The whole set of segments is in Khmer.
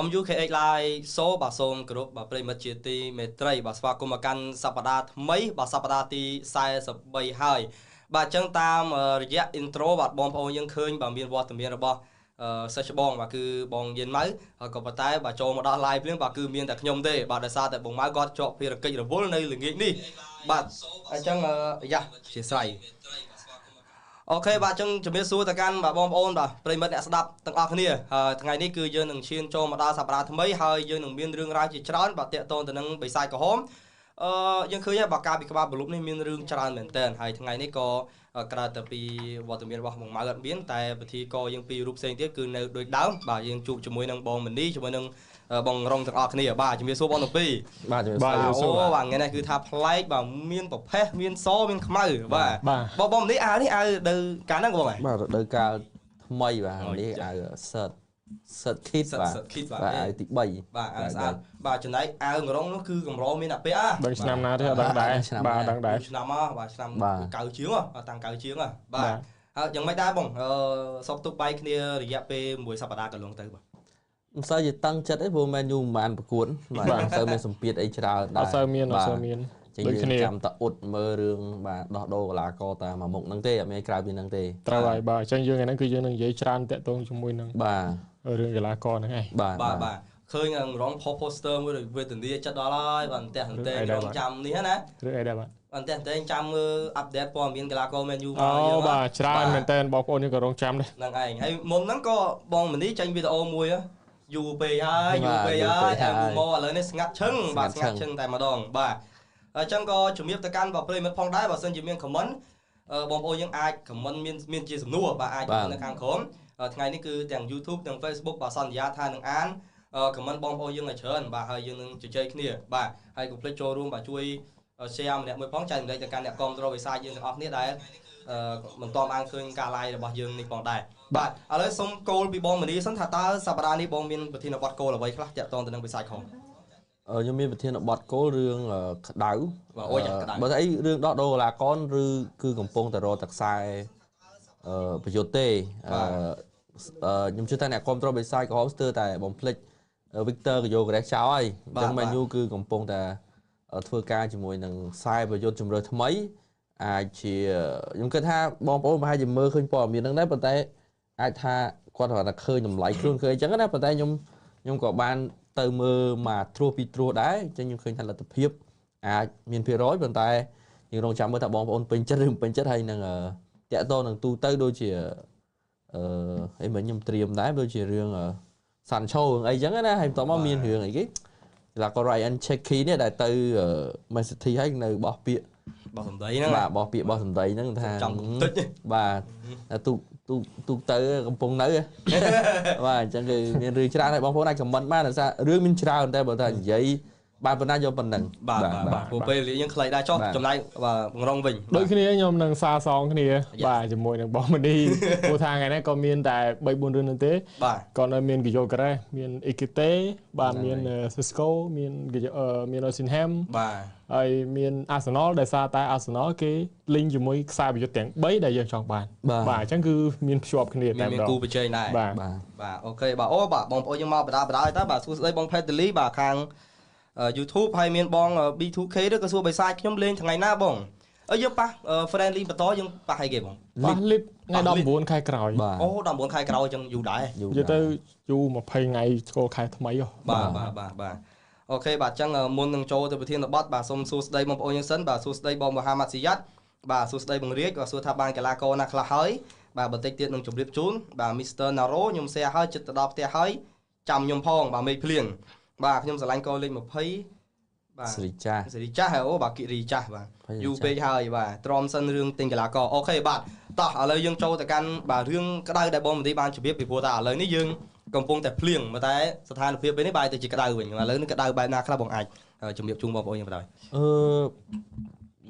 MUKH ឡាយសូបាទសូមគោរពបាទប្រិមិត្តជាទីមេត្រីបាទស្វាគមន៍មកកាន់សប្តាហ៍ថ្មីបាទសប្តាហ៍ទី43ហើយបាទអញ្ចឹងតាមរយៈ intro បាទបងប្អូនយើងឃើញបាទមានវត្តមានរបស់សិស្សច្បងបាទគឺបងយិនម៉ៅហើយក៏ប៉ុន្តែបាទចូលមកដល់ live ភ្លាមបាទគឺមានតែខ្ញុំទេបាទដោយសារតែបងម៉ៅគាត់ជាប់ភារកិច្ចរវល់នៅល្ងាចនេះបាទអញ្ចឹងយ៉ាជាស្រ័យអូខេបាទអញ្ចឹងជំរាបសួរទៅកាន់បាទបងប្អូនបាទប្រិមិត្តអ្នកស្ដាប់ទាំងអស់គ្នាហើយថ្ងៃនេះគឺយើងនឹងឈានចូលមកដល់សប្តាហ៍ថ្មីហើយយើងនឹងមានរឿងរ៉ាវជាច្រើនបាទតាក់ទងទៅនឹងបិសាចក្រហមយើងឃើញហើយបាទការពីក្បាលប្រលប់នេះមានរឿងច្រើនមែនតើហើយថ្ងៃនេះក៏ក្រៅតែពីវត្តមានរបស់បងម៉ៅអត់មានតែពិធីករយើងពីររូបផ្សេងទៀតគឺនៅដូចដើមបាទយើងជួបជាមួយនឹងបងមនីជាមួយនឹងបងរងទាំងអស់គ្នាបាទជំរាបសួរបងទាំងពីរបាទជំរាបសួរអូបាទថ្ងៃនេះគឺថាប្លែកបាទមានប្រផេះមានសមានខ្មៅបាទបងមនីអាវនេះអាវទៅកាលហ្នឹងបងបាទទៅកាលថ្មីបាទនេះអាវសិតគីតបាទអាវទី3បាទអាវស្អាតបាទចំណែកអាវងរងនោះគឺកម្រមានអាពេដឹងឆ្នាំណាទេអត់ដឹងដែរបាទដឹងដែរឆ្នាំបាទឆ្នាំ9ជាងបាទតាំង9ជាងបាទហើយយ៉ាងម៉េចដែរបងសពទុកបាយគ្នារយៈពេល1សប្តាហ៍កន្លងទៅបាទមិនសូវជាតឹងចិត្តទេព្រោះមែនយូរមិនបានប្រកួតបាទមិនសូវមានសម្ពាធអីច្រើនដែរអត់សូវមានដូចគ្នាចាំតអ៊ុតមើលរឿងបាទដោះដូរកីឡាករតែមួយមុខហ្នឹងទេអត់មានក្រៅពីហ្នឹងទេត្រូវហើយបាទអញ្ចឹងយើងថ្ងៃហ្នឹងគឺយើងនឹងនិយាយច្រើនតាក់ទងជាមួយនឹងបាទរឿងកីឡាករហ្នឹងឯងបាទឃើញរង poster មួយវេទនាចិត្តដល់ហើយបាទអន្ទះអន្ទែងរងចាំនេះណារឿងអីដែរបាទអន្ទះអន្ទែងចាំមើលអាប់ដេតព័ត៌មានកីឡាករ Man U មកយើងបាទច្រើនមែនតើបងប្អូនយើងក៏រងចាំដែរហ្នឹងឯងហើយមុនហ្នឹងក៏បងមនីចេញវីដេអូមួយយូរពេកហើយយូរពេកហើយតែមកឥឡូវនេះស្ងាត់ឈឹងបាទស្ងាត់ឈឹងតែម្ដងបាទអញ្ចឹងក៏ជំរាបទៅកាន់បងប្រិយមិត្តផងដែរបើសិនជាមាន comment បងប្អូនយើងអាច comment មានជាសំណួរបាទអាចនៅខាងក្រោមថ្ងៃនេះគឺទាំង YouTube ទាំង Facebook បាទសន្យាថានឹងអានcomment បងប្អូនយើងឲ្យច្រើនបាទហើយយើងនឹងជជែកគ្នាបាទហើយកុំភ្លេចចូលរួមបាទជួយ share ម្នាក់មួយផងចែករំលែកទៅកាន់អ្នកគាំទ្រវិស័យយើងទាំងអស់គ្នាដែលមិនទាន់បានឃើញការ live របស់យើងនេះផងដែរបាទឥឡូវសូមគោលពីបងមនីសិនថាតើសប្តាហ៍នេះបងមានប្រធានបទគោលអ្វីខ្លះតាក់ទងទៅនឹងវិស័យខំខ្ញុំមានប្រធានបទគោលរឿងក្តៅបាទអូយក្តៅបើស្អីរឿងដោះដូរកីឡាករឬគឺកំពុងតែរកតែខ្សែប្រយុទ្ធទេខ្ញុំជឿថាអ្នកគាំទ្រវិស័យក្រហមស្ទើរតែបំភ្លេច Victor Gyokeres ចោលហើយអញ្ចឹង Man U គឺកំពុងតែធ្វើការជាមួយនឹងខ្សែប្រយុទ្ធជំរឿថ្មីអាចជាខ្ញុំគិតថាបងប្អូនប្រហែលជាមើលឃើញព័ត៌មានហ្នឹងដែរប៉ុន្តែអាចថាគាត់គាត់ថាឃើញតម្លៃខ្លួនឃើញអញ្ចឹងណាប៉ុន្តែខ្ញុំក៏បានទៅមើលមកត្រួសពីត្រួសដែរអញ្ចឹងខ្ញុំឃើញថាលទ្ធភាពអាចមានភាគរយប៉ុន្តែយើងរងចាំមើលថាបងប្អូនពេញចិត្តឬមិនពេញចិត្តហើយនឹងតាក់ទងនឹងទូទៅដូចជាអីមិនខ្ញុំត្រៀមដែរដូចជារឿងSancho អីចឹងណាហើយបន្ទាប់មកមានរឿងអីគេlà có Ryan Cherky នេះដែលទៅ Man City ហើយនៅបោះពាក្យបោះសម្ដីហ្នឹងបាទបោះពាក្យបោះសម្ដីហ្នឹងថាចង់តិចបាទទូទៅកំពុងនៅបាទអញ្ចឹងគឺមានរឿងច្រើនហើយបងប្អូនអាចខមមិនបានថារឿងមានច្រើនតែបើថានិយាយបានប៉ុណ្ណាយកប៉ុណ្ណឹងបាទព្រោះពេលវេលាយើងខ្លីដែរចុះចំណែកបាទបង្រងវិញដូចគ្នាខ្ញុំនឹងសារសងគ្នាបាទជាមួយនឹងបងមនីព្រោះថាថ្ងៃនេះក៏មានតែ 3-4 រឿងនោះទេក៏នៅមាន Gyokeres មាន Ekite បាទមាន Cisco មាន Osimhen បាទហើយមាន Arsenal ដែលសារតែ Arsenal គេ link ជាមួយខ្សែប្រយុទ្ធទាំង3ដែលយើងចង់បានបាទអញ្ចឹងគឺមានភ្ជាប់គ្នាតែម្ដងមានគូប្រជែងដែរបាទអូខេបាទអូបាទបងប្អូនយើងមកបដាទៅបាទសួស្ដីបង Petely បាទខាងYouTube ហើយមានបង B2K ឬក៏សួរបិសាចខ្ញុំលេងថ្ងៃណាបងយើងប៉ះ friendly បន្តយើងប៉ះអីគេបងប៉ះ lip ថ្ងៃ19ខែក្រោយអូ19ខែក្រោយចឹងយូរដែរយូរទៅយូរ20ថ្ងៃចូលខែថ្មីបាទអូខេបាទចឹងមុននឹងចូលទៅប្រធានបទបាទសូមសួស្ដីបងប្អូនយើងសិនបាទសួស្ដីបងមហាម៉ាត់ស៊ីយ៉ាត់បាទសួស្ដីបងរាជក៏សួរថាបានកីឡាករណាខ្លះហើយបាទបន្តិចទៀតនឹងជម្រាបជូនបាទ Mr. Naro ខ្ញុំ share ហើយចិត្តទៅដល់ផ្ទះហើយចាំខ្ញុំផងបាទមេឃភ្លៀងបាទខ្ញុំស្រឡាញ់កលេខ20បាទសេរីចាស់ហើយអូបាទគិរីចាស់បាទយូរពេកហើយបាទទ្រាំសិនរឿងទិញកីឡាករអូខេបាទតោះឥឡូវយើងចូលទៅកាន់បាទរឿងក្តៅដែលបងមន្ត្រីបានជម្រាបពីព្រោះថាឥឡូវនេះយើងកំពុងតែភ្លៀងតែស្ថានភាពពេលនេះបែរទៅជាក្តៅវិញឥឡូវនេះក្តៅបែបណាខ្លះបងអាចជម្រាបជូនបងប្អូនយើងបណ្ដោយ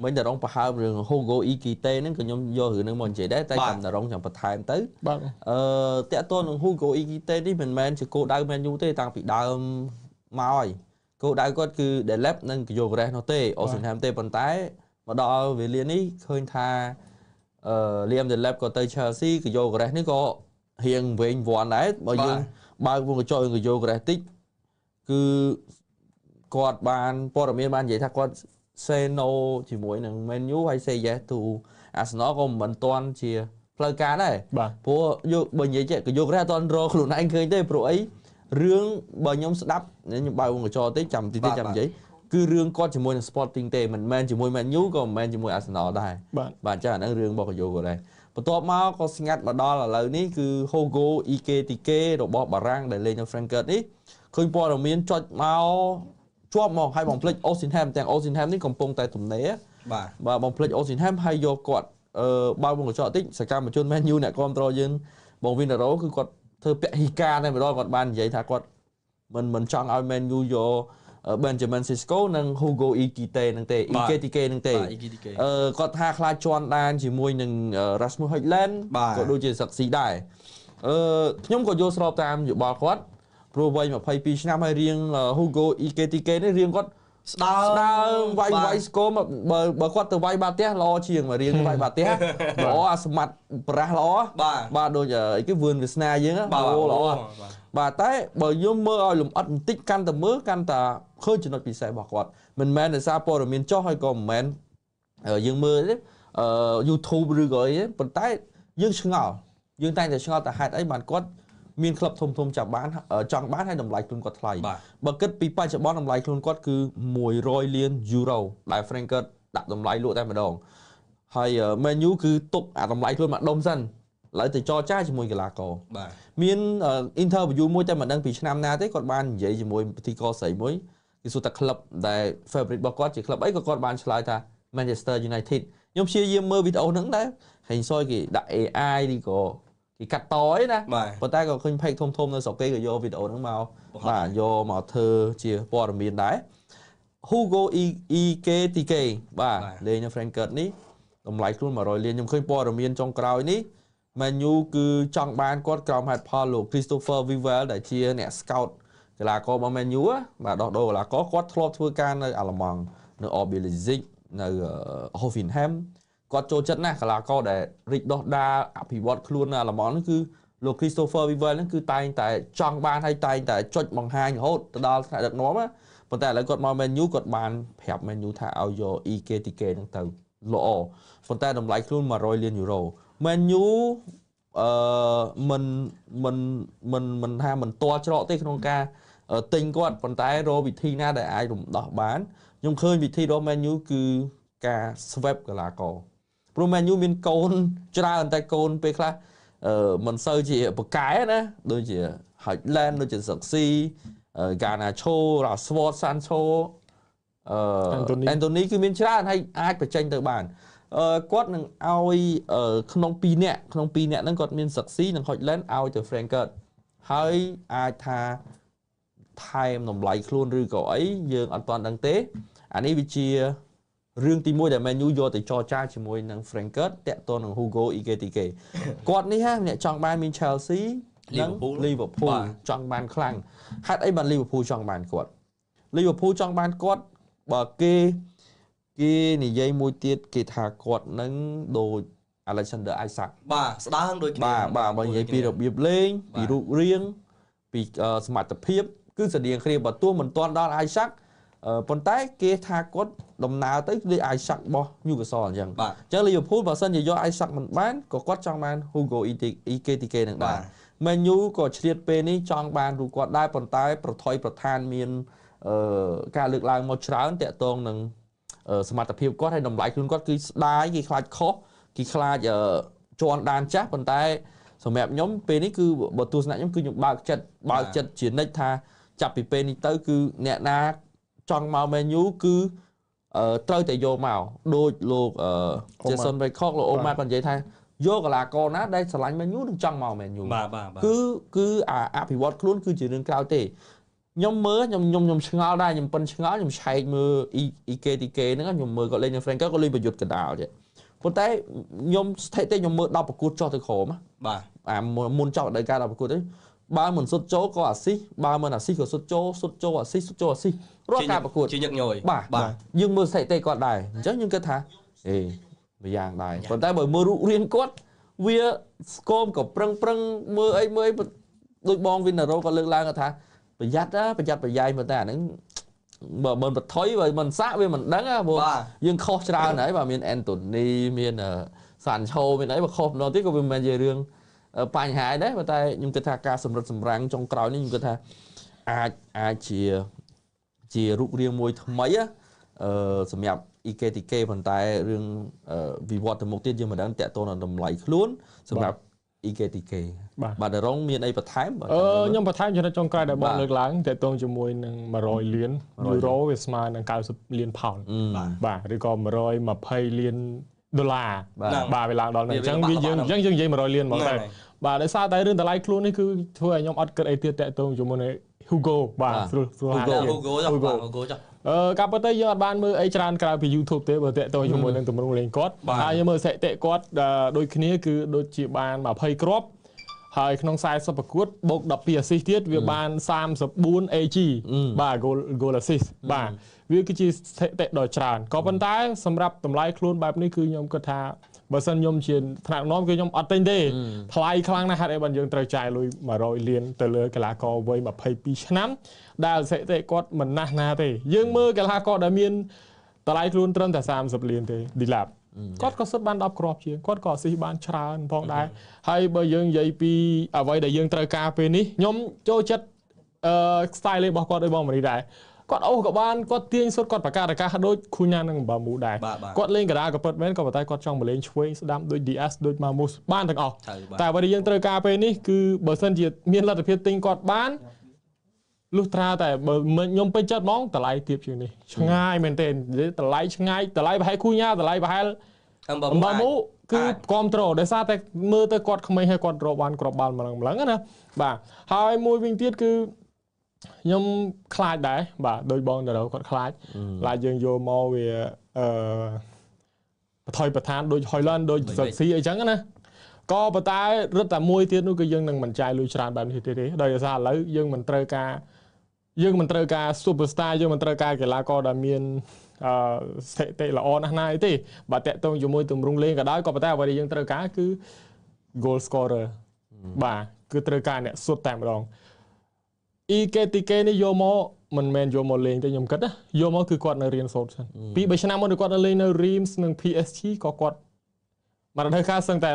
មិញតារងប្រហើបរឿង Hugo Ekite ហ្នឹងក៏ខ្ញុំយករឿងហ្នឹងមកនិយាយដែរតែខ្ញុំតារងចាំបន្ថែមទៅបាទតាក់ទងនឹង Hugo Ekite នេះមិនមែនជាគោលដៅ Man U ទេតាំងពីដើមមកហើយគោលដៅគាត់គឺ Delep និង Gyokeres នោះទេ Osimhen ទេប៉ុន្តែមកដល់វេលានេះឃើញថាLiam Delep ក៏ទៅ Chelsea Gyokeres នេះក៏រៀងវែងវាន់ដែរបើយើងបើកវងកញ្ចក់ Gyokeres តិច គឺគាត់បានព័ត៌មានបាននិយាយថាគាត់ say no ជាមួយនឹង Man U ហើយ say yes to Arsenal ក៏មិនទាន់ជាផ្លូវការដែរព្រោះយកបើនិយាយចេះក៏យករះអត់ទាន់រកខ្លួនឯងឃើញទេព្រោះអីរឿងបើខ្ញុំស្ដាប់ខ្ញុំបើវងកញ្ចក់តិចចាំតិចចាំនិយាយគឺរឿងគាត់ជាមួយនឹង Sporting ទេមិនមែនជាមួយ Man U ក៏មិនមែនជាមួយ Arsenal ដែរបាទចាហ្នឹងរឿងរបស់កយោក៏ដែរបន្ទាប់មកក៏ស្ងាត់មកដល់ឥឡូវនេះគឺ Hugo Ekitike របស់បារាំងដែលលេងនៅ Frankfurt នេះឃើញព័ត៌មានចុចមកជាប់មកឲ្យបំភ្លេច Osimhen ទាំង Osimhen នេះកំពុងតែទំនេរបាទបំភ្លេច Osimhen ហើយយកគាត់បើវងកញ្ចក់តិចសកម្មជន Man U អ្នកគ្រប់គ្រងយើងបង Vinaro គឺគាត់ធ្វើពហិការតែម្ដងគាត់បាននិយាយថាគាត់មិនចង់ឲ្យ Man U យក Benjamin Sesko និង Hugo Ekitike នឹងទេ Ekitike នឹងទេគាត់ថាខ្លាចជន់ដានជាមួយនឹង Rasmus Højlund ក៏ដូចជាសឹកស៊ីដែរខ្ញុំក៏យល់ស្របតាមយោបល់គាត់ព្រោះវ័យ22ឆ្នាំហើយរៀង Hugo Ekitike នេះរៀងគាត់ស្ដើងវាយស្គមបើគាត់ទៅវាយបាល់ទះល្អជាងមករៀងវាយបាល់ទះល្អអាសមត្ថប្រាស់ល្អបាទដូចអីគេវឿនវាសនាយើងល្អបាទតែបើយើងមើលឲ្យលំអិតបន្តិចកាន់តែមើលកាន់តែឃើញចំណុចពិសេសរបស់គាត់មិនមែនដោយសារព័ត៌មានចុះហើយក៏មិនមែនយើងមើលទេYouTube ឬក៏អីទេប៉ុន្តែយើងឆ្ងល់យើងតែងតែឆ្ងល់តែហេតុអីបានគាត់មានក្លឹបធំចាប់បានចង់បានហើយតម្លៃខ្លួនគាត់ថ្លៃបើគិតពីបច្ចុប្បន្នតម្លៃខ្លួនគាត់គឺ100 លានយូរ៉ូដែល Frankfurt ដាក់តម្លៃលក់តែម្ដងហើយ Man U គឺទុកអាតម្លៃខ្លួនមកដុំសិនឥឡូវទៅចរចាជាមួយកីឡាករបាទមាន interview មួយតែមិនដឹងពីឆ្នាំណាទេគាត់បាននិយាយជាមួយពិធីករស្រីមួយគេសួរថាក្លឹបដែល favorite របស់គាត់ជាក្លឹបអីក៏គាត់បានឆ្លើយថា Manchester United ខ្ញុំព្យាយាមមើលវីដេអូហ្នឹងដែរហើយសួរគេដាក់ AI នេះក៏គេកាត់តអីណាប៉ុន្តែក៏ឃើញ page ធំៗនៅស្រុកគេក៏យកវីដេអូហ្នឹងមកបាទយកមកធ្វើជាព័ត៌មានដែរ Hugo Ekitike បាទលេងនៅ Frankfurt នេះតម្លៃខ្លួន100 លានខ្ញុំឃើញព័ត៌មានចុងក្រោយនេះ Man U គឺចង់បានគាត់ក្រោមហេតុផលលោក Christopher Vivell ដែលជាអ្នក scout កីឡាកររបស់ Man U បាទដោះដូរកីឡាករគាត់ធ្លាប់ធ្វើការនៅអាល្លឺម៉ង់នៅ RB Leipzig នៅ Hoffenheim គាត់ចូលចិត្តណាស់កីឡាករដែលរីកដុះដាលអភិវឌ្ឍខ្លួននៅអាល្លឺម៉ង់ហ្នឹងគឺលោក Christopher Vivell ហ្នឹងគឺតែងតែចង់បានហើយតែងតែចុចបង្ហាញរហូតទៅដល់ថ្នាក់ដឹកនាំប៉ុន្តែឥឡូវគាត់មក Man U គាត់បានប្រាប់ Man U ថាឲ្យយក Ekitike ហ្នឹងទៅល្អប៉ុន្តែតម្លៃខ្លួន100 លានយូរ៉ូ Man U មិនថាមិនទាល់ច្រកទេក្នុងការទិញគាត់ប៉ុន្តែរកវិធីណាដែលអាចរំដោះបានខ្ញុំឃើញវិធីរបស់ Man U គឺការ swap កីឡាករព្រោះ Man U មានកូនច្រើនតែកូនពេលខ្លះមិនសូវជាបកែណាដូចជា Højlund ដូចជាសឹកស៊ី Garnacho Rashford Sancho Anthony គឺមានច្រើនហើយអាចបញ្ចេញទៅបានគាត់នឹងឲ្យក្នុង2នាក់ហ្នឹងគាត់មានសឹកស៊ីនិង Højlund ឲ្យទៅ Frankfurt ហើយអាចថាថែមតម្លៃខ្លួនឬក៏អីយើងអត់ទាន់ដឹងទេអានេះវាជារឿងទី1ដែល Man U យកទៅចរចាជាមួយនឹង Frankfurt តាក់ទងនឹង Hugo Ekitike គាត់នេះអ្នកចង់បានមាន Chelsea និង Liverpool ចង់បានខ្លាំងហេតុអីបាន Liverpool ចង់បានគាត់ Liverpool ចង់បានគាត់បើគេនិយាយមួយទៀតគេថាគាត់នឹងដូច Alexander Isak បាទស្ដើងដូចគ្នាបាទបើនិយាយពីរបៀបលេងពីរូបរាងពីសមត្ថភាពគឺស្តៀងគ្នាបើទោះមិនទាន់ដល់ Isak ប៉ុន្តែគេថាគាត់ដំណើរទៅដូច Isak របស់ Newcastle អញ្ចឹងLiverpool បើសិនជាយក Isak មិនបានក៏គាត់ចង់បាន Hugo Ekitike នឹងដែរ Man U ក៏ឆ្លៀតពេលនេះចង់បានរូបគាត់ដែរប៉ុន្តែប្រថុយប្រឋានមានការលើកឡើងមកច្រើនតាក់ទងនឹងសមត្ថភាពគាត់ហើយតម្លៃខ្លួនគាត់គឺស្ដាយគេខ្លាចខុសគេខ្លាចជន់ដានចាស់ប៉ុន្តែសម្រាប់ខ្ញុំពេលនេះគឺបើទស្សនៈខ្ញុំគឺខ្ញុំបើកចិត្តជានិច្ចថាចាប់ពីពេលនេះទៅគឺអ្នកណាចង់មក Man U គឺត្រូវតែយកមកដូចលោក Jason Baycock លោក Omar គាត់និយាយថាយកកីឡាករណាដែលស្រឡាញ់ Man U នឹងចង់មក Man U គឺអភិវឌ្ឍខ្លួនគឺជារឿងក្រៅទេខ្ញុំមើលខ្ញុំឆ្ងល់ដែរខ្ញុំប៉ិនឆ្ងល់ខ្ញុំឆែកមើល Ekitike ហ្នឹងខ្ញុំមើលគាត់លេងនៅ Frankfurt គាត់លេងប្រយុទ្ធកណ្ដាលទេប៉ុន្តែខ្ញុំស្ថិតិខ្ញុំមើល10ប្រកួតចុះទៅក្រោមបាទមុនចប់ដល់ការ10ប្រកួតទេបើមិនសុទ្ធចូលក៏អាស៊ីសបើមិនអាស៊ីសក៏សុទ្ធចូលអាស៊ីសរាល់ការប្រកួតជាញឹកញយបាទយើងមើលស្ថិតិគាត់ដែរអញ្ចឹងយើងគិតថាវាយ៉ាងដែរប៉ុន្តែបើមើលរូបរាងគាត់វាស្គមក៏ប្រឹងមើលអីដូចបង Vinaro ក៏លើកឡើងថា ប្រយ័ត្នប្រយែងមើលតែអាហ្នឹងបើមិនបថុយបើមិនសាក់វាមិនដឹងព្រោះយើងខុសច្រើនហើយបើមានអេនតូនីមានសាន់ឆូមានអីបើខុសម្ដងទៀតក៏វាមិនមែនជារឿងបញ្ហាដែរប៉ុន្តែខ្ញុំគិតថាការសម្រិតសម្រាំងចុងក្រោយនេះខ្ញុំគិតថាអាចជារូបរាងមួយថ្មីសម្រាប់ EKTK ប៉ុន្តែរឿងវិវត្តទៅមុខទៀតយើងមិនដឹងតកតនតម្លៃខ្លួនសម្រាប់ EKTK បាទដរងមានអីបន្ថែមខ្ញុំបន្ថែមចំណុចចុងក្រោយដែលបងលើកឡើងតកតងជាមួយនឹង100លានយូរ៉ូវាស្មើនឹង90លានផោនបាទឬក៏120លានដុល្លារបាទវាឡើងដល់ហ្នឹងអញ្ចឹងយើងនិយាយ100លានហ្មងតែបាទដោយសារតែរឿងតម្លៃខ្លួននេះគឺធ្វើឲ្យខ្ញុំអត់គិតអីទៀតតកតងជាមួយនឹង Hugo បាទស្រួលHugo ចាកាលពិតទៅយើងអត់បានមើលអីច្រើនក្រៅពី YouTube ទេបើតកតងជាមួយនឹងទម្រង់លេងគាត់ហើយយើងមើលសិតិគាត់ដូចគ្នាគឺដូចជាបាន20គ្រាប់ហើយក្នុង40ប្រកួតបូក12 assist ទៀតវាបាន34 AG បាទ goal assist បាទវាគឺជាស្ថិតិដ៏ច្រើនក៏ប៉ុន្តែសម្រាប់តម្លៃខ្លួនបែបនេះគឺខ្ញុំគិតថាបើសិនខ្ញុំជាថ្នាក់នាំគឺខ្ញុំអត់ទិញទេថ្លៃខ្លាំងណាស់ហេតុអីបានយើងត្រូវចាយលុយ100លានទៅលើកីឡាករវ័យ22ឆ្នាំដែលស្ថិតិគាត់មិនណាស់ណាទេយើងមើលកីឡាករដែលមានតម្លៃខ្លួនត្រឹមតែ30លានទេឌីឡាប់គាត់ក៏សុទ្ធបាន10គ្រាប់ជាងគាត់ក៏អស៊ីបានច្រើនផងដែរហើយបើយើងនិយាយពីអ្វីដែលយើងត្រូវការពេលនេះខ្ញុំចូលចិត្តstyle របស់គាត់ដោយបងមនីដែរគាត់អូសក៏បានគាត់ទាញសុទ្ធគាត់ប្រកាសអាកាសដូចខូញ៉ានឹងបាមូដែរគាត់លេងកណ្ដាលក៏ពិតមែនក៏ប៉ុន្តែគាត់ចង់បលេងឆ្វេងស្ដាំដូច DS ដូច Mamus បានទាំងអស់តែអ្វីដែលយើងត្រូវការពេលនេះគឺបើសិនជាមានលទ្ធភាពទិញគាត់បានលុះត្រាតែបើខ្ញុំពេញចិត្តហ្មងតម្លៃទាបជាងនេះឆ្ងាយមែនទែនតម្លៃឆ្ងាយតម្លៃប្រហែលខូញ៉ាតម្លៃប្រហែលបាមូគឺគ្រប់ត្រូលដោយសារតែមើលទៅគាត់ក្មេងហើយគាត់រកបានគ្រាប់បាល់ម្លឹងណាបាទហើយមួយវិញទៀតគឺខ្ញុំខ្លាចដែរបាទដោយបងតារ៉ូគាត់ខ្លាចយើងយកមកវាបន្ថយបន្តានដូច Holland ដូច Chelsea អីចឹងណាក៏ប៉ុន្តែរឹតតែមួយទៀតនោះគឺយើងនឹងមិនចាយលុយច្រើនបែបនេះទេដោយសារឥឡូវយើងមិនត្រូវការ superstar យើងមិនត្រូវការកីឡាករដែលមានស្ថិតិល្អណាស់ណាអីទេបាទតាក់ទងជាមួយទម្រង់លេងក៏ដោយក៏ប៉ុន្តែអ្វីដែលយើងត្រូវការគឺ goal scorer បាទគឺត្រូវការអ្នកសុទ្ធតែម្ដងEKTK នេះយកមកមិនមែនយកមកលេងទេខ្ញុំគិតណាយកមកគឺគាត់នៅរៀនសូត្រសិនពី3ឆ្នាំមុនគាត់នៅលេងនៅ Reims និង PSG ក៏គាត់មករដូវកាលសឹងតែ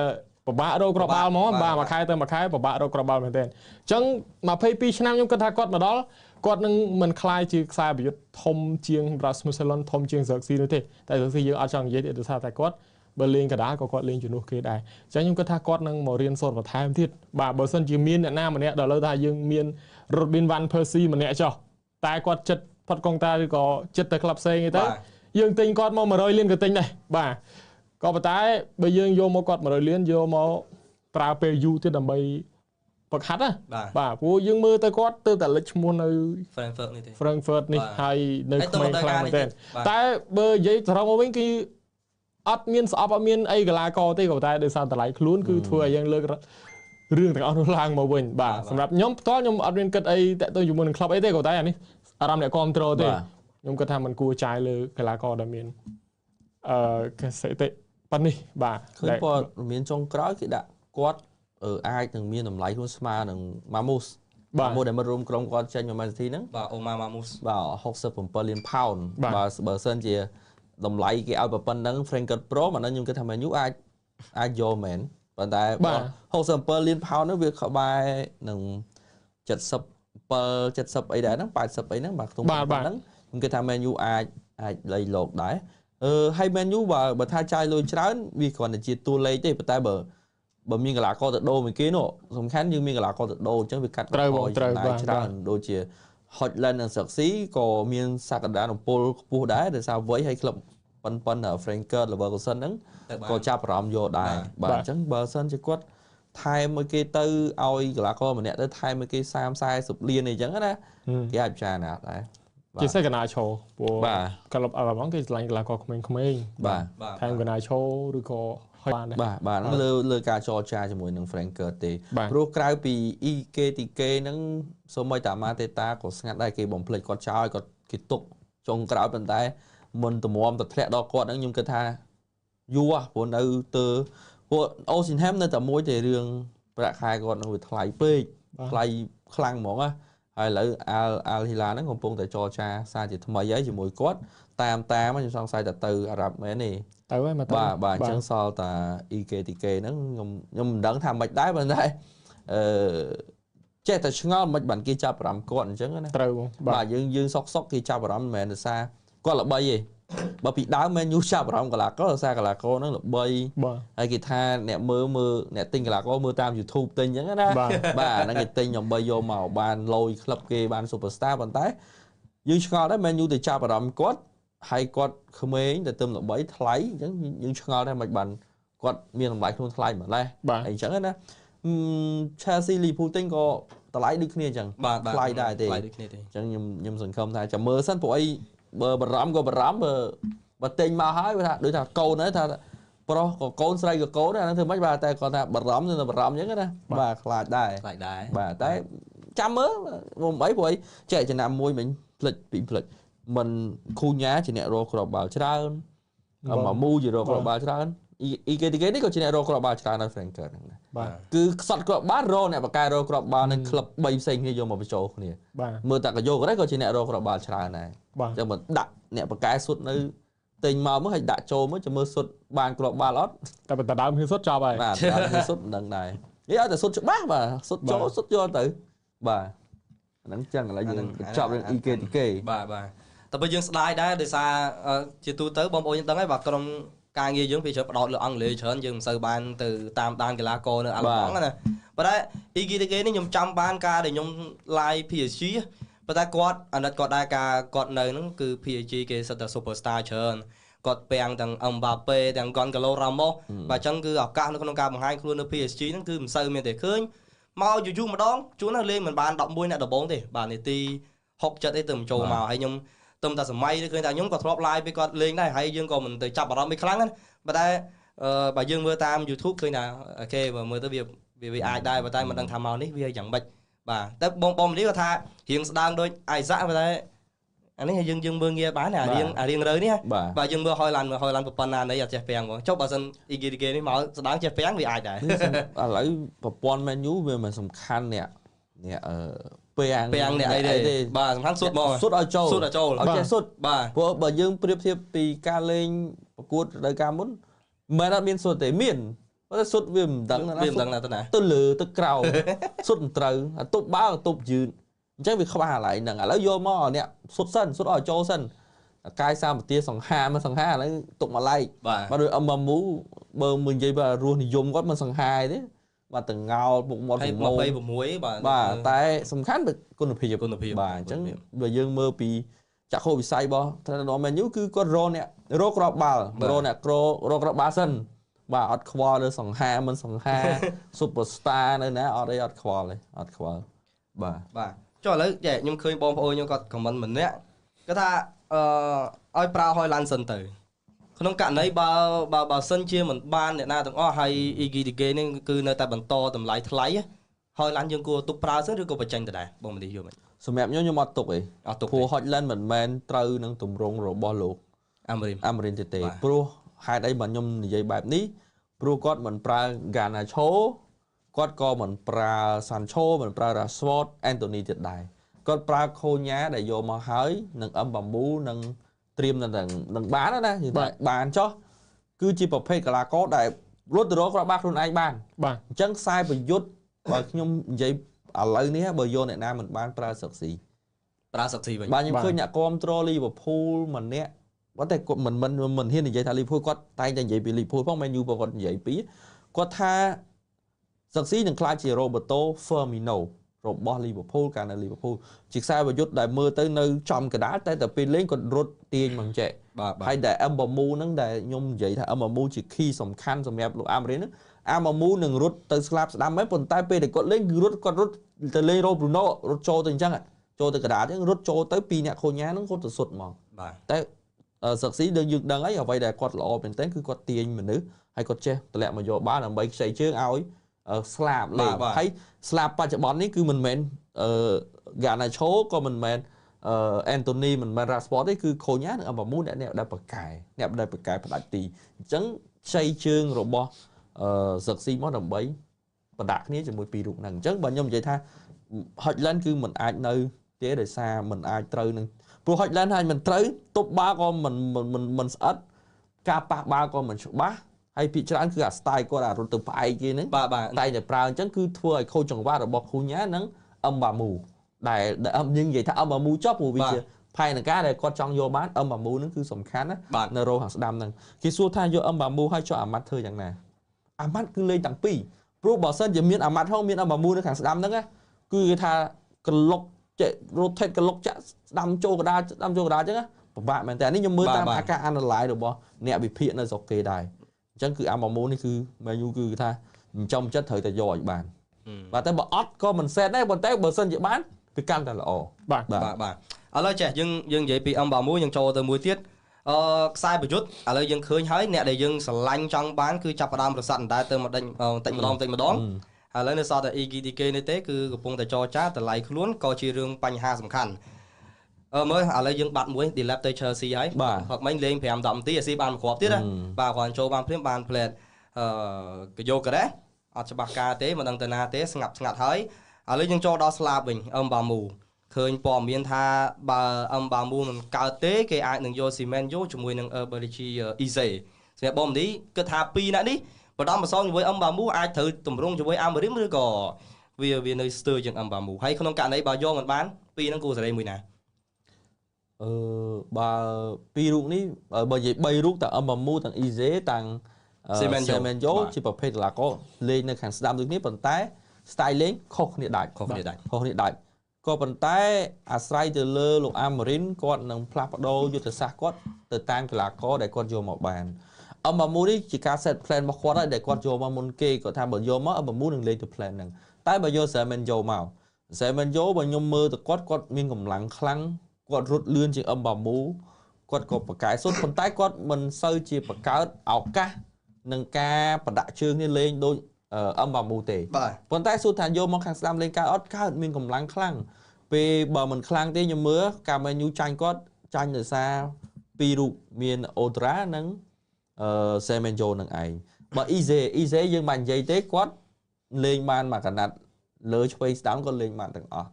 ពិបាករកគ្រាប់បាល់ហ្មងបាទមួយខែទៅមួយខែពិបាករកគ្រាប់បាល់មែនទែនអញ្ចឹង22ឆ្នាំខ្ញុំគិតថាគាត់មកដល់គាត់នឹងមិនខ្លាយជាខ្សែប្រយុទ្ធធំជាង Rasmus Hojlund ធំជាង Xerxes នោះទេតែ Xerxes យើងអត់ចង់និយាយទេដោយសារតែគាត់បើលេងកណ្ដាលក៏គាត់លេងជំនួសគេដែរអញ្ចឹងខ្ញុំគិតថាគាត់នឹងមករៀនសូត្របន្ថែមទៀតបាទបើសិនជាមានអ្នកណាម្នាក់ដល់ឥឡូវថាយើងមាន Robin van Persie ម្នាក់ចុះតែគាត់ចិត្តផុតកងតាឬក៏ចិត្តទៅក្លឹបផ្សេងទេយើងទិញគាត់មក100លានក៏ទិញដែរបាទក៏ប៉ុន្តែបើយើងយកមកគាត់100លានយកមកប្រើពេលយូរទៀតដើម្បីបកហាត់ណាបាទព្រោះយើងមើលទៅគាត់ទៅតែលេចឈ្មោះនៅ Frankfurt នេះហើយនៅក្មេងខ្លាំងមែនទែនតែបើនិយាយសរុបមកវិញគឺអត់មានស្អប់អត់មានអីកីឡាករទេក៏តែដោយសារតម្លៃខ្លួនគឺធ្វើឲ្យយើងលើករឿងទាំងអស់នោះឡើងមកវិញបាទសម្រាប់ខ្ញុំផ្ទាល់ខ្ញុំអត់មានគិតអីតាក់ទងជាមួយនឹងក្លឹបអីទេក៏តែអានេះអារម្មណ៍អ្នកគ្រប់គ្រងទេខ្ញុំគិតថាมันគួរចាយលើកីឡាករដែលមានកសិតិប៉ុណ្នេះបាទឃើញព័ត៌មានចុងក្រោយគេដាក់គាត់អាចនឹងមានតម្លៃខ្លួនស្មើនឹង Mamus ដែលមករួមក្រុមគាត់ចេញមក Man City ហ្នឹងបាទ Omar Mamus បាទ67លានផោនបើសិនជាតម្លៃគេឲ្យប៉ុណ្ណឹង Frankfurt Pro អានេះខ្ញុំគិតថា Man U អាចយកមែនប៉ុន្តែ67លានផោននោះវាក្បែរនឹង70អីដែរហ្នឹង80អីហ្នឹងបាទក្នុងហ្នឹងខ្ញុំគិតថា Man U អាចលៃលោកដែរហើយ Man U បើថាចាយលុយច្រើនវាគ្រាន់តែជាតួលេខទេប៉ុន្តែបើមានកីឡាករទៅដូរមួយគេនោះសំខាន់យើងមានកីឡាករទៅដូរអញ្ចឹងវាកាត់ត្រូវច្រើនដូចជា Hojlund និង Xerxes ក៏មានសក្តានុពលខ្ពស់ដែរដោយសារវ័យហើយក្លឹបប៉ុន Frankfurt Leverkusen ហ្នឹងក៏ចាប់អារម្មណ៍យកដែរបាទអញ្ចឹងបើសិនជាគាត់ថែមមួយគេទៅឲ្យកីឡាករម្នាក់ទៅថែមមួយគេ30-40លានអីចឹងណាគេអាចពិចារណាដែរជាសេកណាឈោព្រោះក្លឹបអាឡម៉ង់គេឆ្លាញ់កីឡាករក្មេងៗបាទថែមកណាឈោឬក៏បានលើការចរចាជាមួយនឹង Frankfurt ទេព្រោះក្រៅពី EKTK ហ្នឹងសូម្បីតែម៉ាតេតាក៏ស្ងាត់ដែរគេបំភ្លេចគាត់ចោលគាត់គេទុកចុងក្រោយប៉ុន្តែមិនទម្រាំទៅធ្លាក់ដល់គាត់ហ្នឹងខ្ញុំគិតថាយូរព្រោះនៅទៅពួកអូស៊ីនហាំនៅតែមួយតែរឿងប្រាក់ខែគាត់នឹងវាថ្លៃពេកថ្លៃខ្លាំងហ្មងណា ហើយឥឡូវអាល់ហ៊ីឡាហ្នឹងកំពុងតែចរចាសារជាថ្មីហើយជាមួយគាត់តាមខ្ញុំសង្ស័យតែទៅអារ៉ាប់មែនទេទៅហើយមកទៅបាទអញ្ចឹងសល់តា EKTK ហ្នឹងខ្ញុំមិនដឹងថាមិនដែរប៉ុន្តែចេះតែឆ្ងល់មិនបានគេចាប់អារម្មណ៍គាត់អញ្ចឹងណាត្រូវបាទយើងសុកគេចាប់អារម្មណ៍មិនមែនដោយសារគាត់ល្បីទេបើពីដើមមែនយូចាប់អារម្មណ៍កីឡាករដោយសារកីឡាករហ្នឹងល្បីហើយគេថាអ្នកមើលអ្នកទិញកីឡាករមើលតាម YouTube ទិញអញ្ចឹងណាបាទហ្នឹងគេទិញដើម្បីយកមកបានលយក្លឹបគេបាន Superstar ប៉ុន្តែយើងឆ្ងល់ដែរមែនយូទៅចាប់អារម្មណ៍គាត់ហើយគាត់ក្មេងតែទៅល្បីថ្លៃអញ្ចឹងយើងឆ្ងល់ដែរមិនបានគាត់មានតម្លៃខ្លួនថ្លៃម្ល៉េះអញ្ចឹងណាChelsea Liverpool ទិញក៏តម្លៃដូចគ្នាអញ្ចឹងថ្លៃដែរទេអញ្ចឹងខ្ញុំសង្ឃឹមថាចាំមើលសិនព្រោះអីបើបារម្ភក៏បារម្ភបើទិញមកហើយថាដូចថាកូនហ្នឹងថាប្រុសក៏កូនស្រីក៏កូនហ្នឹងធ្វើម៉េចបាទតែគាត់ថាបារម្ភទៅបារម្ភអញ្ចឹងណាបាទខ្លាចដែរបាទតែចាំមើលមិនអីព្រោះអីចែកចំណាំមួយមិញផ្លិចមិនគូញ៉ាជាអ្នករកគ្រាប់បាល់ច្រើនមកមូជារកគ្រាប់បាល់ច្រើនEKTK នេះក៏ជាអ្នករកគ្រាប់បាល់ច្រើននៅ Frankfurt ហ្នឹងដែរគឺខ្សត់គ្រាប់បាល់រកអ្នកបកកែរកគ្រាប់បាល់នៅក្លឹប3ផ្សេងគ្នាយកមកបញ្ចូលគ្នាមើលតែកយោក៏ជាអ្នករកគ្រាប់បាល់ច្រើនដែរអញ្ចឹងមកដាក់អ្នកបកកែសុទ្ធនៅទិញមកហើយដាក់ចូលមកចាំមើលសុទ្ធបានគ្រាប់បាល់អត់តែបើដើមហ៊ានសុទ្ធចប់ហើយបាទដើមហ៊ានសុទ្ធមិនដឹងដែរនិយាយឲ្យតែសុទ្ធច្បាស់បាទសុទ្ធចូលសុទ្ធយកទៅបាទហ្នឹងចឹងឥឡូវយើងចប់រឿង EKTK បាទតែបើយើងស្ដាយដែរដោយសារជាទូទៅបងប្អូនយើងដឹងហើយបាទក្រុមការងារយើងវាច្រើនផ្ដោតលើអង់គ្លេសច្រើនយើងមិនសូវបានទៅតាមដានកីឡាករនៅអាល្លឺម៉ង់ណាប៉ុន្តែ EKTK នេះខ្ញុំចាំបានការដែលខ្ញុំ live PSG ប៉ុន្តែគាត់អាណិតគាត់ដែរការគាត់នៅហ្នឹងគឺ PSG គេសិតតែ superstar ច្រើនគាត់ពាំងទាំង Mbappe ទាំង Gonzalo Ramos បាទអញ្ចឹងគឺឱកាសនៅក្នុងការបង្ហាញខ្លួននៅ PSG ហ្នឹងគឺមិនសូវមានទេឃើញមកយូរម្ដងជួនណាលេងមិនបាន11អ្នកដំបូងទេបាទនាទី6 7ទេទៅបញ្ចូលមកហើយខ្ញុំទៅតែសម័យឃើញថាខ្ញុំក៏ធ្លាប់ live ពេលគាត់លេងដែរហើយយើងក៏មិនទៅចាប់អារម្មណ៍មិនខ្លាំងណាប៉ុន្តែបើយើងមើលតាម YouTube ឃើញថាអូខេបើមើលទៅវាអាចដែរប៉ុន្តែមិនដឹងថាមកនេះវាយ៉ាងម៉េចបាទតែបងនេះគាត់ថារៀងស្ដើងដូច Isaac ប៉ុន្តែអានេះយើងមើលងាយបានអារៀងរើនេះបាទយើងមើល Haaland ប៉ុណ្ណានៃអត់ចេះពាំងហ្មងចុះបើសិន EKTK នេះមកស្ដើងចេះពាំងវាអាចដែរឥឡូវប្រព័ន្ធ menu វាមិនសំខាន់អ្នកពាំងអ្នកអីទេបាទសំខាន់សុទ្ធហ្មងសុទ្ធឲ្យចូលឲ្យចេះសុទ្ធបាទព្រោះបើយើងប្រៀបធៀបពីការលេងប្រកួតរដូវកាលមុនមិនអត់មានសុទ្ធទេមានប៉ុន្តែសុទ្ធវាមិនដឹងណាទៅលើទៅក្រោមសុទ្ធមិនត្រូវទប់បាល់ទប់យឺតអញ្ចឹងវាខ្វះកន្លែងហ្នឹងឥឡូវយកមកអ្នកសុទ្ធសិនសុទ្ធឲ្យចូលសិនកាយសម្បទាសង្ហាឥឡូវទុកមកឡែកបាទដូចអមមូបើមិននិយាយបើរស់និយមគាត់មិនសង្ហាទេបាទតងោលពុកមាត់26បាទតែសំខាន់គឺគុណភាពបាទអញ្ចឹងបើយើងមើលពីចក្ខុវិស័យរបស់ Trainer Man U គឺគាត់រកគ្រាប់បាល់រកគ្រាប់បាល់សិនបាទអត់ខ្វល់លើសង្ហាមិនសង្ហា Superstar នៅណាអត់អីអត់ខ្វល់ទេអត់ខ្វល់បាទចុះឥឡូវខ្ញុំឃើញបងប្អូនខ្ញុំគាត់ comment ម្នាក់គាត់ថាឲ្យប្រើ Haaland សិនទៅក្នុងករណីបើសិនជាមិនបានអ្នកណាទាំងអស់ហើយ EKTK នេះគឺនៅតែបន្តតម្លៃថ្លៃហើយឡានយើងគួរទុកប្រើសិនឬក៏បញ្ចេញទៅដែរបងមិននេះយល់មិនសម្រាប់ខ្ញុំអត់ទុកទេព្រោះ Haaland មិនមែនត្រូវនឹងទម្រង់របស់លោកអាមេរិនទេព្រោះហេតុអីបើខ្ញុំនិយាយបែបនេះព្រោះគាត់មិនប្រើ Garnacho គាត់ក៏មិនប្រើ Sancho មិនប្រើ Rashford Anthony ទៀតដែរគាត់ប្រើ Konya ដែលយកមកហើយនឹង Mbamu នឹងត្រៀមនឹងបានណាបានចុះគឺជាប្រភេទកីឡាករដែលរត់ទៅរកគ្រាប់បាល់ខ្លួនឯងបានអញ្ចឹងខ្សែប្រយុទ្ធបើខ្ញុំនិយាយឥឡូវនេះបើយកអ្នកណាមិនបានប្រើសឹកស៊ីវិញបាទខ្ញុំឃើញអ្នកគ្រប់គ្រង Liverpool ម្នាក់ប៉ុន្តែគាត់មិនហ៊ាននិយាយថា Liverpool គាត់តែងតែនិយាយពី Liverpool ផង Man U ផងគាត់និយាយពីគាត់ថាសឹកស៊ីនឹងខ្លាចជា Roberto Firmino របស់ Liverpool កាលនៅ Liverpool ជាខ្សែប្រយុទ្ធដែលមើលទៅនៅចំកណ្ដាលតែពេលលេងគាត់រត់ទាញមកចេះហើយដែល Mbamu ហ្នឹងដែលខ្ញុំនិយាយថា Mbamu ជា key សំខាន់សម្រាប់លោកអាមេរិកហ្នឹង Mbamu នឹងរត់ទៅស្លាប់ស្ដាំមែនប៉ុន្តែពេលដែលគាត់លេងគឺគាត់រត់ទៅលេង Bruno រត់ចូលទៅអញ្ចឹងចូលទៅកណ្ដាលអញ្ចឹងរត់ចូលទៅពីអ្នកខូញ៉ាហ្នឹងគាត់ទៅសុទ្ធហ្មងតែសឹកស៊ីយើងដឹងហើយអ្វីដែលគាត់ល្អមែនទែនគឺគាត់ទាញមនុស្សហើយគាត់ចេះតម្លាក់មកយកបាល់ដើម្បីខ្ចីជើងឲ្យស្លាប់លេងហើយស្លាប់បច្ចុប្បន្ននេះគឺមិនមែនGarnacho ក៏មិនមែនAnthony មិនមែន Rashford ទេគឺ Konya និង Mbamu អ្នកដែលបកកែផ្ដាច់ទីអញ្ចឹងខ្ចីជើងរបស់សឹកស៊ីមកដើម្បីប ប្រដាក់គ្នាជាមួយពីររូបហ្នឹងអញ្ចឹងបើខ្ញុំនិយាយថា Hotland គឺមិនអាចនៅទេដោយសារមិនអាចត្រូវនឹងព្រោះ Hotland ហើយមិនត្រូវទប់បាល់ក៏មិនស្អិតការប៉ះបាល់ក៏មិនច្បាស់ហើយពីច្រើនគឺអា style គាត់អារត់ទៅផ្អែកគេហ្នឹងតែតែប្រើអញ្ចឹងគឺធ្វើឲ្យខូចចង្វាក់របស់គូញ៉ានិងអឹមបាមូដែលយើងនិយាយថាអឹមបាមូចប់ព្រោះវាជាផែនការដែលគាត់ចង់យកបានអឹមបាមូហ្នឹងគឺសំខាន់ណានៅរោខាងស្ដាំហ្នឹងគេសួរថាយកអឹមបាមូឲ្យចុះអាម៉ាត់ធ្វើយ៉ាងណាអាម៉ាត់គឺលេងទាំងពីរព្រោះបើសិនជាមានអាម៉ាត់ហងមានអឹមបាមូនៅខាងស្ដាំហ្នឹងគឺគេថាក្លុកចេះ rotate ក្លុកចាក់ស្ដាំចូលកដាលអញ្ចឹងពិបាកមែនតើនេះខ្ញុំមើលតាមការ analyze របស់អ្នកវិភាគនៅស្រុកគេដែរអញ្ចឹងគឺអាម៉ាមូនេះគឺ menu គឺថាចំចិត្តត្រូវតែយកឲ្យបានបាទតែបើអត់ក៏មិនសេតដែរប៉ុន្តែបើសិនជាបានវាកាន់តែល្អបាទឥឡូវចេះយើងនិយាយពីអឹមបាមូយើងចូលទៅមួយទៀតខ្សែប្រយុទ្ធឥឡូវយើងឃើញហើយអ្នកដែលយើងស្រឡាញ់ចង់បានគឺចាប់ផ្ដើមប្រសិទ្ធដែរទៅមកដេញបន្តិចម្ដងឥឡូវនៅសល់តែ EGDK នេះទេគឺកំពុងតែចរចាតម្លៃខ្លួនក៏ជារឿងបញ្ហាសំខាន់មើលឥឡូវយើងបាត់មួយ delap ទៅ Chelsea ហើយហត់មិញលេង5 10នាទីអាស៊ីបានមកគ្រាប់ទៀតណាបាទគាត់ចូលបានព្រាមបាន play កយោការ៉េអត់ច្បាស់ការទេមិនដឹងទៅណាទេស្ងាត់ហើយឥឡូវយើងចូលដល់ស្លាបវិញអឹមបាមូឃើញព័ត៌មានថាបើអឹមបាមូមិនកើតទេគេអាចនឹងយក Semenyo ជាមួយនឹង Berlichi Eze សម្រាប់បងនេះគិតថាពីរនាក់នេះបដំប្រសងជាមួយអឹមបាមូអាចត្រូវតម្រង់ជាមួយអាមរីមឬក៏វានៅស្ទើរជាងអឹមបាមូហើយក្នុងករណីបើយកមិនបានពីរហ្នឹងគូសេរីមួយណាបើពីររូបនេះបើនិយាយ3រូបទាំងអឹមបាមូទាំង Eze ទាំងSemenyo ជាប្រភេទកីឡាករលេងនៅខាងស្ដាំដូចគ្នាប៉ុន្តែ style លេងខុសគ្នាដាច់ក៏ប៉ុន្តែអាស្រ័យទៅលើលោកអាម៉ារីនគាត់នឹងផ្លាស់ប្ដូរយុទ្ធសាស្ត្រគាត់ទៅតាមកីឡាករដែលគាត់យកមកបានអឹមបាមូនេះជាការ set plan របស់គាត់ហើយដែលគាត់យកមកមុនគេគាត់ថាបើយកមកអឹមបាមូនឹងលេងទៅ plan ហ្នឹងតែបើយក Semenyo មកSemenyo បើខ្ញុំមើលទៅគាត់មានកម្លាំងខ្លាំងគាត់រត់លឿនជាងអឹមបាមូគាត់ក៏ប្រកែសុទ្ធប៉ុន្តែគាត់មិនសូវជាបង្កើតឱកាសនឹងការប្រដាក់ជើងនេះលេងដូចអឹមបាមូទេប៉ុន្តែសួរថាយកមកខាងស្ដាំលេងកើតមានកម្លាំងខ្លាំងពេលបើមិនខ្លាំងទេខ្ញុំមើលការមែនយូចាញ់គាត់ចាញ់ដោយសារពីររូបមានអូត្រានិងSemenyo នឹងឯងបើ Eze យើងមិននិយាយទេគាត់លេងបានមួយកណាត់លើឆ្វេងស្ដាំក៏លេងបានទាំងអស់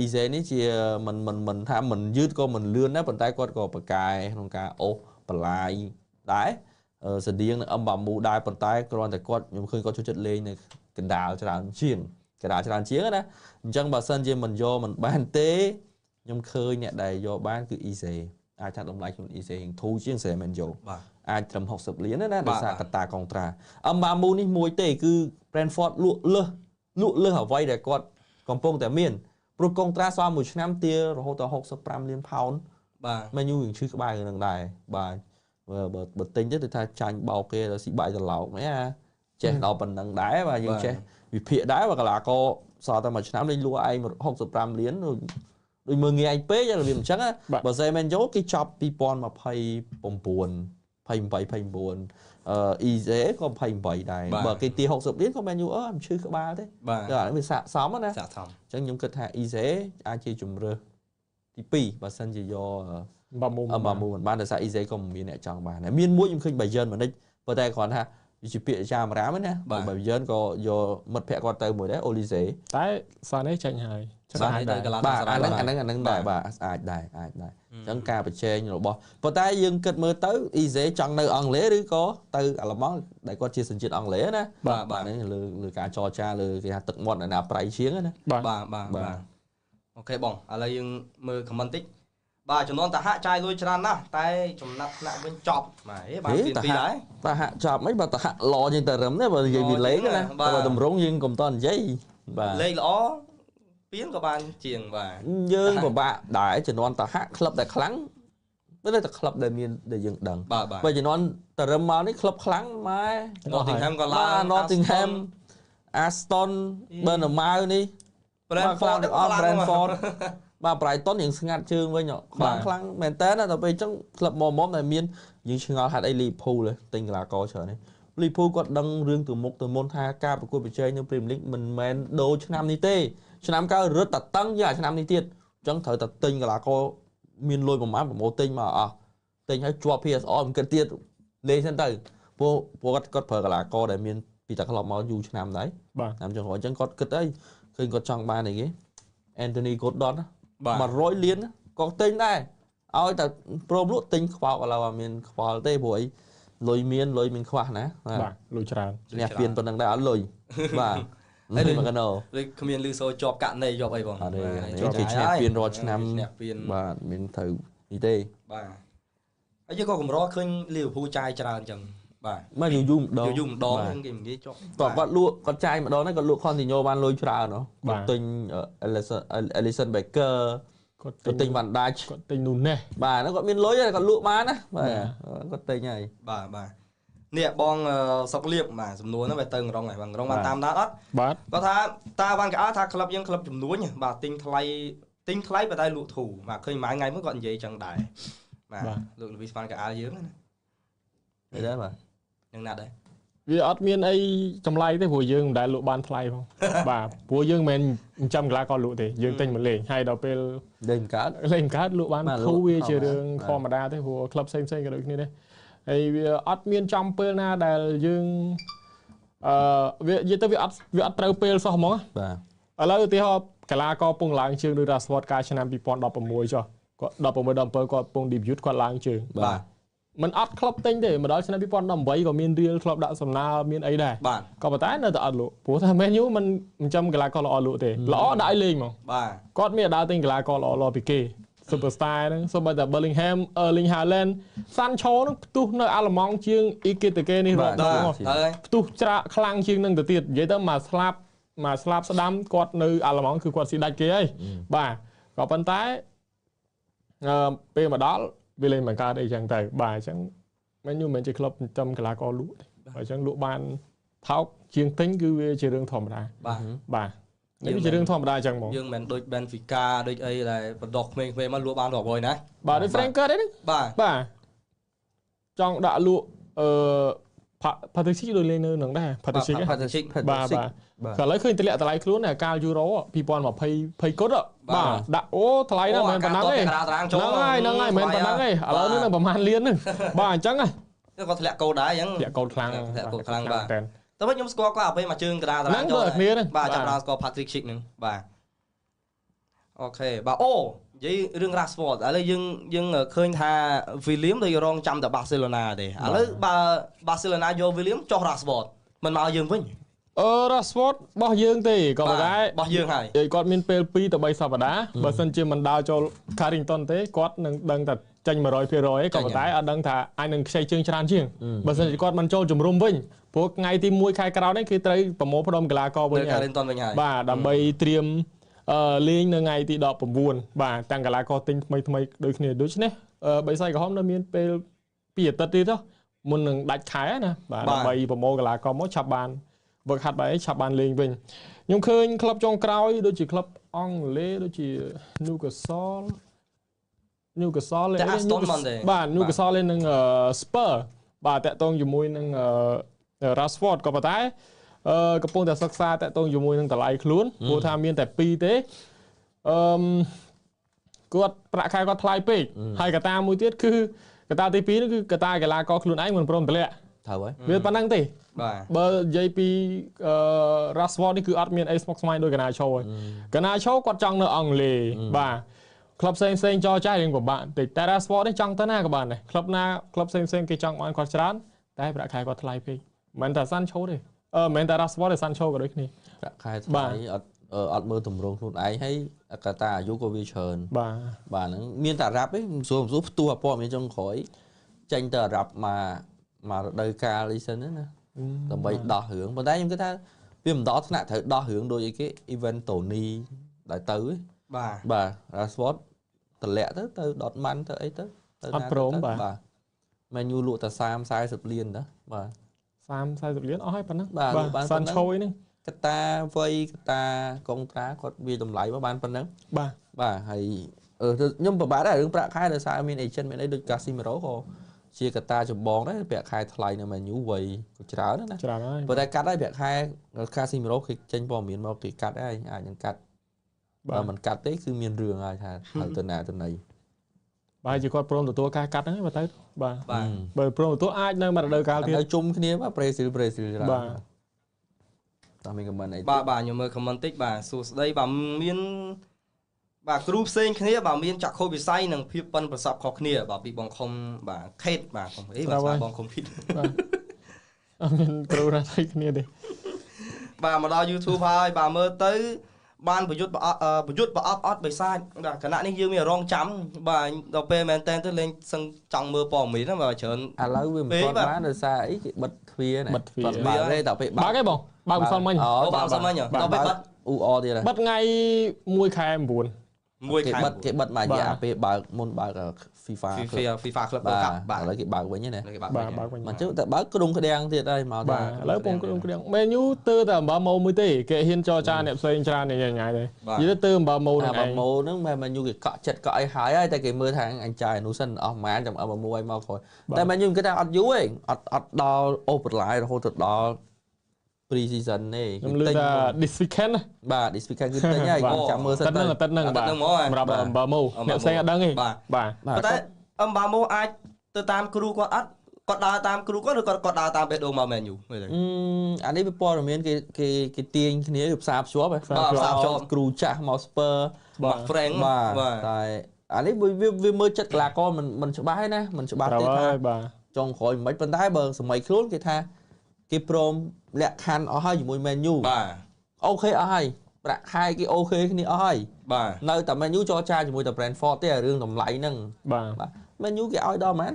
Eze នេះជាមិនថាមិនយឺតក៏មិនលឿនដែរប៉ុន្តែគាត់ក៏ប្រកែក្នុងការអូសបន្លាយដែរស្តៀងនឹងអឹមបាមូដែរប៉ុន្តែគ្រាន់តែគាត់ខ្ញុំឃើញគាត់ចូលចិត្តលេងនៅកណ្ដាលច្រើនជាងណាអញ្ចឹងបើសិនជាមិនយកមិនបានទេខ្ញុំឃើញអ្នកដែលយកបានគឺ Eze អាចថាតម្លៃខ្លួន Eze ហៀងធូរជាង Semenyo អាចត្រឹម60លានណាដោយសារកត្តាកុងត្រាអឹមបាមូនេះមួយទេគឺ Brentford លក់លើសអ្វីដែលគាត់កំពុងតែមានព្រោះកុងត្រាសល់មួយឆ្នាំទាររហូតដល់65លានផោនបាទមែនយូយើងឈឺក្បាលនឹងដែរបាទបើទិញទៅថាចាញ់បោកគេដល់ស៊ីបាយត្រឡោកនេះចេះដល់ប៉ុណ្ណឹងដែរបាទយើងចេះវិភាគដែរបើកីឡាករសល់តែមួយឆ្នាំលេងលក់ឯង65លានដូចមើងងាយពេករបៀបអញ្ចឹងបើ Semenyo គេចប់2029 Eze ក៏28ដែរបើគេទា60លានក៏មែនយូមិនឈឺក្បាលទេតែវាស័កសមណាអញ្ចឹងខ្ញុំគិតថា Eze អាចជាជំរើសទី2បើសិនជាយកបាមូមិនបានដោយសារ Eze ក៏មិនមានអ្នកចង់បានហើយមានមួយខ្ញុំឃើញ Bayern Munich ប៉ុន្តែគ្រាន់ថាវាជាពាក្យចាមរាមណាបើ Bayern ក៏យកមិត្តភក្តិគាត់ទៅមួយដែរ Olise តែសានេះចាញ់ហើយបាទអាហ្នឹងដែរបាទអាចដែរអញ្ចឹងការបញ្ចេញរបស់ប៉ុន្តែយើងគិតមើលទៅ Eze ចង់នៅអង់គ្លេសឬក៏ទៅអាល្លឺម៉ង់ដែលគាត់ជាសញ្ជាតិអង់គ្លេសណាបាទហ្នឹងលើការចរចាលើគេថាទឹកមាត់ណាប្រៃជាងណាបាទអូខេបងឥឡូវយើងមើល comment តិចបាទចំនួនតាហាក់ចាយលុយច្រើនណាស់តែចំណាត់ថ្នាក់វិញចប់បាទបានពីពីដែរតាហាក់ចប់មិនបើតាហាក់ល្អជាងតែរឹមទេបើនិយាយពីលេងណាបើតម្រងយើងកុំតនិយាយបាទលេងល្អពីនក៏បានជាងបាទយើងពិបាកដែរចំនួនតាហាក់ក្លឹបដែលខ្លាំងតែក្លឹបដែលមានដែលយើងដឹងបើចំនួនតារឹមមកនេះក្លឹបខ្លាំងម៉ែ Nottingham ក៏ឡើង Nottingham Aston Bournemouth នេះ Brentford ទាំងអស់ Brentford បាទ Brighton យើងស្ងាត់ជើងវិញខ្លាំងមែនតើដល់ពេលអញ្ចឹងក្លឹបមុំតែមានយើងឆ្ងល់ហេតុអី Liverpool ទិញកីឡាករច្រើននេះ Liverpool គាត់ដឹងរឿងទៅមុខទៅមុនថាការប្រកួតប្រជែងនៅ Premier League មិនមែនដូរឆ្នាំនេះទេឆ្នាំក្រោយរត់តែតឹងយកឆ្នាំនេះទៀតអញ្ចឹងត្រូវតែទិញកីឡាករមានលុយប្រមាណប្រមូលទិញមកអស់ទិញឲ្យជាប់ PSR មិនគិតទៀតលេងសិនទៅព្រោះគាត់ប្រើកីឡាករដែលមាន ពីតែក្លប់មកយូរឆ្នាំដែរតាមចុងក្រោយអញ្ចឹងគាត់គិតអីឃើញគាត់ចង់បានអីគេ Anthony Gordon 100 លានក៏ទិញដែរឲ្យតែព្រមលក់ទិញខ្វល់ឥឡូវអត់មានខ្វល់ទេព្រោះអីលុយមានខ្វះណាបាទលុយច្រើនអ្នកពៀនប៉ុណ្ណឹងដែរអត់លុយបាទហើយមកកណោឬគ្មានលឺសូជាប់កាក់នៃជាប់អីបងអត់ទេគេឈ្នះពៀនរាល់ឆ្នាំបាទមានត្រូវនេះទេបាទហើយយើងក៏កម្រឃើញលីវើពូលចាយច្រើនអញ្ចឹងបាទមកយូរម្ដងគេនិយាយជាប់គាត់លក់គាត់ចាយម្ដងហ្នឹងគាត់លក់ Continue បានលុយច្រើនហ៎គាត់ទិញ Alisson Becker គាត់ទិញ Van Dijk គាត់ទិញនោះនេះបាទហ្នឹងគាត់មានលុយហើយគាត់លក់បានណាបាទគាត់ទិញហើយបាទនេះបងសុកលៀបបាទសំណួរហ្នឹងវាទៅក្រុងហើយបងក្រុងបានតាមដានអត់បាទគាត់ថាតាវ៉ាន់កៅថាក្លឹបយើងក្លឹបចំនួនបាទទិញថ្លៃប៉ុន្តែលក់ធូរបាទឃើញមួយថ្ងៃមួយគាត់និយាយចឹងដែរបាទលោកលូវីសវ៉ាន់កៅយើងណាអីដែរបាទយ៉ាងណាដែរវាអត់មានអីចម្លែកទេព្រោះយើងមិនដែលលក់បានថ្លៃផងបាទព្រោះយើងមិនចិញ្ចឹមកន្លះក៏លក់ទេយើងទិញមកលេងហើយដល់ពេលលេងកើតលក់បានធូរវាជារឿងធម្មតាទេព្រោះក្លឹបផ្សេងក៏ដូចគ្នាដែរហើយវាអត់មានចំពេលណាដែលយើងវានិយាយទៅវាអត់ត្រូវពេលសោះហ្មងបាទឥឡូវឧទាហរណ៍កីឡាករពងឡើងជើងដូច Rashford កាលឆ្នាំ2016ចុះគាត់16 17គាត់ពង debut គាត់ឡើងជើងបាទมันអត់ក្លឹបទិញទេមកដល់ឆ្នាំ2018ក៏មានរៀលក្លឹបដាក់សំណើមានអីដែរបាទក៏ប៉ុន្តែនៅតែអត់លក់ព្រោះថា Man U มันចំកីឡាករល្អលក់ទេល្អដាក់ឲ្យលេងហ្មងបាទគាត់មានដើរទិញកីឡាករល្អពីគេ Superstar ហ្នឹងសូម្បីតែ Bellingham Erling Haaland Sancho ហ្នឹងផ្ទុះនៅអាល្លឺម៉ង់ជាង Ekitike នេះរាប់ដងផ្ទុះច្រាក់ខ្លាំងជាងនឹងទៅទៀតនិយាយទៅមកស្លាប់ស្ដាំគាត់នៅអាល្លឺម៉ង់គឺគាត់ស៊ីដាច់គេហើយបាទក៏ប៉ុន្តែពេលមកដល់វាលេងបង្កើតអីចឹងទៅបាទអញ្ចឹងMan Uមិនជាក្លឹបចិញ្ចឹមកីឡាករលក់ទេអញ្ចឹងលក់បានថោកជាងទិញគឺវាជារឿងធម្មតាបាទនេះវាជារឿងធម្មតាអញ្ចឹងហ្មងយើងមិនដូច Benfica ដូចអីដែលបណ្ដោះក្មេងៗមកលក់បានរាប់រយណាបាទដូច Frank ហ្នឹងបាទចង់ដាក់លក់Patrick ដូចលេងនៅនឹងដែរ Patrick បាទក៏ឥឡូវឃើញតម្លាក់តម្លៃខ្លួននៅកាល Euro 2020 គត់បាទដាក់អូថ្លៃណាស់មិនប៉ុណ្ណឹងទេហ្នឹងហើយមិនប៉ុណ្ណឹងទេឥឡូវនេះនឹងប្រហែលលានហ្នឹងបាទអញ្ចឹងគាត់ធ្លាក់កោដដែរអញ្ចឹងធ្លាក់កោដខ្លាំងបាទតែវិញខ្ញុំស្គាល់គាត់ឲ្យពេលមកជើងកណ្ដាលតារាងចូលបាទចាប់ដល់ស្គាល់ Patrick Schick ហ្នឹងបាទអូខេបាទអូនិយាយរឿង Rashford ឥឡូវយើងឃើញថា William ដូចរងចាំតែ Barcelona ទេឥឡូវបើ Barcelona យក William ចុះ Rashford មិនមកយើងវិញRashford បោះយើងទេក៏ប៉ុន្តែបោះយើងហើយគាត់មានពេល2ទៅ3សប្តាហ៍បើសិនជាមិនដើរចូល Carrington ទេគាត់នឹងដឹងថាចេញ 100% ឯងក៏ប៉ុន្តែអត់ដឹងថាអាចនឹងខ្ចីជើងច្រើនជាងបើសិនជាគាត់មិនចូលជំរុំវិញព្រោះថ្ងៃទី1ខែក្រោយនេះគឺត្រូវប្រមូលផ្ដុំកីឡាករវិញហើយបាទដើម្បីត្រៀមលេងនៅថ្ងៃទី19បាទទាំងកីឡាករទិញថ្មីដូចគ្នាដូច្នេះបិសាយក្រហមនៅមានពេល2អាទិត្យទៀតមុននឹងដាច់ខែណាបាទដើម្បីប្រមូលកីឡាករមកឆាប់បានវឹកហាត់បែបឆាប់បានលេងវិញខ្ញុំឃើញក្លឹបចុងក្រោយដូចជាក្លឹបអង់គ្លេសដូចជា Newcastle បាទ Newcastle លេងនឹង Spurs បាទតាក់ទងជាមួយនឹង Rashford ក៏ប៉ុន្តែកំពុងតែសិក្សាតាក់ទងជាមួយនឹងតម្លៃខ្លួនព្រោះថាមានតែ2ទេគាត់ប្រាក់ខែគាត់ថ្លៃពេកហើយកត្តាមួយទៀតគឺកត្តាទី2នោះគឺកត្តាកីឡាករខ្លួនឯងមិនព្រមតម្លាក់ត្រូវហើយវាប៉ុណ្ណឹងទេបាទបើនិយាយពី Rashford នេះគឺអត់មានអីស្មុគស្មាញដូចកណាឆោហើយកណាឆោគាត់ចង់នៅអង់គ្លេសបាទក្លឹបផ្សេងចរចារៀងពិបាកតិចតែ Rashford នេះចង់ទៅណាក៏បានដែរក្លឹបផ្សេងគេចង់បានគាត់ច្រើនតែប្រាក់ខែគាត់ថ្លៃពេកមិនតែ Sancho ទេមិនតែ Rashford ទេ Sancho ក៏ដូចគ្នាប្រាក់ខែថ្លៃអត់មើលទម្រង់ខ្លួនឯងហើយកតាអាយុក៏វាច្រើនបាទហ្នឹងមានតែអារ៉ាប់ទេមិនសួរផ្ទុះអពតមានចុងក្រោយចេញទៅអារ៉ាប់មករដូវកាលអីសិនណាដើម្បីដោះរឿងប៉ុន្តែខ្ញុំគិតថាវាមិនដល់ថ្នាក់ត្រូវដោះរឿងដូចអីគេ event Tony ដែលទៅបាទ Rashford តម្លាក់ទៅ Dortmund ទៅអីទៅអត់ព្រមបាទ Man U លក់តែ30-40 លានណាបាទ30-40 លានអស់ហើយប៉ុណ្ណឹងបាទ Sancho ហ្នឹងកតាវ័យកតាកុងត្រាគាត់វាតម្លៃមកបានប៉ុណ្ណឹងបាទហើយខ្ញុំពិបាកដែររឿងប្រាក់ខែដោយសារមាន agent មានអីដូច Casemiro ក៏ជាកតាចម្បងដែរប្រាក់ខែថ្លៃនៅ Man U វ័យក៏ច្រើនណាច្រើនហើយប៉ុន្តែកាត់ហើយប្រាក់ខែ Casemiro គេចេញព័ត៌មានមកគេកាត់ហើយអាចនឹងកាត់បើមិនកាត់ទេគឺមានរឿងហើយថាហើយទៅណាទៅណីបាទជាគាត់ព្រមទទួលការកាត់ហ្នឹងបាទទៅបាទបើព្រមទទួលអាចនៅមួយរដូវកាលទៀតជុំគ្នាបាទប្រេស៊ីលច្រើនបាទ តើមាន comment អី បាទខ្ញុំមើល comment តិចបាទសួស្ដីបាទមានបាទគ្រូផ្សេងគ្នាបាទមានចក្ខុវិស័យនិងភាពប៉ិនប្រសប់ខុសគ្នាបាទពីបងខុំបាទខេតបាទខុំអីបាទបងខុំភីត បាទអត់មានគ្រូណាស្អីគ្នាទេ បាទមកដល់ YouTube ហើយបាទមើលទៅបានប្រយុទ្ធប្រអប់អត់បិសាចបាទគណៈនេះយើងមានរងចាំបាទដល់ពេលមែនតើទៅលេងសឹងចង់មើលព័ត៌មានហ្នឹងបាទច្រើន ឥឡូវវាមិនទាន់បានដោយសារអីគេបិទទ្វារណា បិទទ្វារ បើទេដល់ពេល បើកឯងបងបើកម្សិលមិញ អូបាទសុំមិញដល់ពេលបាត់ អ៊ូអទៀត បិទថ្ងៃ1 ខែ 9 មួយ គេ ខែ បិទគេបិទមួយរយៈពេលបើកមុនបើក FIFA FIFA Club បាទ Cup បាទ ឥឡូវគេបើកវិញណា គេបាត់ បាទបើកវិញ មិនចឹងតែបើកក្រុងក្តាំងទៀតហើយមក បាទឥឡូវពងគ្រឿងគ្រឿងមេញូទៅតែអំបៅម៉ូមួយទេគេហ៊ានចរចាអ្នកផ្សេងច្រើនញ៉ាយទេនិយាយទៅអំបៅម៉ូនឹង បើ ឯង ម៉ូហ្នឹងមែនយូគេកក់ចិត្តកក់អីហើយតែគេមើលថាអញចាយនោះសិនអស់ប្រហែលចាំឲ្យមួយមកក្រោយតែមែនយូគេថាអត់យូរទេអត់ដល់ overline រហូតទៅដល់ pre season ទេ ខ្ញុំលឺថា this weekend បាទ this weekend គឺទិញហើយចាំមើលសិន ទៅអាទិត្យហ្នឹងបាទសម្រាប់អំបៅម៉ូអ្នកផ្សេងអត់ដឹងទេបាទ ប៉ុន្តែអំបាម៉ូអាចទៅតាមគ្រូគាត់អត់គាត់ដើរតាមគ្រូគាត់ឬគាត់ដើរតាមបេះដូងមកមែនយូមើលទៅ អានេះវាព័ត៌មានគេទាញគ្នាគឺផ្សារភ្ជាប់គ្រូចាស់មកស្ពើ បាទ Frank បាទតែអានេះវាមើលចិត្តកីឡាករមិនច្បាស់ទេណាមិនច្បាស់ទេថាចុងក្រោយមិនប៉ុន្តែបើសម័យខ្លួនគេថាគេព្រមលក្ខខណ្ឌអស់ហើយជាមួយ Man U បាទអូខេអស់ហើយប្រាក់ខែគេអូខេគ្នាអស់ហើយ បាទ នៅតែ Man U ចរចាជាមួយតែ Brentford ទេរឿងតម្លៃហ្នឹង បាទ Man U គេឲ្យដល់ប៉ុន្មាន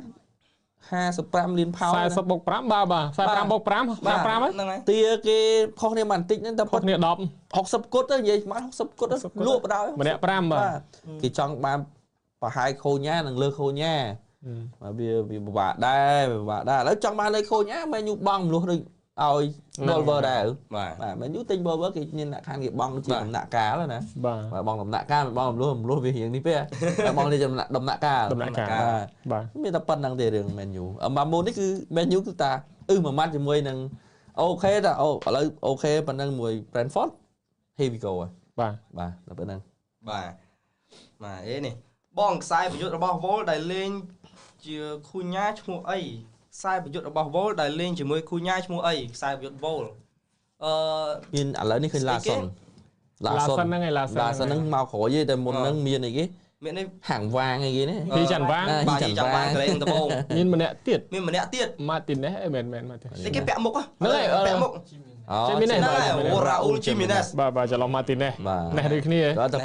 55លានផោន 40បូក5បាទ45បូក5 55ហ្នឹងហើយ ទាគេខុសគ្នាបន្តិចហ្នឹងតែ ខុសគ្នា10 60គត់ទៅនិយាយស្មាន60គត់លក់បដ ម្នាក់5បាទ គេចង់បានប្រហែលខូញ៉ានិងលើខូញ៉ាបាទវាពិបាកដែរឥឡូវចង់បានលើខូញ៉ាមែនយូបងមលុះដូចឲ្យ Volver ដែរបាទមែនយូទិញ Volver គេមានអ្នកខាងគេបងជាដំណាក់កាលណាបាទបងដំណាក់កាលបងមលុះវារៀងនេះពេកបងនេះដំណាក់កាលបាទមានតែប៉ុណ្្នឹងទេរឿងមែនយូមកមុននេះគឺមែនយូគឺតាមួយម៉ាត់ជាមួយនឹងអូខេតាឥឡូវអូខេប៉ុណ្្នឹងមួយ Brentford here we go បាទដល់ប៉ុណ្្នឹងបាទអេនេះបងខ្សែប្រយុទ្ធរបស់ Vol ដែលលេងជាខូញ៉ាឈ្មោះអីខ្សែប្រយុទ្ធរបស់ Vol ដែលលេងជាមួយខូញ៉ាឈ្មោះអីខ្សែប្រយុទ្ធ Vol មានឥឡូវនេះឃើញឡាសុនហ្នឹងឯងឡាសុនហ្នឹងមកក្រោយទេតែមុនហ្នឹងមានអីគេមាននេះហាងវាងអីគេនេះ ពីច័ន្ទវាង បាទច័ន្ទវាងក្រែងដំបង មានម្នាក់ទៀត Martinez អីមែនម៉ាទីនេស គេពាក់មុខហ្នឹងពាក់មុខ Jimenez អូ Raul Jimenez បាទច្រឡំ Martinez នេះដូចគ្នាតែ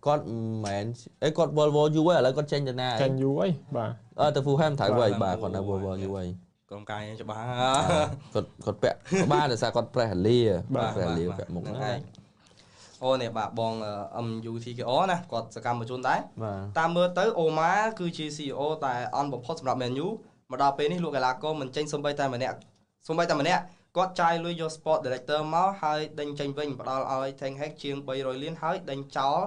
គាត់មិនមែនអីគាត់ Volvo យូរហើយឥឡូវគាត់ចេញទៅណា ចេញយូរហើយបាទ ទៅ Fulham ត្រូវហើយបាទគាត់នៅ Volvo យូរហើយ ក្រុមការច្បាស់គាត់ពាក់បានដោយសារគាត់ Press Lia បាទ Press Lia ពាក់មុខហ្នឹងអូនេះបាទបង MUTKO ណាគាត់សកម្មជនដែរតាមមើលទៅអូម៉ាគឺជា CEO តែអន់បំផុតសម្រាប់ Man U មកដល់ពេលនេះលោកកីឡាករមិនចេញសូម្បីតែម្នាក់គាត់ចាយលុយយក Sport Director មកហើយដេញចេញវិញផ្ដល់ឲ្យ Ten Hag ជាង300លានហើយដេញចោល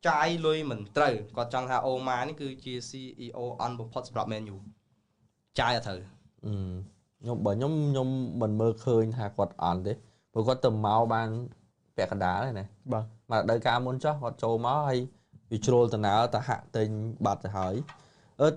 ចាយលុយមិនត្រូវគាត់ចង់ថាអូម៉ានេះគឺជា CEO អន់បំផុតសម្រាប់ Man U ចាយអត់ត្រូវខ្ញុំមិនមើលឃើញថាគាត់អន់ទេព្រោះគាត់ទៅមកបានពាក់កណ្ដាលហ្នឹងណាបាទមកដល់ការមុនចុះគាត់ចូលមកហើយវាជ្រុលតំណើទៅហាក់ទិញបាត់ទៅហើយ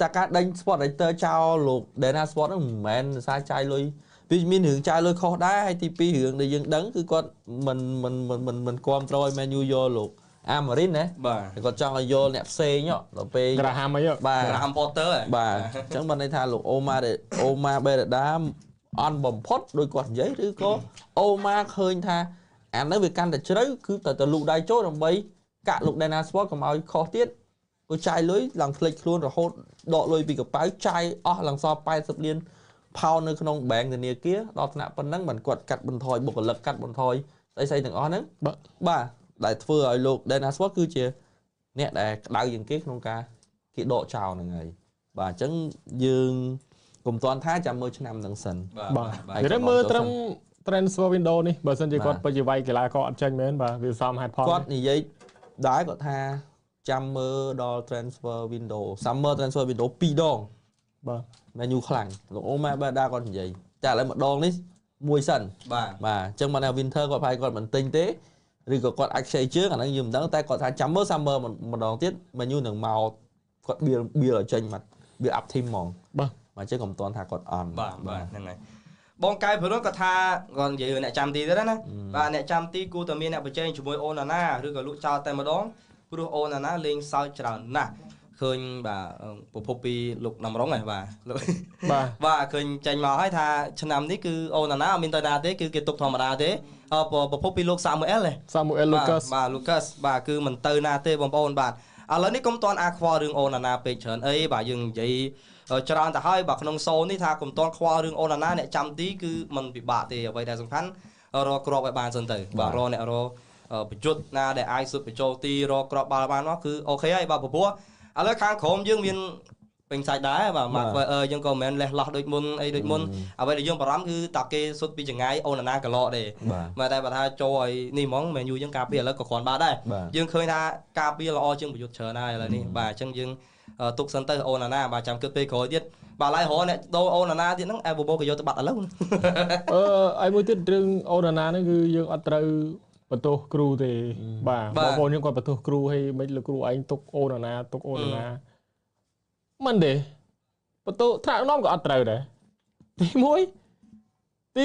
តែការដេញ Sport Director ចោលលោក Dana Sport ហ្នឹងមិនមែនសារចាយលុយវាមានរឿងចាយលុយខុសដែរហើយទី2រឿងដែលយើងដឹងគឺគាត់មិនគ្រប់គ្រងឲ្យ Man U យកលោក Amarin ណាបាទគាត់ចង់ឲ្យយកអ្នកផ្សេងដល់ពេល Graham អីបាទ Graham Potter បាទអញ្ចឹងបានន័យថាលោកអូម៉ាបេរ៉ាដាអន់បំផុតដោយគាត់និយាយឬក៏អូម៉ាឃើញថាអានោះវាកាន់តែជ្រៅគឺទៅលូកដៃចូលដើម្បីកាក់លោក Dana Sport កុំឲ្យខុសទៀតព្រោះចាយលុយឡើងផ្លេចខ្លួនរហូតដកលុយពីកប៉ៅចាយអស់ឡើងសល់80លានផោននៅក្នុងបែងធនាគារដល់ថ្នាក់ប៉ុណ្ណឹងមិនគាត់កាត់បន្ថយបុគ្គលិកកាត់បន្ថយស្អីទាំងអស់ហ្នឹងបាទដែលធ្វើឲ្យលោក Dana Sport គឺជាអ្នកដែលក្តៅជាងគេក្នុងការគេដកចោលហ្នឹងហើយបាទអញ្ចឹងយើងកុំទាន់ថាចាំមើលឆ្នាំហ្នឹងសិនបាទនិយាយមើលត្រឹម transfer window នេះបើសិនជាគាត់ពិតជាវាយកីឡាករអត់ចាញ់មែនបាទវាសមហេតុផលគាត់និយាយដែរគាត់ថាចាំមើលដល់ transfer window summer transfer window 2 ដងបាទ Man U ខ្លាំងលោកអូម៉ាបាដាគាត់និយាយតែឥឡូវម្ដងនេះមួយសិនបាទអញ្ចឹងមកថា winter គាត់ប្រហែលគាត់មិនទិញទេឬក៏គាត់អាចខ្ចីជើងអាហ្នឹងយើងមិនដឹងតែគាត់ថាចាំមើល summer ម្ដងទៀត Man U នឹងមកគាត់បៀលឲ្យចេញមកបៀល up team ហ្មងបាទអញ្ចឹងកុំតន់ថាគាត់អន់បាទហ្នឹងហើយ បងកែព្រោះក៏ថាគាត់និយាយអ្នកចាំទីទៀតណាបាទអ្នកចាំទីគូតែមានអ្នកប្រជែងជាមួយអូនណាណាឬក៏លក់ចោលតែម្ដងព្រោះអូនណាណាលេងសើចច្រើនណាស់ឃើញបាទប្រភពពីលោកណាំរងហ្នឹងបាទបាទឃើញចេញមកហើយថាឆ្នាំនេះគឺអូនណាណាអត់មានទៅណាទេគឺគេទុកធម្មតាទេប្រភពពីលោក Samuel Lucas បាទ Lucas បាទគឺមិនទៅណាទេបងប្អូនបាទឥឡូវនេះកុំតន់អាខ្វល់រឿងអូនណាណាពេកច្រើនអីបាទយើងនិយាយច្រើនទៅហើយបាទក្នុងសូននេះថាកុំតន់ខ្វល់រឿងអូនណាណាអ្នកចាំទីគឺมันពិបាកទេអ្វីដែលសំខាន់រកគ្រាប់ឲ្យបានសិនទៅបាទរកអ្នករកប្រយុទ្ធណាដែលអាចស៊ុតបញ្ចូលទីរកគ្រាប់បាល់បានមកគឺអូខេហើយបាទព្រោះឥឡូវខាងក្រោមយើងមានពេញសាច់ដែរបាទមកយើងក៏មិនមែនលេះលោះដូចមុនអីដូចមុនអ្វីដែលយើងបារម្ភគឺតាគេសុទ្ធពីចងាយអូនណាកឡោទេមកតែបើថាចូលឲ្យនេះហ្មងមែនយូយើងការពារឥឡូវក៏គ្រាន់បានដែរយើងឃើញថាការពារល្អជាងប្រយុទ្ធច្រើនហើយឥឡូវនេះបាទអញ្ចឹងយើងទុកសិនទៅអូនណាបាទចាំគិតពេលក្រោយទៀតបាទឡើយរហអ្នកដូរអូនណាទៀតហ្នឹងអែបបោក៏យកទៅបាត់ឥឡូវឲ្យមួយទៀតរឿងអូនណាហ្នឹងគឺយើងអត់ត្រូវបន្ទោសគ្រូទេបាទបងប្អូនយើងគាត់បន្ទោសគ្រូហើយមិនលោកគ្រូឯងទុកអូនណាមិនទេបន្ទោសថ្នាក់នាំក៏អត់ត្រូវដែរទី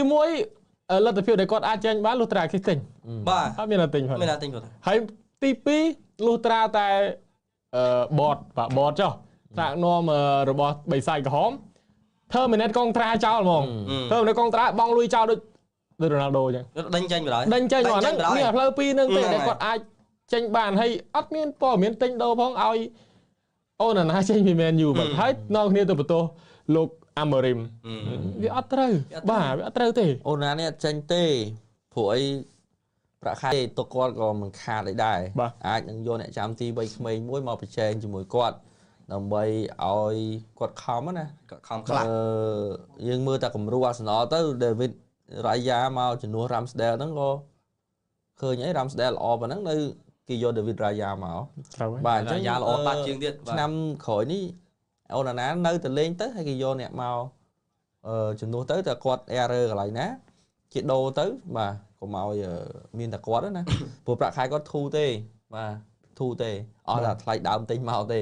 1លទ្ធភាពដែលគាត់អាចចេញបានលុះត្រាគេទិញបាទអត់មានតែទិញផងហើយទី2លុះត្រាតែបតចុះថ្នាក់នាំរបស់បិសាយក្រហមធ្វើមីនិតកងត្រាចោលហ្មងធ្វើមីនិតកងត្រាបងលុយចោលដូចរ៉ូណាល់ដូអញ្ចឹងដេញចេញបណ្ដោយដេញចេញអាហ្នឹងមានផ្លូវពីរហ្នឹងទេដែលគាត់អាចចេញបានហើយអត់មានព័ត៌មានទិញដូរផងឲ្យអូនណាចេញពីមែនយូបាទហើយនាំគ្នាទៅបន្ទោសលោកអាម៉ូរីមវាអត់ត្រូវបាទវាអត់ត្រូវទេអូនណានេះអត់ចេញទេព្រោះអីប្រាក់ខែទៅគាត់ក៏មិនខាតអីដែរអាចនឹងយកអ្នកចាំទីវ័យក្មេងមួយមកប្រជែងជាមួយគាត់ដើម្បីឲ្យគាត់ខំណាគាត់ខំខ្លះយើងមើលតែគំរូអាសនលទៅ David Raya មកជំនួស Ramsdale ហ្នឹងក៏ឃើញអី Ramsdale ល្អប៉ុណ្ណឹងនៅគេយក David Raya មកបាទអញ្ចឹងយ៉ាល្អបាត់ជាងទៀតឆ្នាំក្រោយនេះអូនណានៅតែលេងទៅហើយគេយកអ្នកមកជំនួសទៅតែគាត់ error កន្លែងណាគេដូរទៅបាទកុំឲ្យមានតែគាត់ណាព្រោះប្រាក់ខែគាត់ធូរទេបាទធូរទេអស់តែថ្លៃដើមទិញមកទេ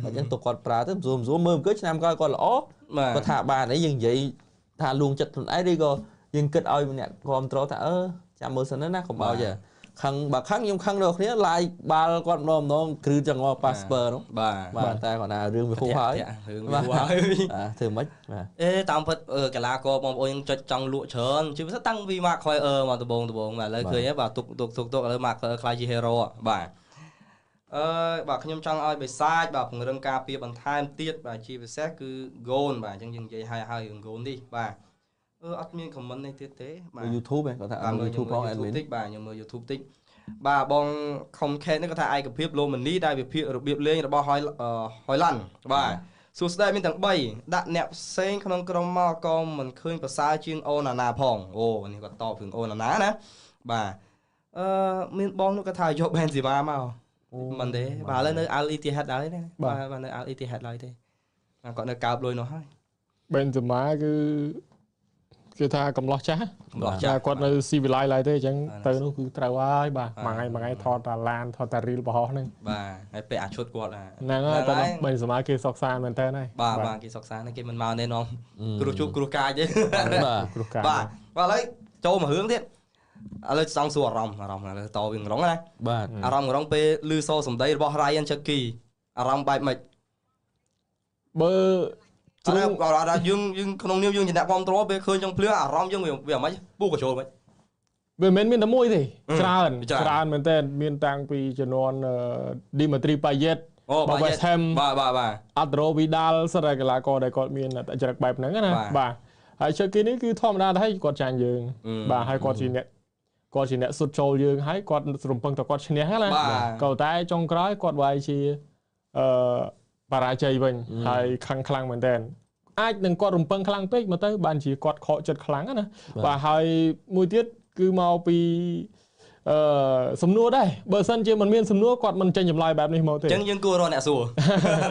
អញ្ចឹងទុកគាត់ប្រើទៅស៊ូមមើលគឺឆ្នាំក្រោយគាត់ល្អគាត់ថាបានអីយើងនិយាយថាលួងចិត្តខ្លួនឯងឬក៏យើងគិតឲ្យអ្នកគ្រប់គ្រងថាចាំមើលសិនណាកុំឲ្យខឹងបើខឹងខ្ញុំខឹងដល់គ្នាឡាយបាល់គាត់ម្ដងគ្រឺចឹងមកប៉ាស្ពើនោះបាទតែគាត់ថារឿងវាហួសហើយរឿងវាហួសហើយធ្វើម៉េចបាទតាមពិតកីឡាករបងប្អូនយើងចុចចង់លក់ច្រើនជាពិសេសតាំងពី Mark Cryer មកដំបងបាទឥឡូវឃើញហើយបាទទុកឥឡូវ Mark Cryer ខ្លាយជា hero បាទបាទខ្ញុំចង់ឲ្យបិសាចបាទពង្រឹងការពារបន្ថែមទៀតបាទជាពិសេសគឺ goal បាទអញ្ចឹងយើងនិយាយហើយរឿង goal នេះបាទអត់មាន comment នេះទៀតទេបាទ YouTube ហ្នឹងគាត់ថា YouTube ផង admin តិចបាទខ្ញុំមើល YouTube តិចបាទបង comment នេះគាត់ថាឯកភាព Lomani ដែលវិភាគរបៀបលេងរបស់ Hoyland បាទសួស្ដីមានទាំង3ដាក់អ្នកផ្សេងក្នុងក្រុមមកក៏មិនឃើញប្រសើរជាងអូណាណាផងអូនេះគាត់តបរឿងអូណាណាណាបាទមានបងនោះគាត់ថាយក Benzema មកមិនទេបាទឥឡូវនៅ Al Ittihad ដែរទេបាទនៅ Al Ittihad ឡើយទេគាត់នៅកើបលុយនោះហើយ Benzema គឺថាកំឡោះចាស់គាត់នៅស៊ីវិល័យឡើយទេអញ្ចឹងទៅនោះគឺត្រូវហើយបាទមួយថ្ងៃថតតាឡានថតតារីលបោះហ្នឹងបាទហើយពេលអាឈុតគាត់ហ្នឹងហើយតែBenzemaគេសុកសានមែនតើហើយបាទគេសុកសានគេមិនមកទេនាំគ្រោះជួបគ្រោះកាយទេបាទគ្រោះកាយបាទឥឡូវចូលមករឿងទៀតឥឡូវចង់សួរអារម្មណ៍ឥឡូវតវិញរងណាបាទអារម្មណ៍រងពេលឮសូរសម្ដីរបស់ Ryan Cherky អារម្មណ៍បែបម៉េចបើយើងក្នុងនាមយើងជាអ្នកគ្រប់គ្រងពេលឃើញចង់ភ្លឺអារម្មណ៍យើងវាមិនពុះកញ្ចូលមិនវាមិនមានតែមួយទេច្រើនមែនតើមានតាំងពីជំនាន់ Dimitri Payet បាទ West Ham បាទ Arturo Vidal សរកីឡាករដែលគាត់មានចរិតបែបហ្នឹងណាបាទហើយជើគេនេះគឺធម្មតាដែរគាត់ចាញ់យើងបាទហើយគាត់ជាអ្នកសុទ្ធចូលយើងហើយគាត់រំពឹងតែគាត់ឈ្នះណាក៏តែចុងក្រោយគាត់វាយជាបរាជ័យវិញហើយខ្លាំងមែនតើអាចនឹងគាត់រំពឹងខ្លាំងពេកមកទៅបានជាគាត់ខកចិត្តខ្លាំងណាបាទហើយមួយទៀតគឺមកពីសំណួរដែរបើសិនជាមិនមានសំណួរគាត់មិនចេញចម្លើយបែបនេះមកទេអញ្ចឹងយើងគួររកអ្នកសួរ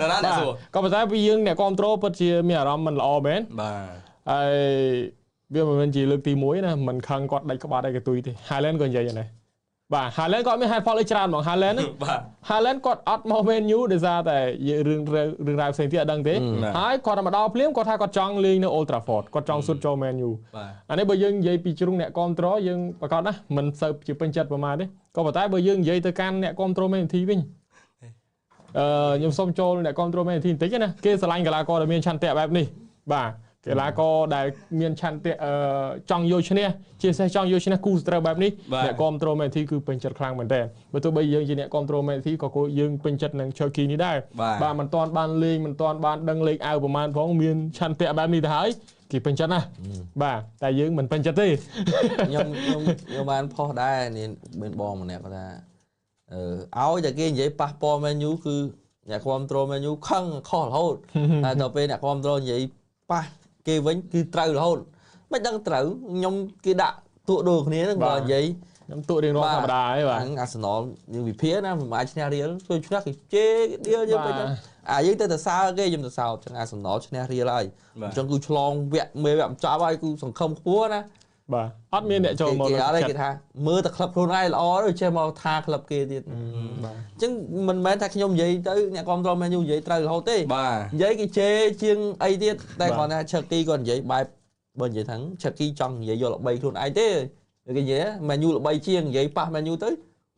ណាអ្នកសួរក៏ប៉ុន្តែពីយើងអ្នកគ្រប់គ្រងពិតជាមានអារម្មណ៍មិនល្អមែនបាទហើយវាមិនមែនជាលើកទី1ណាមិនខឹងគាត់ដាច់ក្បាត់ឯកទុយទេ Highland ក៏និយាយដែរ បាទ Haaland គាត់មាន head fall ច្រើនហ្មង Haaland ហ្នឹង Haaland គាត់អត់មក Man U ដោយសារតែរឿងរ៉ាវផ្សេងទៀតអត់ដឹងទេហើយគាត់មកដល់ភ្លាមគាត់ថាគាត់ចង់លេងនៅ Old Trafford គាត់ចង់ស៊ុតចូល Man U អានេះបើយើងនិយាយពីជ្រុងអ្នកគាំទ្រយើងប្រកាសណាមិនសូវជាពេញចិត្តប្រហែលទេក៏ប៉ុន្តែបើយើងនិយាយទៅកាន់អ្នកគាំទ្រ Man City វិញខ្ញុំសូមចូលអ្នកគាំទ្រ Man City បន្តិចណាគេស្រឡាញ់កីឡាករដែលមានឆន្ទៈបែបនេះបាទកីឡាករដែលមានឆន្ទៈចង់យកឈ្នះជាពិសេសចង់យកឈ្នះគូសត្រូវបែបនេះអ្នកគាំទ្រ Man City គឺពេញចិត្តខ្លាំងមែនតើបើទោះបីយើងជាអ្នកគាំទ្រ Man City ក៏យើងពេញចិត្តនឹង Cherky នេះដែរបាទមិនទាន់បានលេងមិនទាន់បានដឹងលេខអាវប្រហែលផងមានឆន្ទៈបែបនេះទៅហើយគេពេញចិត្តណាបាទតែយើងមិនពេញចិត្តទេខ្ញុំបានផុសដែរមានបងម្នាក់គាត់ថាឲ្យតែគេនិយាយប៉ះពាល់ Man U គឺអ្នកគាំទ្រ Man U ខឹងខុសរហូតតែដល់ពេលអ្នកគាំទ្រនិយាយប៉ះគេវិញគឺត្រូវរហូតមិនដឹងត្រូវខ្ញុំគេដាក់តួដូរគ្នាហ្នឹងបើនិយាយខ្ញុំតួរៀងរាល់ធម្មតាហើយបាទអាសនលយើងវិភាគណាមិនអាចឈ្នះរៀលជួយឈ្នះគេជេឌីលយើងទៅយើងទៅសើគេខ្ញុំទៅសើចឹងអាសនលឈ្នះរៀលហើយអញ្ចឹងគឺឆ្លងវគ្គមេវគ្គចប់ហើយគឺសង្ឃឹមខ្ពស់ណាបាទអត់មានអ្នកចូលមកគេថាមើលតែក្លឹបខ្លួនឯងល្អទៅចេះមកថាក្លឹបគេទៀតបាទអញ្ចឹងមិនមែនថាខ្ញុំនិយាយទៅអ្នកគាំទ្រ Man U និយាយត្រូវរហូតទេនិយាយគេជេរជាងអីទៀតតែគ្រាន់តែ Cherky គាត់និយាយបែបបើនិយាយថា Cherky ចង់និយាយយកល្បីខ្លួនឯងទេគេនិយាយ Man U ល្បីជាងនិយាយប៉ះ Man U ទៅ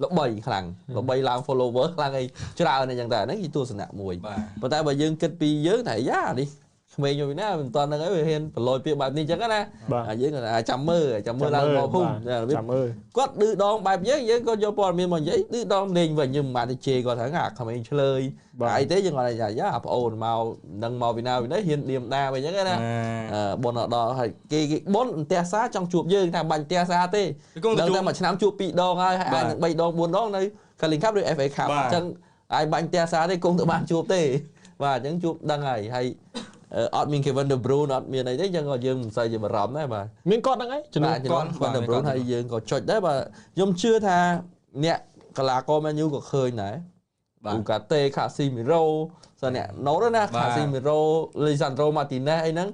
ល្បីខ្លាំងល្បីឡើង follower ខ្លាំងអីច្រើនអញ្ចឹងតែហ្នឹងជាទស្សនៈមួយប៉ុន្តែបើយើងគិតពីយើងថាយ៉ានេះក្មេងមួយណាមិនតាន់ហ្នឹងហើយវាហ៊ានប្រឡយពាក្យបែបនេះអញ្ចឹងណាយើងចាំមើលឡើងមកភូមិចាំមើលគាត់ឌឺដងបែបយើងក៏យកព័ត៌មានមកនិយាយឌឺដងលេងវិញយើងមិនបានទៅជេរគាត់ថាក្មេងឆ្លើយអីទេយើងគាត់ថាយ៉ាប្អូនមកនឹងមកពីណាហ៊ានឌៀមដាវិញអញ្ចឹងណាបុនដល់ហើយគេបុនផ្ទះសារចង់ជួបយើងថាបាញ់ផ្ទះសារទេដល់តែមួយឆ្នាំជួប2ដងហើយអាចនឹង3ដង4ដងនៅ Carling Cup ឬ FA Cup អញ្ចឹងអាចបាញ់ផ្ទះសារទេគង់ទៅបានជួបទេបាទអញ្ចឹងជួបដឹងហើយអត់មាន Kevin De Bruyne អត់មានអីទេយើងក៏យើងមិនសូវជាបារម្ភដែរបាទមានគាត់ហ្នឹងឯងជំនួសគាត់ Kevin De Bruyne ហើយយើងក៏ចុចដែរបាទខ្ញុំជឿថាអ្នកកីឡាករ Man U ក៏ឃើញដែរបាទកាតេ Casemiro សិនអ្នកណូតណា Casemiro Lisandro Martinez អីហ្នឹង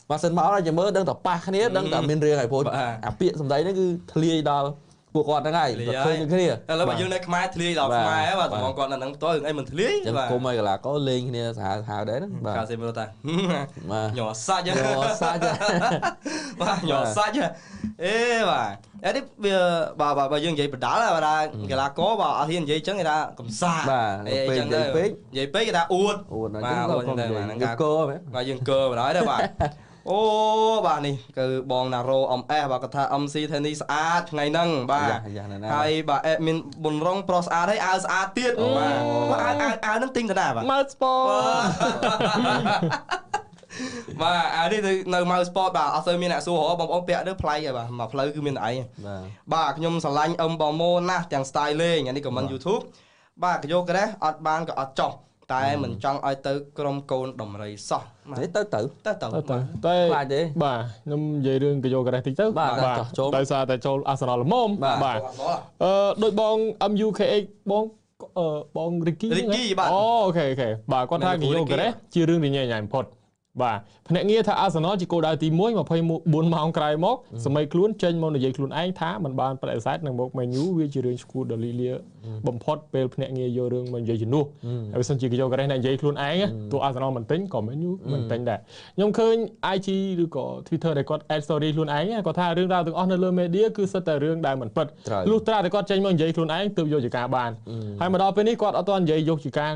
បើសិនមកឲ្យមើលដឹងតែប៉ះគ្នាដឹងតែមានរឿងហើយព្រោះអាពាក្យសម្ដីហ្នឹងគឺធ្លាយដល់ពួកគាត់ហ្នឹងហើយឃើញគ្នាឥឡូវបើយើងនៅខ្មែរធ្លាយដល់ខ្មែរបាទហ្មងគាត់នៅហ្នឹងផ្ទាល់រឿងអីមិនធ្លាយបាទគុំឲ្យកីឡាករលេងគ្នាសាហាវដែរហ្នឹងបាទកាសេមីរ៉ូតាញ៉សាច់បាទញ៉សាច់អេបាទអីនេះវាបើយើងនិយាយបដាល់បាទកីឡាករបាទអត់ហ៊ាននិយាយអញ្ចឹងគេថាកំសាអីអញ្ចឹងពេកនិយាយពេកគេថាអួតបាទអួតហ្នឹងគេកើបាទយើងកើបណ្ដោយដែរបាទអូបាទនេះគឺបងណារ៉ូ MS បាទគាត់ថា MC ធានីស្អាតថ្ងៃហ្នឹងបាទហើយបាទមានប៊ុនរងប្រុសស្អាតហើយអាវស្អាតទៀតបាទអាវហ្នឹងទិញទៅណាបាទម៉ៅស្ពតបាទអានេះនៅម៉ៅស្ពតបាទអត់សូវមានអ្នកសួរហ៎បងប្អូនពាក់ទៅប្លែកហើយបាទមកផ្លូវគឺមានតែឯងបាទខ្ញុំស្រឡាញ់អឹមបងម៉ូណាស់ទាំង style លេងអានេះ comment YouTube បាទកយោក្រេះអត់បានក៏អត់ចោះតែមិនចង់ឲ្យទៅក្រុមកូនដំរីសោះទៅតែខ្លាចទេបាទខ្ញុំនិយាយរឿងកយោក្រេះតិចទៅបាទចូលដោយសារតែចូល Arsenal ល្មមបាទដូចបង MUKX បង Ricky បាទអូខេបាទគាត់ថាកយោក្រេះជារឿងដែលញ៉ៃញ៉ៃបំផុតបាទភ្នាក់ងារថា Arsenal ជាគោលដៅទី1 24ម៉ោងក្រោយមកសម័យខ្លួនចេញមកនិយាយខ្លួនឯងថាមិនបានបដិសេធនឹងមក Man U វាជារឿងឈួតដល់លីលាបំផុតពេលភ្នាក់ងារយករឿងមកនិយាយជំនួសហើយបើសិនជាយកករណីនិយាយខ្លួនឯងទោះ Arsenal មិនទិញក៏ Man U មិនទិញដែរខ្ញុំឃើញ IG ឬក៏ Twitter ដែលគាត់ add story ខ្លួនឯងគាត់ថារឿងរ៉ាវទាំងអស់នៅលើ media គឺសិតតែរឿងដែលមិនពិតលុះត្រាតែគាត់ចេញមកនិយាយខ្លួនឯងទើបយកជាការបានហើយមកដល់ពេលនេះគាត់អត់ទាន់និយាយយកជាការ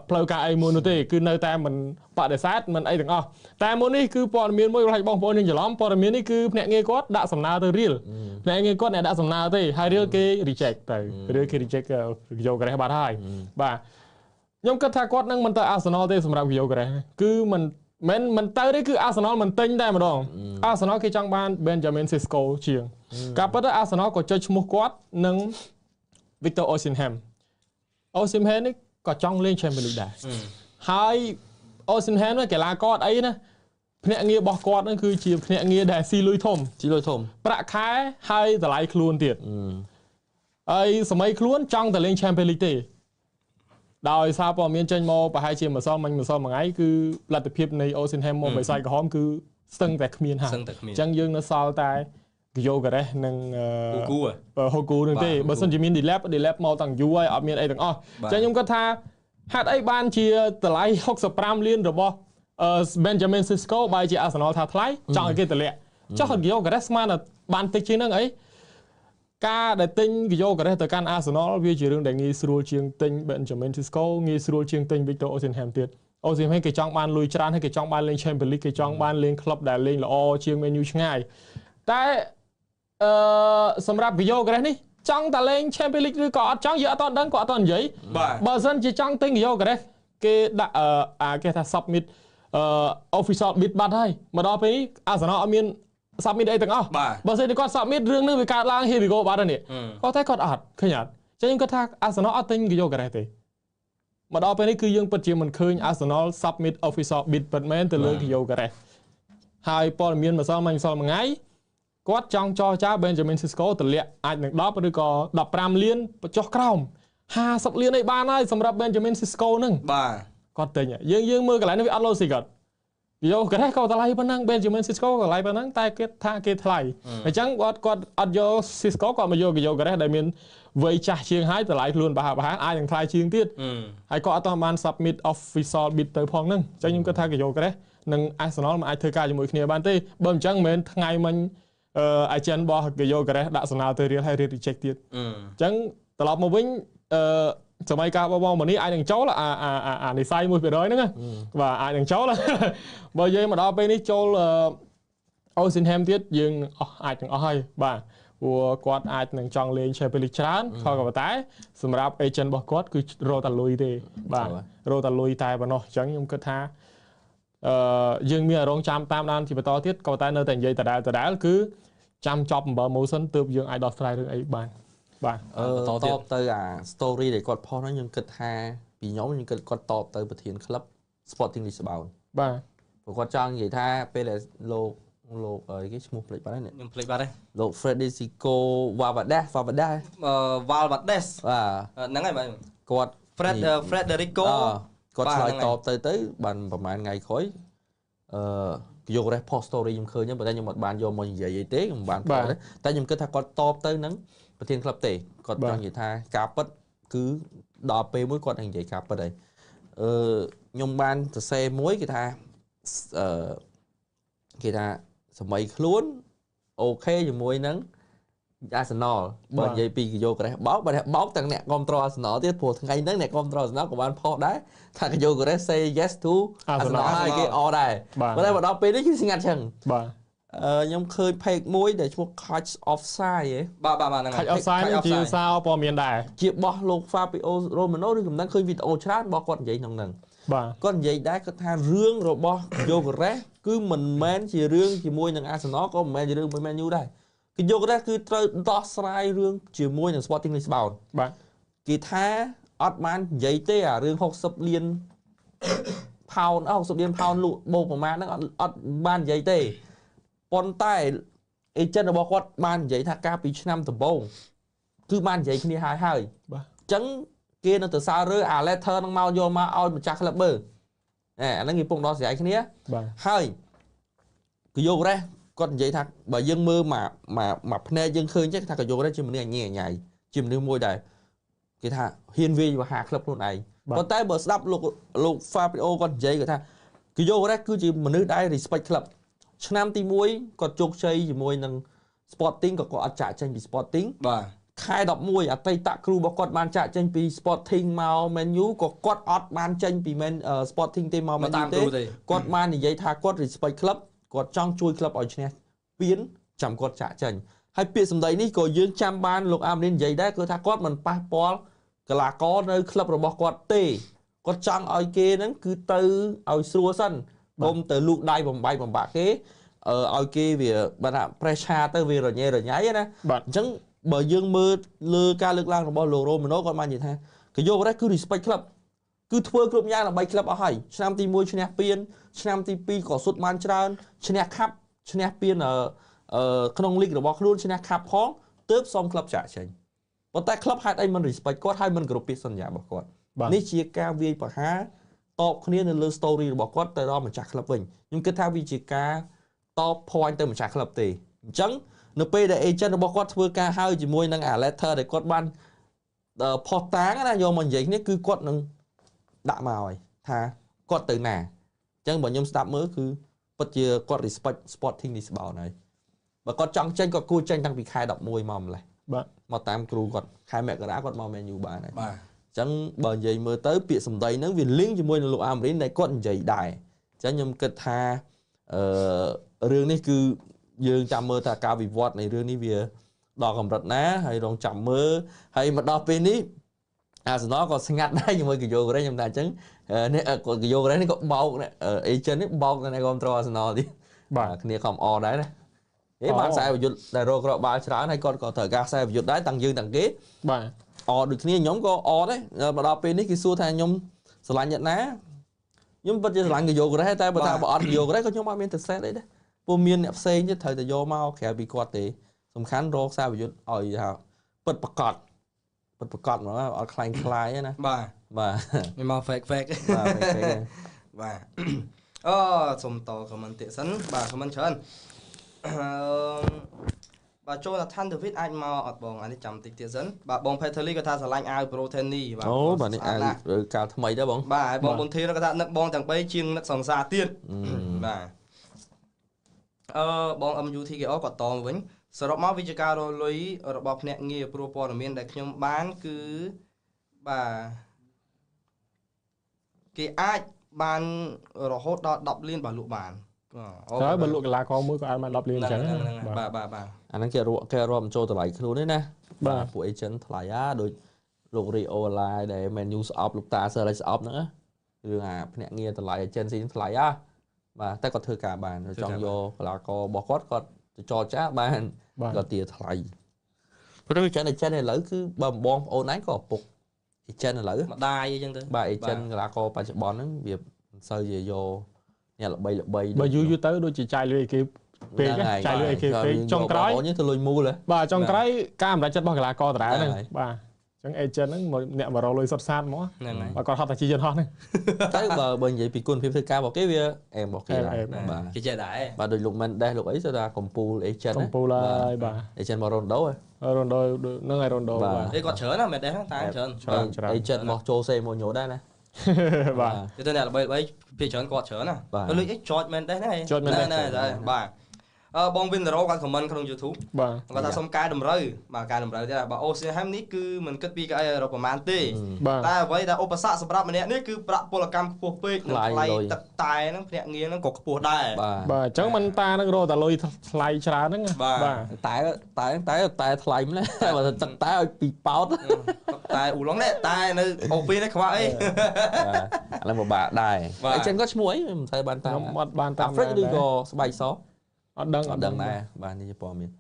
ផ្លូវការអីមួយនោះទេគឺនៅតែមិនបដិសេធមិនអីទាំងអស់តែមុននេះគឺព័ត៌មានមួយរបស់បងប្អូនយើងច្រឡំព័ត៌មាននេះគឺភ្នាក់ងារគាត់ដាក់សំណើទៅរៀលភ្នាក់ងារគាត់អ្នកដាក់សំណើទេហើយរៀលគេ reject ទៅរៀលគេ reject យកក្រេះបាត់ហើយបាទខ្ញុំគិតថាគាត់នឹងមិនទៅ Arsenal ទេសម្រាប់យកក្រេះគឺមិនទៅទេគឺ Arsenal មិនទិញតែម្ដង Arsenal គេចង់បាន Benjamin Sesko ជាងការពិតទៅ Arsenal ក៏ចុចឈ្មោះគាត់នឹង Victor Osimhen នេះក៏ចង់លេង Champions League ដែរហើយ Osimhen កីឡាករអីណាភ្នាក់ងាររបស់គាត់ហ្នឹងគឺជាភ្នាក់ងារដែលស៊ីលុយធំប្រាក់ខែហើយតម្លៃខ្លួនទៀតហើយសម័យខ្លួនចង់តែលេង Champions League ទេដោយសារព័ត៌មានចេញមកប្រហែលជាមួយថ្ងៃគឺលទ្ធភាពនៃ Osimhen មកបិសាយក្រហមគឺស្ទឹងតែគ្មានហើយអញ្ចឹងយើងនៅសល់តែ យកការ៉េនឹងហូគូនឹងទេបើសិនជាមាន delap មកតាំងយូរហើយអត់មានអីទាំងអស់អញ្ចឹងខ្ញុំគាត់ថាហេតុអីបានជាតម្លៃ65លានរបស់Benjamin Sesko បែរជា Arsenal ថាថ្លៃចង់ឲ្យគេតម្លាក់ចុះយកការ៉េស្មានបានតិចជាងហ្នឹងអីការដែលទិញយកការ៉េទៅកាន់ Arsenal វាជារឿងដែលងាយស្រួលជាងទិញ Benjamin Sesko ងាយស្រួលជាងទិញ Victor Osimhen ទៀតOsimhen គេចង់បានលុយច្រើនហើយគេចង់បានលេង Champions League គេចង់បានលេងក្លឹបដែលលេងល្អជាង Man U ឆ្ងាយតែសម្រាប់យកការ៉េនេះចង់តែលេង Champions League ឬក៏អត់ចង់យើងអត់ដឹងគាត់អត់និយាយបើសិនជាចង់ទិញយកការ៉េគេដាក់គេថា submit official bid បាត់ហើយមកដល់ពេលនេះ Arsenal អត់មាន submit អីទាំងអស់បើសិនជាគាត់ submit រឿងនេះវាកើតឡើង here we go បាត់ហើយនេះគាត់តែគាត់អត់ឃើញអត់ចឹងខ្ញុំគិតថា Arsenal អត់ទិញយកការ៉េទេមកដល់ពេលនេះគឺយើងពិតជាមិនឃើញ Arsenal submit official bid ពិតមែនទៅលើយកការ៉េហើយព័ត៌មានម្សិលមិញថ្ងៃគាត់ចង់ចរចា Benjamin Sesko តម្លាក់អាចនឹង10ឬក៏15លានចុះក្រោម50លានអីបានហើយសម្រាប់ Benjamin Sesko ហ្នឹងបាទគាត់ទិញយើងមើលកន្លែងនេះវាអត់ logic គាត់យកការ៉េក៏តម្លៃប៉ុណ្ណឹង Benjamin Sesko ក៏តម្លៃប៉ុណ្ណឹងតែគេថាគេថ្លៃអញ្ចឹងគាត់អត់យក Sesko គាត់មកយកការ៉េដែលមានវ័យចាស់ជាងហើយតម្លៃខ្លួនប្រហែលអាចនឹងថ្លៃជាងទៀតហើយគាត់អត់ទាន់បាន submit official bid ទៅផងហ្នឹងអញ្ចឹងខ្ញុំគិតថាគេយកការ៉េនិង Arsenal មិនអាចធ្វើការជាមួយគ្នាបានទេបើមិនអញ្ចឹងមិនមែនថ្ងៃមិញagent របស់គេយកការ៉េដាក់សំណើទៅរៀលហើយរៀល reject ទៀតអញ្ចឹងត្រឡប់មកវិញសម័យកាលបងមកនេះអាចនឹងចូលអានិស័យ 1% ហ្នឹងបាទអាចនឹងចូលបើយើងមកដល់ពេលនេះចូលOsimhen ទៀតយើងអាចនឹងអស់ហើយបាទព្រោះគាត់អាចនឹងចង់លេង Champions League ច្រើនខក៏ប៉ុន្តែសម្រាប់ agent របស់គាត់គឺរកតែលុយទេបាទរកតែលុយតែប៉ុណ្ណោះអញ្ចឹងខ្ញុំគិតថាយើងមានអារម្មណ៍ចាំតាមដានជាបន្តទៀតក៏តែនៅតែនិយាយដដែលគឺចាំចប់7 motion ទើបយើងអាចដោះស្រាយរឿងអីបានបាទតបទៅអា story ដែលគាត់ផុសហ្នឹងខ្ញុំគិតថាពីខ្ញុំគិតគាត់តបទៅប្រធានក្លឹប Sporting Lisbon បាទព្រោះគាត់ចង់និយាយថាពេលដែលលោកគេឈ្មោះភ្លេចបាត់ហើយខ្ញុំភ្លេចបាត់ហើយលោក Federico Valverde បាទហ្នឹងហើយបាទគាត់ Federico គាត់ឆ្លើយតបទៅបានប្រហែលថ្ងៃក្រោយយករ៉េស post story ខ្ញុំឃើញប៉ុន្តែខ្ញុំអត់បានយកមកនិយាយអីទេខ្ញុំបានគាត់តែខ្ញុំគិតថាគាត់តបទៅនឹងប្រធានក្លឹបទេគាត់ចង់និយាយថាការពិតគឺដល់ពេលមួយគាត់នឹងនិយាយការពិតហើយខ្ញុំបានសរសេរមួយគេថាសម័យខ្លួនអូខេជាមួយនឹង Arsenal បើនិយាយពីយកការ៉េសបោកទាំងអ្នកគ្រប់គ្រង Arsenal ទៀតព្រោះថ្ងៃហ្នឹងអ្នកគ្រប់គ្រង Arsenal ក៏បានផុសដែរថាយកការ៉េស say yes to Arsenal ហើយគេអត់ដែរប៉ុន្តែមកដល់ពេលនេះគឺស្ងាត់ចឹងបាទខ្ញុំឃើញ page មួយដែលឈ្មោះ Catch Offside ហ៎បាទហ្នឹង Catch Offside នេះជាសារព័ត៌មានដែរជាបោះលោក Fabio Romano ឬកំណត់ឃើញវីដេអូច្រើនរបស់គាត់និយាយក្នុងហ្នឹងបាទគាត់និយាយដែរគាត់ថារឿងរបស់យកការ៉េសគឺមិនមែនជារឿងជាមួយនឹង Arsenal ក៏មិនមែនជារឿងមួយ Man U ដែរគេយកការ៉េសគឺត្រូវដោះស្រាយរឿងជាមួយនឹង Sporting Lisbon បាទគេថាអត់បាននិយាយទេអារឿង60លានpound 60លាន pound លក់បូកប្រមាណហ្នឹងអត់បាននិយាយទេប៉ុន្តែ agent របស់គាត់បាននិយាយថាកាលពីឆ្នាំដំបូងគឺបាននិយាយគ្នាហើយបាទអញ្ចឹងគេនៅទៅសាររើអា letter ហ្នឹងមកយកមកឲ្យម្ចាស់ក្លឹបមើលអាហ្នឹងគេពងដោះស្រាយគ្នាបាទហើយគឺយករ៉េសគាត់និយាយថាបើយើងមើលមកភ្នែកយើងឃើញចេះថាក៏យករ៉េសជាមនុស្សអញញ៉ៃជាមនុស្សមួយដែលគេថាហ៊ានវាយវហាក្លឹបខ្លួនឯងប៉ុន្តែបើស្ដាប់លោក Fabio គាត់និយាយគាត់ថាគឺយករ៉េសគឺជាមនុស្សដែល respect ក្លឹបឆ្នាំទី1គាត់ជោគជ័យជាមួយនឹង Sporting ក៏គាត់អត់ចាក់ចេញពី Sporting បាទខែ11អតីតគ្រូរបស់គាត់បានចាក់ចេញពី Sporting មក Man U ក៏គាត់អត់បានចេញពី Sporting ទេមក Man U ទេគាត់បាននិយាយថាគាត់ respect ក្លឹបគាត់ចង់ជួយក្លឹបឲ្យឈ្នះពានចាំគាត់ចាក់ចេញហើយពាក្យសម្ដីនេះក៏យើងចាំបានលោកអាមនីននិយាយដែរគឺថាគាត់មិនប៉ះពាល់កីឡាករនៅក្លឹបរបស់គាត់ទេគាត់ចង់ឲ្យគេហ្នឹងគឺទៅឲ្យស្រួលសិនមុំទៅលូកដៃបំបាក់គេឲ្យគេវាបានថា pressure ទៅវារញ៉េរញ៉ៃណាអញ្ចឹងបើយើងមើលលើការលើកឡើងរបស់លោក Romano គាត់បាននិយាយថាគេយករ៉េសគឺ respect ក្លឹបគឺធ្វើគ្រប់យ៉ាងដើម្បីក្លឹបអស់ហើយឆ្នាំទី1ឈ្នះពានឆ្នាំទី2ក៏សុទ្ធបានច្រើនឈ្នះខាប់ឈ្នះពានក្នុងលីករបស់ខ្លួនឈ្នះខាប់ផងទើបសុំក្លឹបចាក់ចេញប៉ុន្តែក្លឹបហេតុអីមិន respect គាត់ហើយមិនគោរពពាក្យសន្យារបស់គាត់នេះជាការវាយប្រហារតបគ្នានៅលើ story របស់គាត់ទៅដល់ម្ចាស់ក្លឹបវិញខ្ញុំគិតថាវាជាការតប point ទៅម្ចាស់ក្លឹបទេអញ្ចឹង នៅពេលដែល agent របស់គាត់ធ្វើការហើយជាមួយនឹង letter ដែលគាត់បានផុសតាងណាយកមកនិយាយគ្នាគឺគាត់នឹងដាក់មកហើយថាគាត់ទៅណាអញ្ចឹងបើខ្ញុំស្ដាប់មើលគឺពិតជាគាត់ respect Sporting Lisbon ហើយបើគាត់ចង់ចេញគាត់គួរចេញតាំងពីខែ11មកម្លេះបាទមកតាមគ្រូគាត់ខែមករាគាត់មក Man U បានហើយបាទអញ្ចឹងបើនិយាយមើលទៅពាក្យសម្ដីហ្នឹងវា link ជាមួយនឹងលោកអាមេរិនដែលគាត់និយាយដែរអញ្ចឹងខ្ញុំគិតថារឿងនេះគឺយើងចាំមើលថាការវិវត្តនៃរឿងនេះវាដល់កម្រិតណាហើយរងចាំមើលហើយមកដល់ពេលនេះអាសនលក៏ស្ងាត់ដែរជាមួយកាយ៉ូកូរ៉េខ្ញុំថាអញ្ចឹងនេះកាយ៉ូកូរ៉េនេះក៏បោកអេเจนនេះបោកនៅគ្រប់ត្រអាសនលទៀតបាទគ្នាខំអដែរណាបានខ្សែប្រយុទ្ធដែលរកក្របាល់ច្រើនហើយគាត់ក៏ត្រូវការខ្សែប្រយុទ្ធដែរទាំងយើងទាំងគេបាទអដូចគ្នាខ្ញុំក៏អដែរមកដល់ពេលនេះគេសួរថាខ្ញុំស្រឡាញ់អ្នកណាខ្ញុំពិតជាស្រឡាញ់កាយ៉ូកូរ៉េតែបើថាបើអត់កាយ៉ូកូរ៉េក៏ខ្ញុំអត់មានទៅសេតអីដែរព្រោះមានអ្នកផ្សេងទៀតត្រូវតែយកមកក្រៅពីគាត់ទេសំខាន់រកខ្សែប្រយុទ្ធឲ្យថាពិតប្រកបហ្មងអត់ខ្លាញ់ខ្លាយណាបាទមិនមក fake បាទ fake បាទសុំត comment ទៀតសិនបាទ comment ច្រើនបាទចូលថាថាន់ David អាចមកអត់បងអានេះចាំតិចទៀតសិនបាទបង Peterly ក៏ថាស្រឡាញ់អាវ Pro Tennis បាទអូបាទនេះអាវកាលថ្មីដែរបងបាទបងប៊ុនធីនក៏ថានឹកបងទាំង3ជាងនឹកសង្សារទៀតបាទបង MUTKO ក៏តមកវិញសរុបមកវាជាការរលុយរបស់ភ្នាក់ងារព្រោះព័ត៌មានដែលខ្ញុំបានគឺបាទគេអាចបានរហូតដល់10លានបាទលក់បានតែបើលក់កីឡាករមួយក៏អាចបាន10លានអញ្ចឹងបាទអាហ្នឹងគេរាប់ចូលតម្លៃខ្លួនទេណាបាទពួក agent ថ្លៃដូចលោក Rio Online ដែល menu ស្អប់លោកតា Sir ស្អប់ហ្នឹងរឿងអាភ្នាក់ងារតម្លៃ agency ថ្លៃបាទតែគាត់ធ្វើការបានចង់យកកីឡាកររបស់គាត់ទៅចរចាបានក៏ទាថ្លៃព្រោះ agent ឥឡូវគឺបើបងប្អូនឯងក៏ឪពុក agent ឥឡូវម្ដាយអីចឹងទៅបាទ agent កីឡាករបច្ចុប្បន្នហ្នឹងវាមិនសូវជាយកអ្នកល្បីបើយូរទៅដូចជាចាយលុយគេពេកចាយលុយគេពេកចុងក្រោយបងទៅលុយមូលបាទចុងក្រោយការសម្រេចចិត្តរបស់កីឡាករដដែលហ្នឹងបាទអញ្ចឹង agent ហ្នឹងអ្នកមករកលុយសុទ្ធសាធហ្មងហ្នឹងហើយបើគាត់ហត់តែជាយន្តហោះហ្នឹងតែបើនិយាយពីគុណភាពធ្វើការរបស់គេវាអែមរបស់គេដែរបាទគេចេះដែរបាទដូចលោក Mendes លោកអីស្ថាកំពូល agent កំពូលហើយបាទ agent មក Rondo ហ្នឹងហើយ Rondo បាទគេគាត់ច្រើនណា Mendes ហ្នឹងតែច្រើន agent មក Jose Mourinho ដែរណាបាទទៅអ្នកល្បីពីច្រើនគាត់ច្រើនណាទៅលុយអី George Mendes ហ្នឹងបាទបង Winro គាត់ comment ក្នុង YouTube បាទគាត់ថាសុំកែតម្រូវបាទកែតម្រូវទៀតបាទ Oceanham នេះគឺមិនគិតពីកៅអីរកប្រមាណទេតែអ្វីដែលឧបសគ្គសម្រាប់ម្នាក់នេះគឺប្រាក់ពលកម្មខ្ពស់ពេកនិងថ្លៃទឹកតែហ្នឹងភ្នាក់ងារហ្នឹងក៏ខ្ពស់ដែរបាទអញ្ចឹងមិនតានឹងរកតែលុយថ្លៃច្រើនហ្នឹងបាទតែថ្លៃម្ល៉េះបើទឹកតែឲ្យ2ប៉ោតតែឧឡុងនេះតែនៅអូពីនេះខ្វះអីឥឡូវពិបាកដែរអញ្ចឹងក៏ឈ្មោះអីមិនត្រូវបានតាមអត់បានតាម Africa ឬក៏ស្បែកសអត់ដឹងដែរបាទនេះជាព័ត៌មាន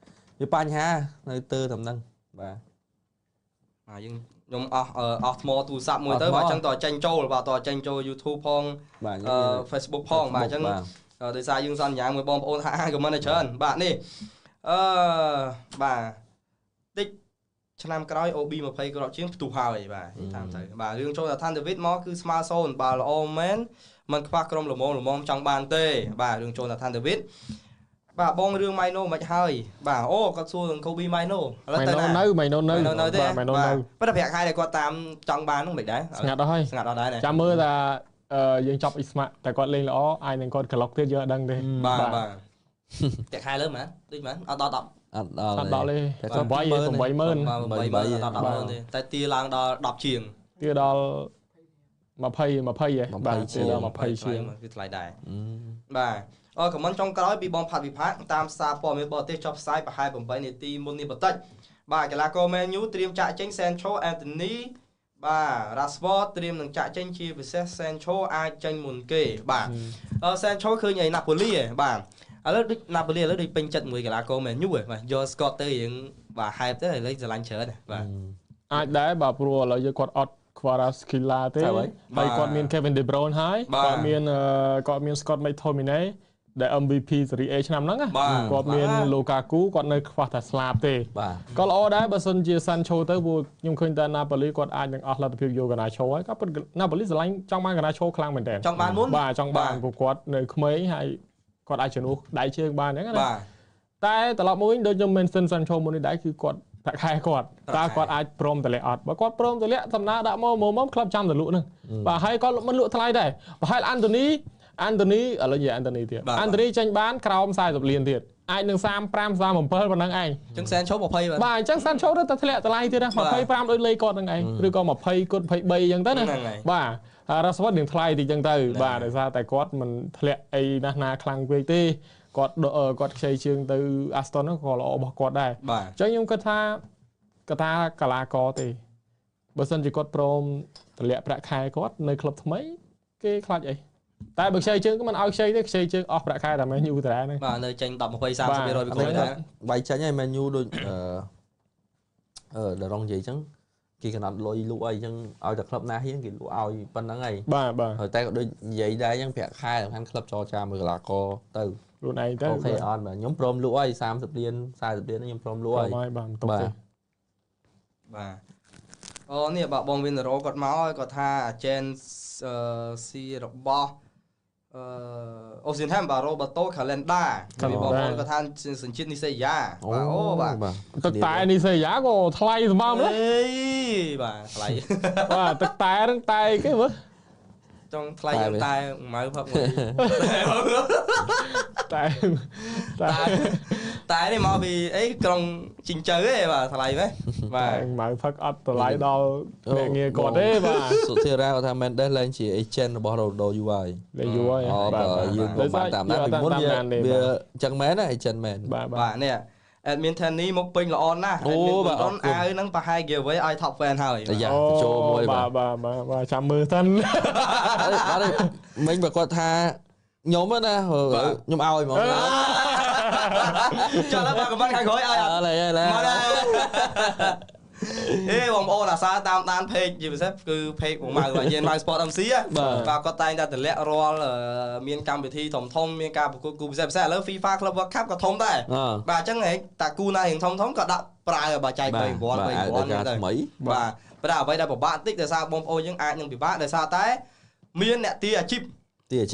វាបញ្ហានៅទៅតាមហ្នឹងបាទយើងខ្ញុំអស់ថ្មទូរស័ព្ទមួយទៅបាទអញ្ចឹងតើចេញចូលបាទតើចេញចូល YouTube ផងFacebook ផងបាទអញ្ចឹងដោយសារយើងសន្យាមួយបងប្អូនថាខមមិនច្រើនបាទនេះបាទតិចឆ្នាំក្រោយ OB 20គ្រាប់ជាងផ្ទុះហើយបាទតាមទៅបាទរឿងចូលថាថាន់ David មកគឺស្មើ0បាទល្អមែនមិនខ្វះក្រុមល្មមចង់បានទេបាទរឿងចូលថាថាន់ Davidបាទបងរឿង Mino មិនហើយបាទអូគាត់សួរនឹង Kobe Mino ឥឡូវទៅណានៅ Mino នៅទេបាទប៉ុន្តែប្រាក់ខែដែលគាត់តាមចង់បានហ្នឹងមិនដែរស្ងាត់អស់ហើយចាំមើលថាយើងចប់ Ismac តែគាត់លេងល្អអាចនឹងគាត់ clock ទៀតយើងអត់ដឹងទេបាទប្រាក់ខែលើមែនដូចមែនអត់ដល់10អត់ដល់ទេ80000ទេតែទាឡើងដល់10ជាងទាដល់20ហ៎បាទទាដល់20ជាងគឺថ្លៃដែរបាទខមមិនចុងក្រោយពីបងផាត់វិភាគតាមសារព័ត៌មានបរទេសចុះផ្សាយប្រហែល8នាទីមុននេះបន្តិចបាទកីឡាករ Man U ត្រៀមចាក់ចេញ Sancho Anthony បាទ Rashford ត្រៀមនឹងចាក់ចេញជាពិសេស Sancho អាចចេញមុនគេបាទSancho ឃើញឯ Napoli ហ៎បាទឥឡូវដូច Napoli ឥឡូវដូចពេញចិត្តមួយកីឡាករ Man U ហ៎បាទយក Scott ទៅរៀងបាទ hype ទៅឥឡូវស្រឡាញ់ច្រើនបាទអាចដែរបាទព្រោះឥឡូវយើងគាត់អត់ Kvaratskhelia ទេហើយគាត់មាន Kevin De Bruyne ហើយគាត់មាន Scott McTominay ដែល MVP Serie A ឆ្នាំហ្នឹងគាត់មាន Lukaku គាត់នៅខ្វះតែស្លាប់ទេក៏ល្អដែរបើសិនជា Sancho ទៅព្រោះខ្ញុំឃើញតែ Napoli គាត់អាចនឹងអស់លទ្ធភាពយក Garnacho ហើយក៏ Napoli ស្រឡាញ់ចង់បាន Garnacho ខ្លាំងមែនតើចង់បានមុនបាទចង់បានព្រោះគាត់នៅក្មេងហើយគាត់អាចជំនួសដៃជើងបានអញ្ចឹងណា តែត្រឡប់មកវិញដូចខ្ញុំ mention Sancho មុននេះដែរគឺគាត់ប្រាក់ខែគាត់តើគាត់អាចព្រមតម្លាក់អត់បើគាត់ព្រមតម្លាក់សំណើដាក់មកក្លឹបចាំទៅលក់ហ្នឹងបាទហើយគាត់មិនលក់ថ្លៃដែរប្រហែលអាន់តូនីឥឡូវនិយាយអាន់តូនីទៀតអាន់តូនីចេញបានក្រោម40លានទៀតអាចនឹង35 37ប៉ុណ្ណឹងឯងអញ្ចឹង Sancho 20បាទអញ្ចឹង Sancho រត់តែធ្លាក់តម្លៃទៀតណា25ដូចលេខគាត់ហ្នឹងឯងឬក៏20គុណ23អញ្ចឹងទៅណាបាទរ៉ាសវ៉ាត់នឹងថ្លៃតិចអញ្ចឹងទៅបាទដោយសារតែគាត់មិនធ្លាក់អីណាខ្លាំងពេកទេគាត់ខ្ចីជើងទៅ Aston ហ្នឹងក៏ល្អរបស់គាត់ដែរអញ្ចឹងខ្ញុំគិតថាកលាករទេបើសិនជាគាត់ព្រមតម្លាក់ប្រាក់ខែគាត់នៅក្លឹបថ្មីគេខ្លាចអីតែបើខ្ចីជើងក៏មិនឲ្យខ្ចីទេខ្ចីជើងអស់ប្រាក់ខែតែ Man U តាហ្នឹងបាទនៅចេញ10 20 30% ពីខ្លួនដែរវាយចាញ់ហើយ Man U ដូចដរងនិយាយអញ្ចឹងគេកណាត់លុយលក់អីអញ្ចឹងឲ្យតែក្លឹបណាហ៊ានគេលក់ឲ្យប៉ុណ្្នឹងហើយបាទហើយតែក៏ដូចនិយាយដែរអញ្ចឹងប្រាក់ខែសំខាន់ក្លឹបចរចាមួយកីឡាករទៅខ្លួនឯងទៅអូខេអត់បាទខ្ញុំព្រមលក់ឲ្យ30លាន40លានខ្ញុំព្រមលក់ឲ្យបាទបន្ទប់ទេបាទអូនេះបាទបងវិនរ៉ូគាត់មកហើយគាត់ថាអាចេនស៊ីរបស់អូស៊ីនហាំបាទរ៉ូបាតូខាឡែនដាពីបងប្អូនគាត់ថាសញ្ជាតិនីសេយ៉ាបាទអូបាទទឹកតែនីសេយ៉ាក៏ថ្លៃសម្បើមណាបាទថ្លៃបាទទឹកតែហ្នឹងតែគេមើលចង់ថ្លៃយ៉ាងតែម៉ៅផឹកមួយតែនេះមកពីអីក្រុងជីងជើឯងបាទថ្លៃមែនបាទម៉ៅផឹកអត់តម្លៃដល់អ្នកងារគាត់ទេបាទសុធិរាគាត់ថា Mendes ឡើងជា agent របស់ Ronaldo យូរហើយលេងយូរហើយបាទយើងក៏បានតាមដែរពីមុនវាអញ្ចឹងមែនណា agent មែនបាទនេះadmin Tanny មកពេញល្អណាស់ admin បងអាវហ្នឹងប្រហែល give away ឲ្យ top fan ហើយយ៉ាចូលមួយបាទចាំមើលសិនអត់មិញបើគាត់ថាខ្ញុំណាខ្ញុំឲ្យហ្មងចុះឡើយបាទកំបាត់ខាងក្រោយឲ្យអត់ឡើយមកដែរហេបងប្អូនអាសាតាមដាន page ជាពិសេសគឺ page បងម៉ៅបាទយើងម៉ៅ Sport MC បាទគាត់តែងតែតម្លាក់រាល់មានកម្មវិធីធំមានការប្រកួតគូពិសេសឥឡូវ FIFA Club World Cup ក៏ធំដែរបាទអញ្ចឹងតាគូណារៀងធំក៏ដាក់ប្រើបាទចែក3រង្វាន់ទៅបាទតែអ្វីដែលពិបាកតិចដោយសារបងប្អូនយើងអាចនឹងពិបាកដោយសារតែមានអ្នកទាអាជីព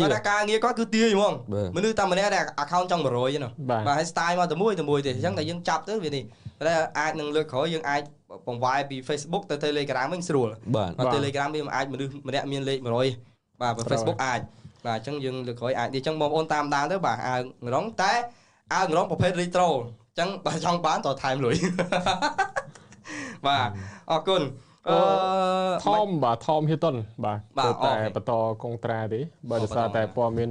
បាទការងារគាត់គឺទាហ្មងមនុស្សតែម្នាក់ដែល account ចង់100ហ្នឹងបាទហើយ style មកតែមួយទេអញ្ចឹងតែយើងចាប់ទៅវានេះតែអាចនឹងលើកក្រោយយើងអាចបង្វែរពី Facebook ទៅ Telegram វិញស្រួលបាទ Telegram វាមិនអាចមនុស្សម្នាក់មានលេខ100បាទ Facebook អាចបាទអញ្ចឹងយើងលើកក្រោយអាចនេះអញ្ចឹងបងប្អូនតាមដានទៅបាទអាវងរងតែអាវងរងប្រភេទ retro អញ្ចឹងបើចង់បានតថែមលុយបាទអរគុណថមបាទថមហ៊ីតុនបាទតែបន្តកុងត្រាទេបើដោយសារតែព័ត៌មាន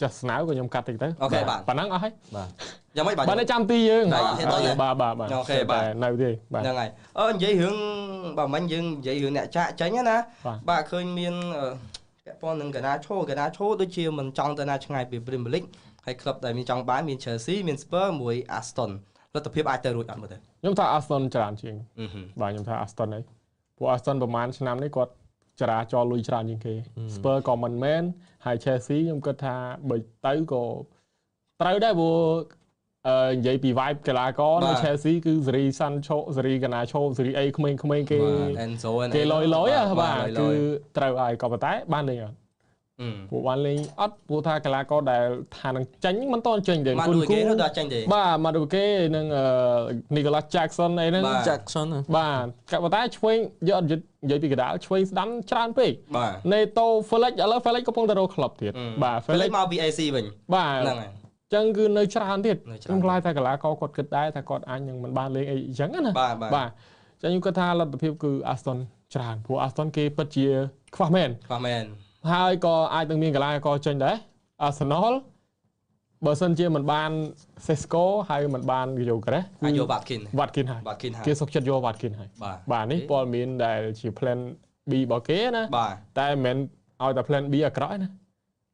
ចាស់ស្នៅក៏ខ្ញុំកាត់តិចទៅអូខេបាទប៉ណ្ណឹងអស់ហើយបាទយ៉ាងម៉េចបាទបាទចាំទីយើងបាទអូខេបាទនៅទេបាទហ្នឹងហើយនិយាយរឿងបើមិញយើងនិយាយរឿងអ្នកចាក់ចេញណាបាទឃើញមានពាក់ព័ន្ធនឹងកណាឈោដូចជាមិនចង់ទៅណាឆ្ងាយពី Premier League ហើយក្លឹបដែលមានចង់បានមាន Chelsea មាន Spurs មួយ Aston លទ្ធភាពអាចទៅរួចអត់មើលទៅខ្ញុំថា Aston ច្រើនជាងបាទខ្ញុំថា Aston ហ្នឹងពួក Aston ប្រហែលឆ្នាំនេះគាត់ចរាចរលុយច្រើនជាងគេ Spurs ក៏មិនមែនហើយ Chelsea ខ្ញុំគិតថាបើទៅក៏ត្រូវដែរព្រោះនិយាយពី vibe កីឡាករនៅ Chelsea គឺ Zari Sancho Zari Garnacho Zari អីក្មេងៗគេលយបាទគឺត្រូវហើយក៏ប៉ុន្តែបានលេងអត់ពួកបានលេងអត់ព្រោះថាកីឡាករដែលថានឹងចេញមិនតន់ចេញទេគុណគេទៅចេញទេបាទមកដូចគេនឹង Nicholas Jackson អីហ្នឹង Jackson បាទក៏ប៉ុន្តែឆ្វេងយកនិយាយពីកដាលឆ្វេងស្ដាំច្រើនពេក Neto Felix ឥឡូវ Felix កំពុងតែរកក្លឹបទៀតបាទ Felix មកពី AC វិញបាទហ្នឹងហើយចឹងគឺនៅច្រើនទៀតខ្ញុំខ្លាចថាកីឡាករគាត់គិតដែរថាគាត់អាចនឹងមិនបានលេងអីចឹងណាបាទចឹងខ្ញុំគិតថាលទ្ធភាពគឺ Aston ច្រើនព្រោះ Aston គេពិតជាខ្វះមែនហើយក៏អាចនឹងមានកីឡាករចេញដែរ Arsenal បើសិនជាមិនបាន Sesko ហើយមិនបានយកក្រេះអាចយក Watkin ហើយគេសុខចិត្តយក Watkin ហើយបាទនេះព័ត៌មានដែលជា plan B របស់គេណាតែមិនមែនឲ្យតែ plan B អាក្រក់ណា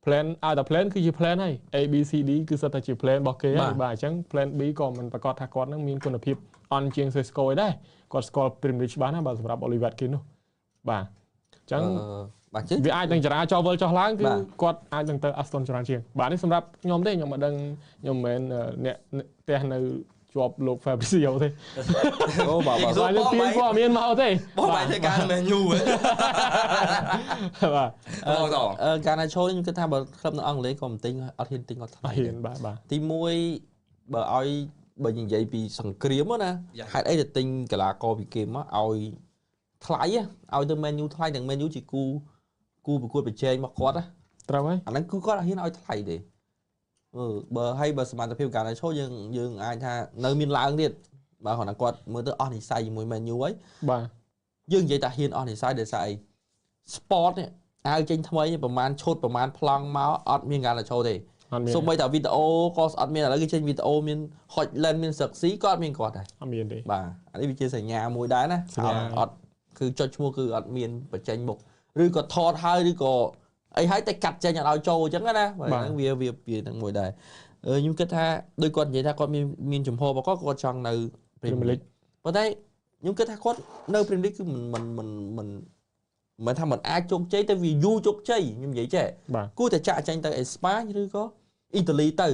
plan ឲ្យតែ plan គឺជា plan ហើយ A B C D គឺសិតតែជា plan របស់គេហើយបាទអញ្ចឹង plan B ក៏មិនប្រកាសថាគាត់នឹងមានគុណភាពអន់ជាង Sesko ឯដែរគាត់ស្គាល់ Premier League ច្បាស់ណាបាទសម្រាប់ Oliver Watkin នោះបាទអញ្ចឹងវាអាចនឹងចរាចរវិលចុះឡើងគឺគាត់អាចនឹងទៅ Aston ច្រើនជាងបាទនេះសម្រាប់ខ្ញុំទេខ្ញុំមិនដឹងខ្ញុំមិនមែនអ្នកផ្ទះនៅជាប់លោក Fabrizio ទេអូបាទខ្ញុំពីព័ត៌មានមកទេបងបាយធ្វើការ menu បាទការណាឈោខ្ញុំគិតថាបើក្លឹបនៅអង់គ្លេសក៏មិនទិញអត់ហ៊ានទិញអត់ថ្លៃបាទទី1 បើនិយាយពីសង្គ្រាមណាហេតុអីទៅទិញកីឡាករពីគេមកឲ្យថ្លៃឲ្យទៅ Man U ថ្លៃទាំង Man U ជាគូប្រកួតប្រជែងរបស់គាត់ណាត្រូវហើយអាហ្នឹងគឺគាត់អត់ហ៊ានឲ្យថ្លៃទេបើសមត្ថភាពការណែឈោយើងអាចថានៅមានឡើងទៀតបើគាត់គាត់មើលទៅអស់និស័យជាមួយ Man U ហើយបាទយើងនិយាយថាហ៊ានអស់និស័យដោយសារអី sport នេះអាវចេញថ្មីប្រហែលឈុតប្រហែលប្លង់មកអត់មានការណែឈោទេសូម្បីតែវីដេអូក៏អត់មានឥឡូវគេចេញវីដេអូមានហុចលែនមានសឹកស៊ីក៏អត់មានគាត់ដែរអត់មានទេបាទអានេះវាជាសញ្ញាមួយដែរណាអត់គឺចុចឈ្មោះគឺអត់មានបញ្ចេញមុខឬក៏ថតហើយឬក៏អីហើយតែកាត់ចេញអត់ឲ្យចូលអញ្ចឹងណាហ្នឹងវាទាំងមួយដែរខ្ញុំគិតថាដូចគាត់និយាយថាគាត់មានចំហរបស់គាត់ចង់នៅ Premier League ប៉ុន្តែខ្ញុំគិតថាគាត់នៅ Premier League គឺមិនថាមិនអាចជោគជ័យតែវាយូរជោគជ័យខ្ញុំនិយាយចេះគួរតែចាក់ចេញទៅអេស្ប៉ាញឬក៏អ៊ីតាលីទៅ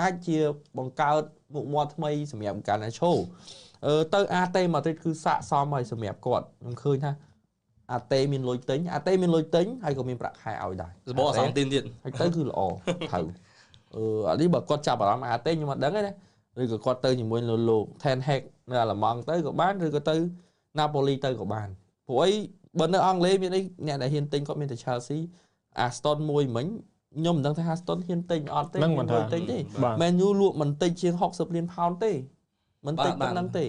អាចជាបង្កើតមុខមាត់ថ្មីសម្រាប់ការណាឈោទៅអាតេម៉ាឌ្រីតគឺសាកសមហើយសម្រាប់គាត់ខ្ញុំឃើញថាអាតេមានលុយទិញហើយក៏មានប្រាក់ខែឲ្យដែរសបអសងទីនទៀតហើយទៅគឺល្អត្រូវអានេះបើគាត់ចាប់អារម្មណ៍អាតេខ្ញុំអត់ដឹងទេណាឬក៏គាត់ទៅជាមួយលោក Ten Hag នៅអាល្លឺម៉ង់ទៅក៏បានឬក៏ទៅ Napoli ទៅក៏បានព្រោះអីបើនៅអង់គ្លេសមានអីអ្នកដែលហ៊ានទិញគាត់មានតែ Chelsea Aston មួយមិញខ្ញុំមិនដឹងថា Aston ហ៊ានទិញអត់ទេមិនទិញទេ Man U លក់មិនតិចជាង60លានផោនទេមិនតិចប៉ុណ្ណឹងទេ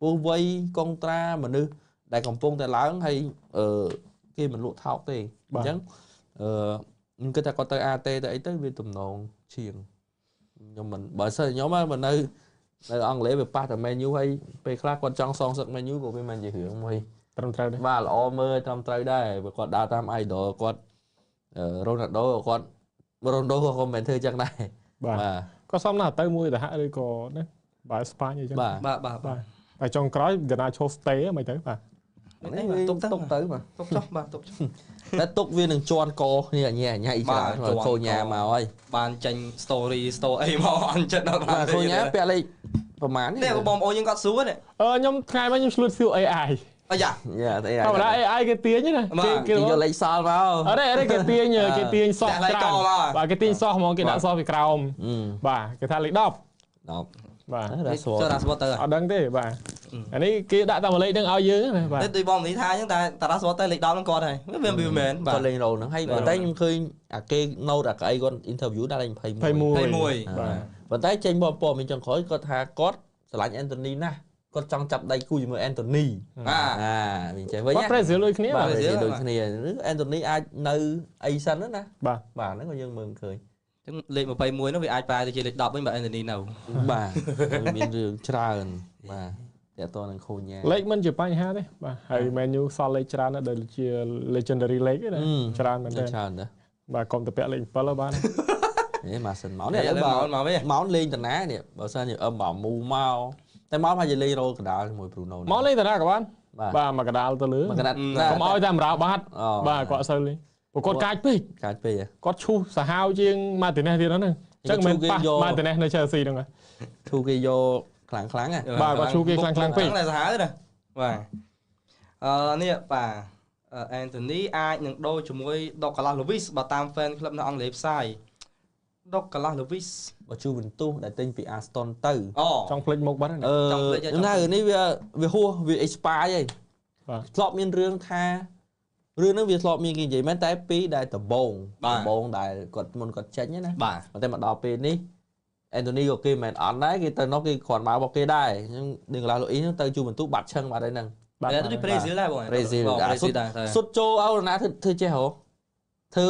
ព្រោះវ័យកុងត្រាមនុស្សដែលកំពុងតែឡើងហើយគេមិនលក់ថោកទេអញ្ចឹងខ្ញុំគិតថាគាត់ទៅ AT ទៅអីទៅវាទំនងជាងខ្ញុំមិនបើសិនខ្ញុំមកនៅអង់គ្លេសវាប៉ះតែ Man U ហើយពេលខ្លះគាត់ចង់សងសឹក Man U ក៏វាមិនជារឿងមួយត្រឹមត្រូវដែរបាទល្អមើលត្រឹមត្រូវដែរបើគាត់ដើរតាម idol គាត់រ៉ូណាល់ដូក៏មិនធ្វើចឹងដែរបាទក៏សមណាស់ទៅមួយទៅហាក់ឬក៏ណាបាទស្ប៉ាញអីចឹងបាទតែចុងក្រោយកណាឈោ stay មិនទៅបាទនេះទុកទៅបាទទុកចុះបាទទុកតែទុកវានឹងជន់កគ្នាញ៉ៃច្រើនខូញ៉ាមកហើយបានចេញ story អីមកអញ្ចឹងដល់បាទខូញ៉ាពាក់លេខប្រហែលនេះបងប្អូនយើងគាត់សួរនេះខ្ញុំថ្ងៃមកខ្ញុំឆ្លួត feel AI អាយ៉ាធម្មតា AI គេទាញណាគេយកលេខសល់មកអត់គេទាញសោះច្រើនបាទគេទាញសោះហ្មងគេដាក់សោះពីក្រោមបាទគេថាលេខ10បាទរ៉ាស្វតទៅអត់ដឹងទេបាទអានេះគេដាក់តាមលេខហ្នឹងឲ្យយើងណាបាទដូចបងនេះថាអញ្ចឹងតែតារ៉ាស្វតទៅលេខ10ហ្នឹងគាត់ហើយវាមែនបាទគាត់លេខរោហ្នឹងហើយប៉ុន្តែខ្ញុំឃើញអាគេ note អាកៅអីគាត់ interview ដាក់លេខ21បាទប៉ុន្តែចេញមកព័ត៌មានចុងក្រោយគាត់ថាគាត់ស្រឡាញ់ Anthony ណាស់គាត់ចង់ចាប់ដៃគូជាមួយ Anthony វិញចេះវិញគាត់ Brazil ដូចគ្នាបាទ Brazil ដូចគ្នាឬ Anthony អាចនៅអីសិនណាបាទហ្នឹងក៏យើងមើលឃើញចឹងលេខ21នោះវាអាចប្រែទៅជាលេខ10វិញបើ Anthony នៅបាទមានរឿងច្រើនបាទតើតើនឹងខូនញ៉ាលេខមិនជាបញ្ហាទេបាទហើយ Man U សល់លេខច្រើនណាស់ដែលជា legendary លេខទេណាច្រើនមែនទេច្រើនណាស់បាទកុំទៅពាក់លេខ7ទៅបានម៉ាសិនមកនេះឥឡូវមកលេងតាណានេះបើសិនជាមូមកតែមកថាជាលេងរ៉ូកដាលជាមួយ Bruno មកលេងតាណាក៏បានបាទមកកដាលទៅលើកុំឲ្យតែម្រាបាត់បាទគាត់អត់សូវលេងព្រោះគាត់កាចពេកគាត់ឈូសសាហាវជាង Martinez ទៀតហ្នឹងអញ្ចឹងមិនប៉ះ Martinez នៅ Chelsea ហ្នឹងឈូគេយកខ្លាំងបាទគាត់ឈូគេខ្លាំងពេកតែសាហាវណាបាទនេះបាទ Anthony អាចនឹងដូរជាមួយ Douglas Luiz បើតាម fan club នៅអង់គ្លេសផ្សាយ Douglas Luiz បើ Juventus ដែលទិញពី Aston ទៅចង់ភ្លេចមុខបាត់ហ្នឹងចង់ភ្លេចហ្នឹងនេះវាហួសវា expire ហើយធ្លាប់មានរឿងថារឿងហ្នឹងវាធ្លាប់មានគេនិយាយមែនតែពីដែលដំបងដែលគាត់មុនគាត់ចេញណាប៉ុន្តែមកដល់ពេលនេះ Anthony ក៏គេមិនអត់ដែរគេទៅនោះគេគ្រាន់មករបស់គេដែរអញ្ចឹងដេងឡាលូអ៊ីហ្នឹងទៅ Juventus បាត់ឈឹងបាត់ហើយហ្នឹងបាទទៅ Brazil ដែរបង Brazil សុទ្ធចូលអូរណាធ្វើចេះហ៎ធ្វើ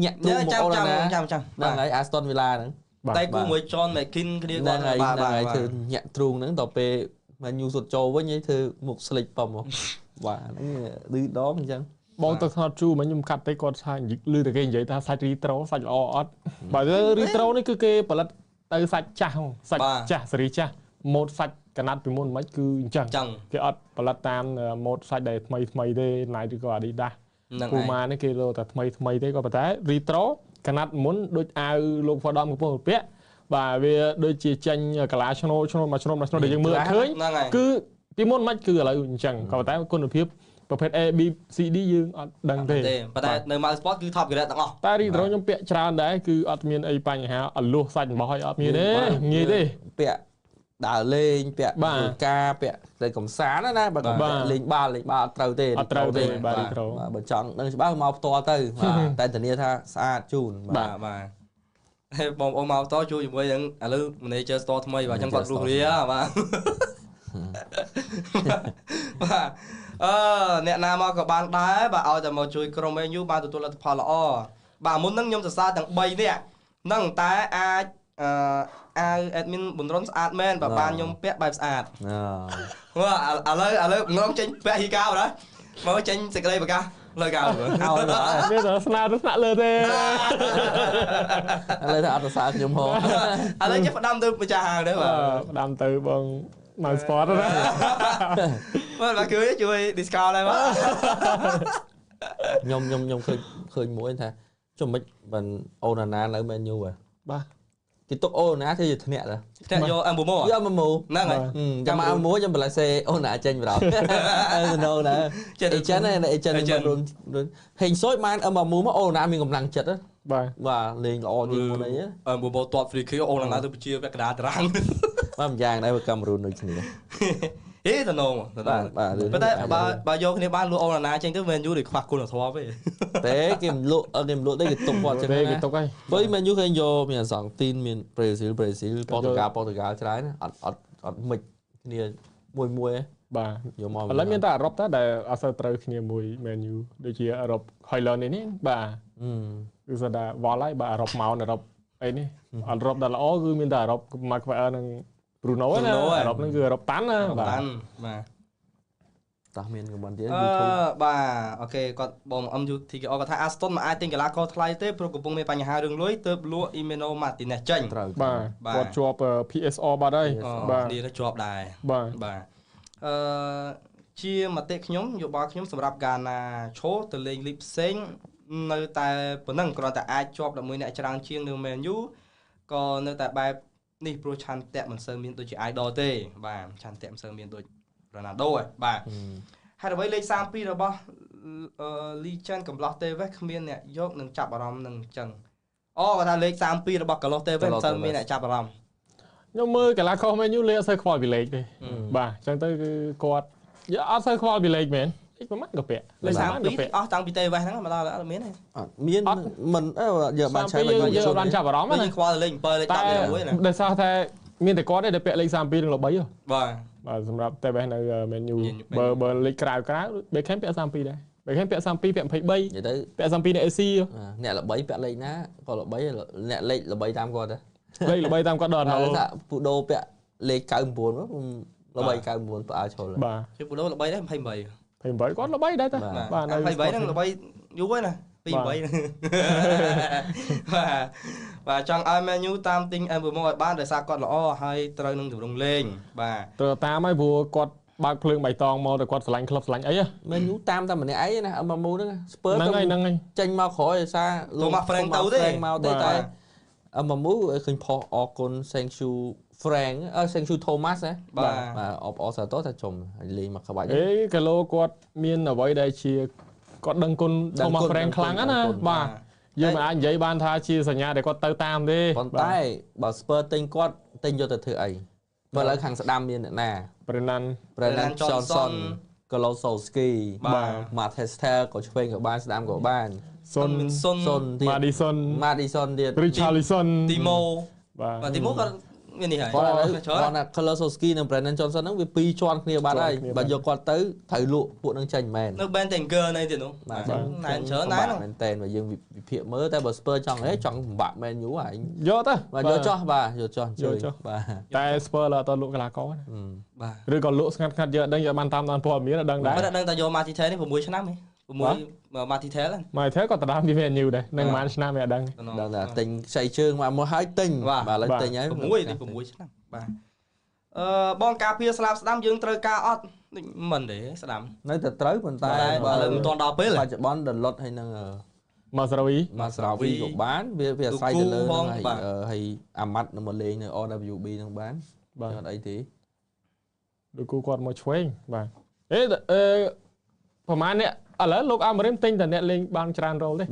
ញាក់ទូមកអូរណាហ្នឹងហើយ Aston Villa ហ្នឹងតែគូមួយ John McGinn គ្នាគាត់បាទធ្វើញាក់ទ្រូងហ្នឹងដល់ពេល Man U សុទ្ធចូលវិញហើយធ្វើមុខស្លេចប៉ុមមកបាទហ្នឹងឌឺដងអញ្ចឹងបងទៅថតជូមកខ្ញុំកាត់ទៅគាត់ថាលឺតែគេនិយាយថាសាច់ retro សាច់ល្អអត់បើ retro នេះគឺគេផលិតទៅសាច់ចាស់សាច់ចាស់សេរីចាស់ម៉ូតសាច់កណាត់ពីមុនមិនគឺអញ្ចឹងគេអត់ផលិតតាមម៉ូតសាច់ដែលថ្មីទេ Nike ឬក៏ Adidas ពូម៉ានេះគេលោតែថ្មីទេក៏ប៉ុន្តែ retro កណាត់មុនដូចអាវលោកផដំកំពុងពាក់បាទវាដូចជាចេញកាឡាឆ្នូមួយឆ្នូដែលយើងមើលឃើញគឺពីមុនមិនគឺឥឡូវអញ្ចឹងក៏ប៉ុន្តែគុណភាព ប្រភេទ A B C D យើងអត់ដឹងទេប៉ុន្តែនៅ Mouse Sport គឺ top grade ទាំងអស់តែ retro ខ្ញុំពាក់ច្រើនដែរគឺអត់មានអីបញ្ហាអលួសសាច់របស់ឲ្យអត់មានទេងាយទេពាក់ដើរលេងពាក់ធ្វើការពាក់ទៅកំសាន្តណាបើលេងបាល់អត់ត្រូវទេអត់ត្រូវទេបាទ retro បើចង់ដឹងច្បាស់មកផ្ទាល់ទៅតែធានាថាស្អាតជូនបាទហើយបងប្អូនមកតជួយជាមួយនឹងឥឡូវ manager store ថ្មីបាទអញ្ចឹងគាត់រស់រាបាទបាទអ្នកណាមកក៏បានដែរបាទឲ្យតែមកជួយក្រុម MU បានទទួលលទ្ធផលល្អបាទមុនហ្នឹងខ្ញុំសរសើរទាំង3នាក់ហ្នឹងតែអាចអាវ admin បុនរុនស្អាតមែនបាទបានខ្ញុំពាក់បែបស្អាតឥឡូវងងចេញពាក់ហីកាបាទមកចេញសេចក្តីប្រកាសលើកៅឲ្យមានតែស្នាទៅស្នាក់លើទេឥឡូវថាអត់សរសើរខ្ញុំហ៎ឥឡូវចេះផ្ដាំទៅម្ចាស់ហាងទៅបាទផ្ដាំទៅបងមក sport ណាបាទគឺជួយ discount ដែរបាទខ្ញុំឃើញមួយថាចុះមិនបានអូនណានៅ menu បាទគេទុកអូណាធ្វើជាធ្នាក់ដែរធ្នាក់យកM6យក M6 ហ្នឹងហើយចាំមក M6 ខ្ញុំបលែសេអូណាចេញបរោណូណាអេចិនរុនហេងសុយបាន M6 មកអូណាមានកម្លាំងចិត្តបាទលេងល្អជាងមុនអីM6 ទាត់ free kick អូណាទៅពជាពាក់កណ្ដាលតារាងបាទម្យ៉ាងដែរកាមេរុនដូចគ្នាហេតណងប៉ុន្តែបើយកគ្នាបានលក់អូណាចេញទៅមែនយូដូចខ្វះគុណធម៌ទេគេលក់ទេគេទុកគាត់ចឹងណាគេទុកហើយបើមែនយូឃើញយកមានអសង់ទីនមានប្រេស៊ីលប៉ូទុយហ្គាល់ច្រើនអត់មិចគ្នាមួយបាទយកមកឥឡូវមានតែអឺរ៉ុបតែដែលអត់សូវត្រូវគ្នាមួយមែនយូដូចជាអឺរ៉ុប Highland នេះបាទគឺស្ដាវល់ហើយបាទអឺរ៉ុបមកអឺរ៉ុបអីនេះអឺរ៉ុបដែលល្អគឺមានតែអឺរ៉ុប Maguire និងBruno ណាអឺរ៉ុបហ្នឹងគឺអឺរ៉ុបតាន់ណាបាទតោះមានកំបត្តិទៀត បាទអូខេគាត់បង MUTKO គាត់ថា Aston មិនអាចទិញកីឡាករថ្លៃទេព្រោះកំពុងមានបញ្ហារឿងលុយទើបលក់ Emiliano Martinez ចេញបាទគាត់ជាប់ PSR បាត់ហើយបាទនេះជាប់ដែរបាទជាមតិខ្ញុំយោបល់ខ្ញុំសម្រាប់កាណាឈោទៅលេងលីកផ្សេងនៅតែប៉ុណ្ណឹងគ្រាន់តែអាចជាប់ជាមួយអ្នកច្រើនជាងនៅ Man U ក៏នៅតែបែបនេះព្រោះឆន្ទៈមិនសូវមានដូចជា idol ទេបាទឆន្ទៈមិនសូវមានដូច Ronaldo ហ៎បាទហើយអ្វីលេខ32របស់ Legend កំឡោះទេវេសគ្មានអ្នកយកនឹងចាប់អារម្មណ៍នឹងអញ្ចឹងគាត់ថាលេខ32របស់កំឡោះទេវេសមិនសូវមានអ្នកចាប់អារម្មណ៍ខ្ញុំមើលកីឡាករ Man U លេខអត់សូវខ្វល់ពីលេខទេបាទអញ្ចឹងទៅគឺគាត់អត់សូវខ្វល់ពីលេខមែនប្រហែលក៏ពាក់លេខ32អស់តាំងពីទេវេសហ្នឹងមកដល់អត់មានទេអត់មានមិនយកបានឆែកមកយកបានចាប់អារម្មណ៍ណាខ្វល់លេខ7លេខ11ណាដោយសារតែមានតែគាត់ទេដែលពាក់លេខ32និង13បាទសម្រាប់ទេវេសនៅ Man U បើលេខក្រៅ Beckham ពាក់32ដែរ Beckham ពាក់32ពាក់23និយាយទៅពាក់32នៅ AC អ្នកល្បីពាក់លេខណាក៏ល្បីអ្នកលេខល្បីតាមគាត់ដែរលេខល្បីតាមគាត់ដល់ថាពូដូពាក់លេខ99ល្បី99ផ្អើឈុលបាទជាពូដូល្បីដែរ28គាត់ល្បីដែរតាបាទ23ហ្នឹងល្បីយូរហើយណា28បាទចង់ឲ្យ Man U តាមទិញ M6 ឲ្យបានដោយសារគាត់ល្អហើយត្រូវនឹងទម្រង់លេងបាទត្រូវតាមហើយព្រោះគាត់បើកភ្លើងបៃតងមកតែគាត់ស្រឡាញ់ក្លឹបស្រឡាញ់អីហ៎ Man U តាមតែម្នាក់ឯងណា M6 ហ្នឹងស្ពើហ្នឹងហើយចេញមកក្រោយដោយសារលោកមក Frank ទៅទេមកទេតែ M6 ឃើញផុសអរគុណ Thank you Frank Thank you Thomas ណាបាទអបសាទរថាចំលេងមកក្បាច់គីឡូគាត់មានអ្វីដែលជាគាត់ដឹងគុណ Thomas Frank ខ្លាំងណាបាទយើងមិនអាចនិយាយបានថាជាសញ្ញាដែលគាត់ទៅតាមទេប៉ុន្តែបើ Spurs ទិញគាត់ទិញយកទៅធ្វើអីបើឥឡូវខាងស្ដាំមានអ្នកណា Brennan Johnson Kolosowski បាទ Manchester ក៏ឆ្វេងក៏បានស្ដាំក៏បាន Son Madison ទៀត Richarlison Timo បាទ Timo ក៏មាននេះហើយគាត់ណា Kolosowski និង Brennan Johnson ហ្នឹងវា2ជាន់គ្នាបាត់ហើយបើយកគាត់ទៅត្រូវលក់ពួកនឹងចេញមែននៅ Ben Tanger នេះទៀតនោះបាទណែច្រើនណាស់មែនតែបើយើងវិភាគមើលតែបើ Spurs ចង់ពិបាក Man U ហើយយកទៅបាទយកចោះបាទយកចោះបាទតែ Spurs អត់លក់កីឡាករណាបាទឬក៏លក់ស្ងាត់ៗយកដឹងយកបានតាមព័ត៌មានដឹងដែរមិនដឹងតែយក Martinez នេះ6ឆ្នាំទេ6 Martinez ក៏ដតាមពី Man U ដែរនឹងប៉ុន្មានឆ្នាំវាអត់ដឹងថាទិញខ្ចីជើងមកហើយទិញបាទឥឡូវទិញហើយ6ឆ្នាំបាទបងការពារស្លាប់ស្ដាំយើងត្រូវការអត់មិនទេស្ដាំនៅតែត្រូវប៉ុន្តែឥឡូវមិនទាន់ដល់ពេលបច្ចុប្បន្នដលុតហើយនឹងMasraoui ក៏បានវាអាស្រ័យទៅលើហើយអាម៉ាត់នៅមកលេងនៅ RWB នឹងបានអត់អីទេដូចគូគាត់មកឆ្វេងបាទ ប្រហែលអ្នកឥឡូវលោកអាមេរិកទិញតែអ្នកលេងបានច្រើនរ៉ូលទេ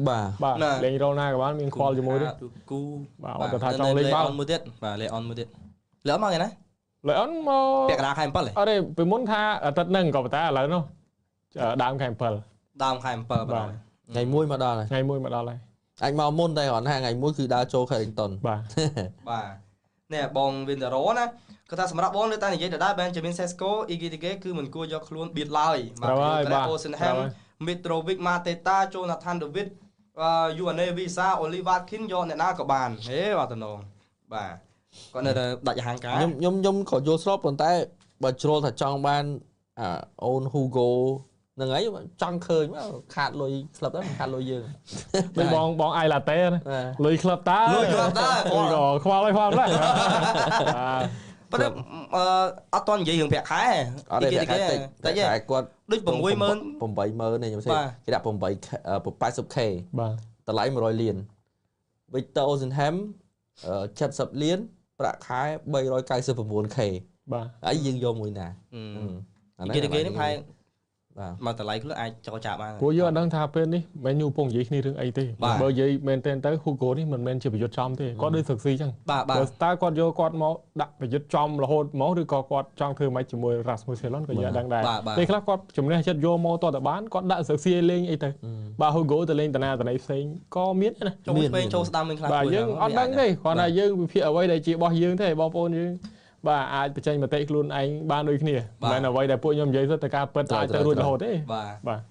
បាទលេងរ៉ូលណាក៏បានមានខ្វល់ជាមួយទេគូបាទអត់ថាចង់លេងបាល់មួយទៀតបាទលេងអនមួយទៀតលេងអនមកគេណាលេងអនមកពាក់កណ្ដាលខែ7ហ៎អត់ទេពីមុនថាអាទិត្យហ្នឹងក៏ប៉ុន្តែឥឡូវនោះដើមខែ7ដើមខែ7បាទថ្ងៃមួយមកដល់ហើយថ្ងៃមួយមកដល់ហើយអាចមកមុនតែគ្រាន់តែថ្ងៃមួយគឺដើរចូល Carrington បាទបាទនេះបងវិនតារ៉ូណាគាត់ថាសម្រាប់បងនៅតែនិយាយដដែល Benjamin Sesko Igitike គឺមិនគួរយកខ្លួនបៀតឡើយបាទ Osenham Mitrovic Mateta Jonathan David UNA Visa Oli Watkins យកអ្នកណាក៏បានហេបាទតំណងបាទគាត់នៅតែដាច់ហាងការខ្ញុំក៏យល់ស្របប៉ុន្តែបើជ្រុលថាចង់បានអូន Hugo ហ្នឹងហើយចង់ឃើញខាតលុយក្លឹបដែរខាតលុយយើងដូចបងអាយឡាតេណាលុយក្លឹបតើលុយក្លឹបតើគាត់ក៏ខ្វល់ហើយខ្វល់ដែរប៉ុន្តែអត់តនិយាយរឿងប្រាក់ខែអត់ទេប្រាក់ខែតែគាត់ដូច60000 80000នេះខ្ញុំស្គាល់គេដាក់80k បាទតម្លៃ100លាន Victor Osimhen 70លានប្រាក់ខែ 399k បាទហើយយើងយកមួយណាគេនេះផែមកតម្លៃខ្លួនអាចចរចាបានព្រោះយើងអត់ដឹងថាពេលនេះមិនញូពងនិយាយគ្នារឿងអីទេបើនិយាយមែនទៅ Hugo នេះមិនមែនជាប្រយុទ្ធចំទេគាត់ដូចសឹកស៊ីអញ្ចឹងបើតើគាត់យកគាត់មកដាក់ប្រយុទ្ធចំរហូតមកឬក៏គាត់ចង់ធ្វើម៉េចជាមួយ Rasmus Højlund ក៏យើងអត់ដឹងដែរពេលខ្លះគាត់ជំនះចិត្តយកមកតតែបានគាត់ដាក់សឹកស៊ីឲ្យលេងអីទៅបើ Hugo ទៅលេងតាណាផ្សេងក៏មានណាចូលពេញចូលស្ដាំវិញខ្លះបាទយើងអត់ដឹងទេគ្រាន់តែយើងវិភាគអ្វីដែលជារបស់យើងទេបងប្អូនយើងបាទអាចបញ្ចេញមតិខ្លួនឯងបានដូចគ្នាមិនអ្វីដែលពួកខ្ញុំនិយាយទៅតែការពិតអាចទៅរួចរហូតទេបាទ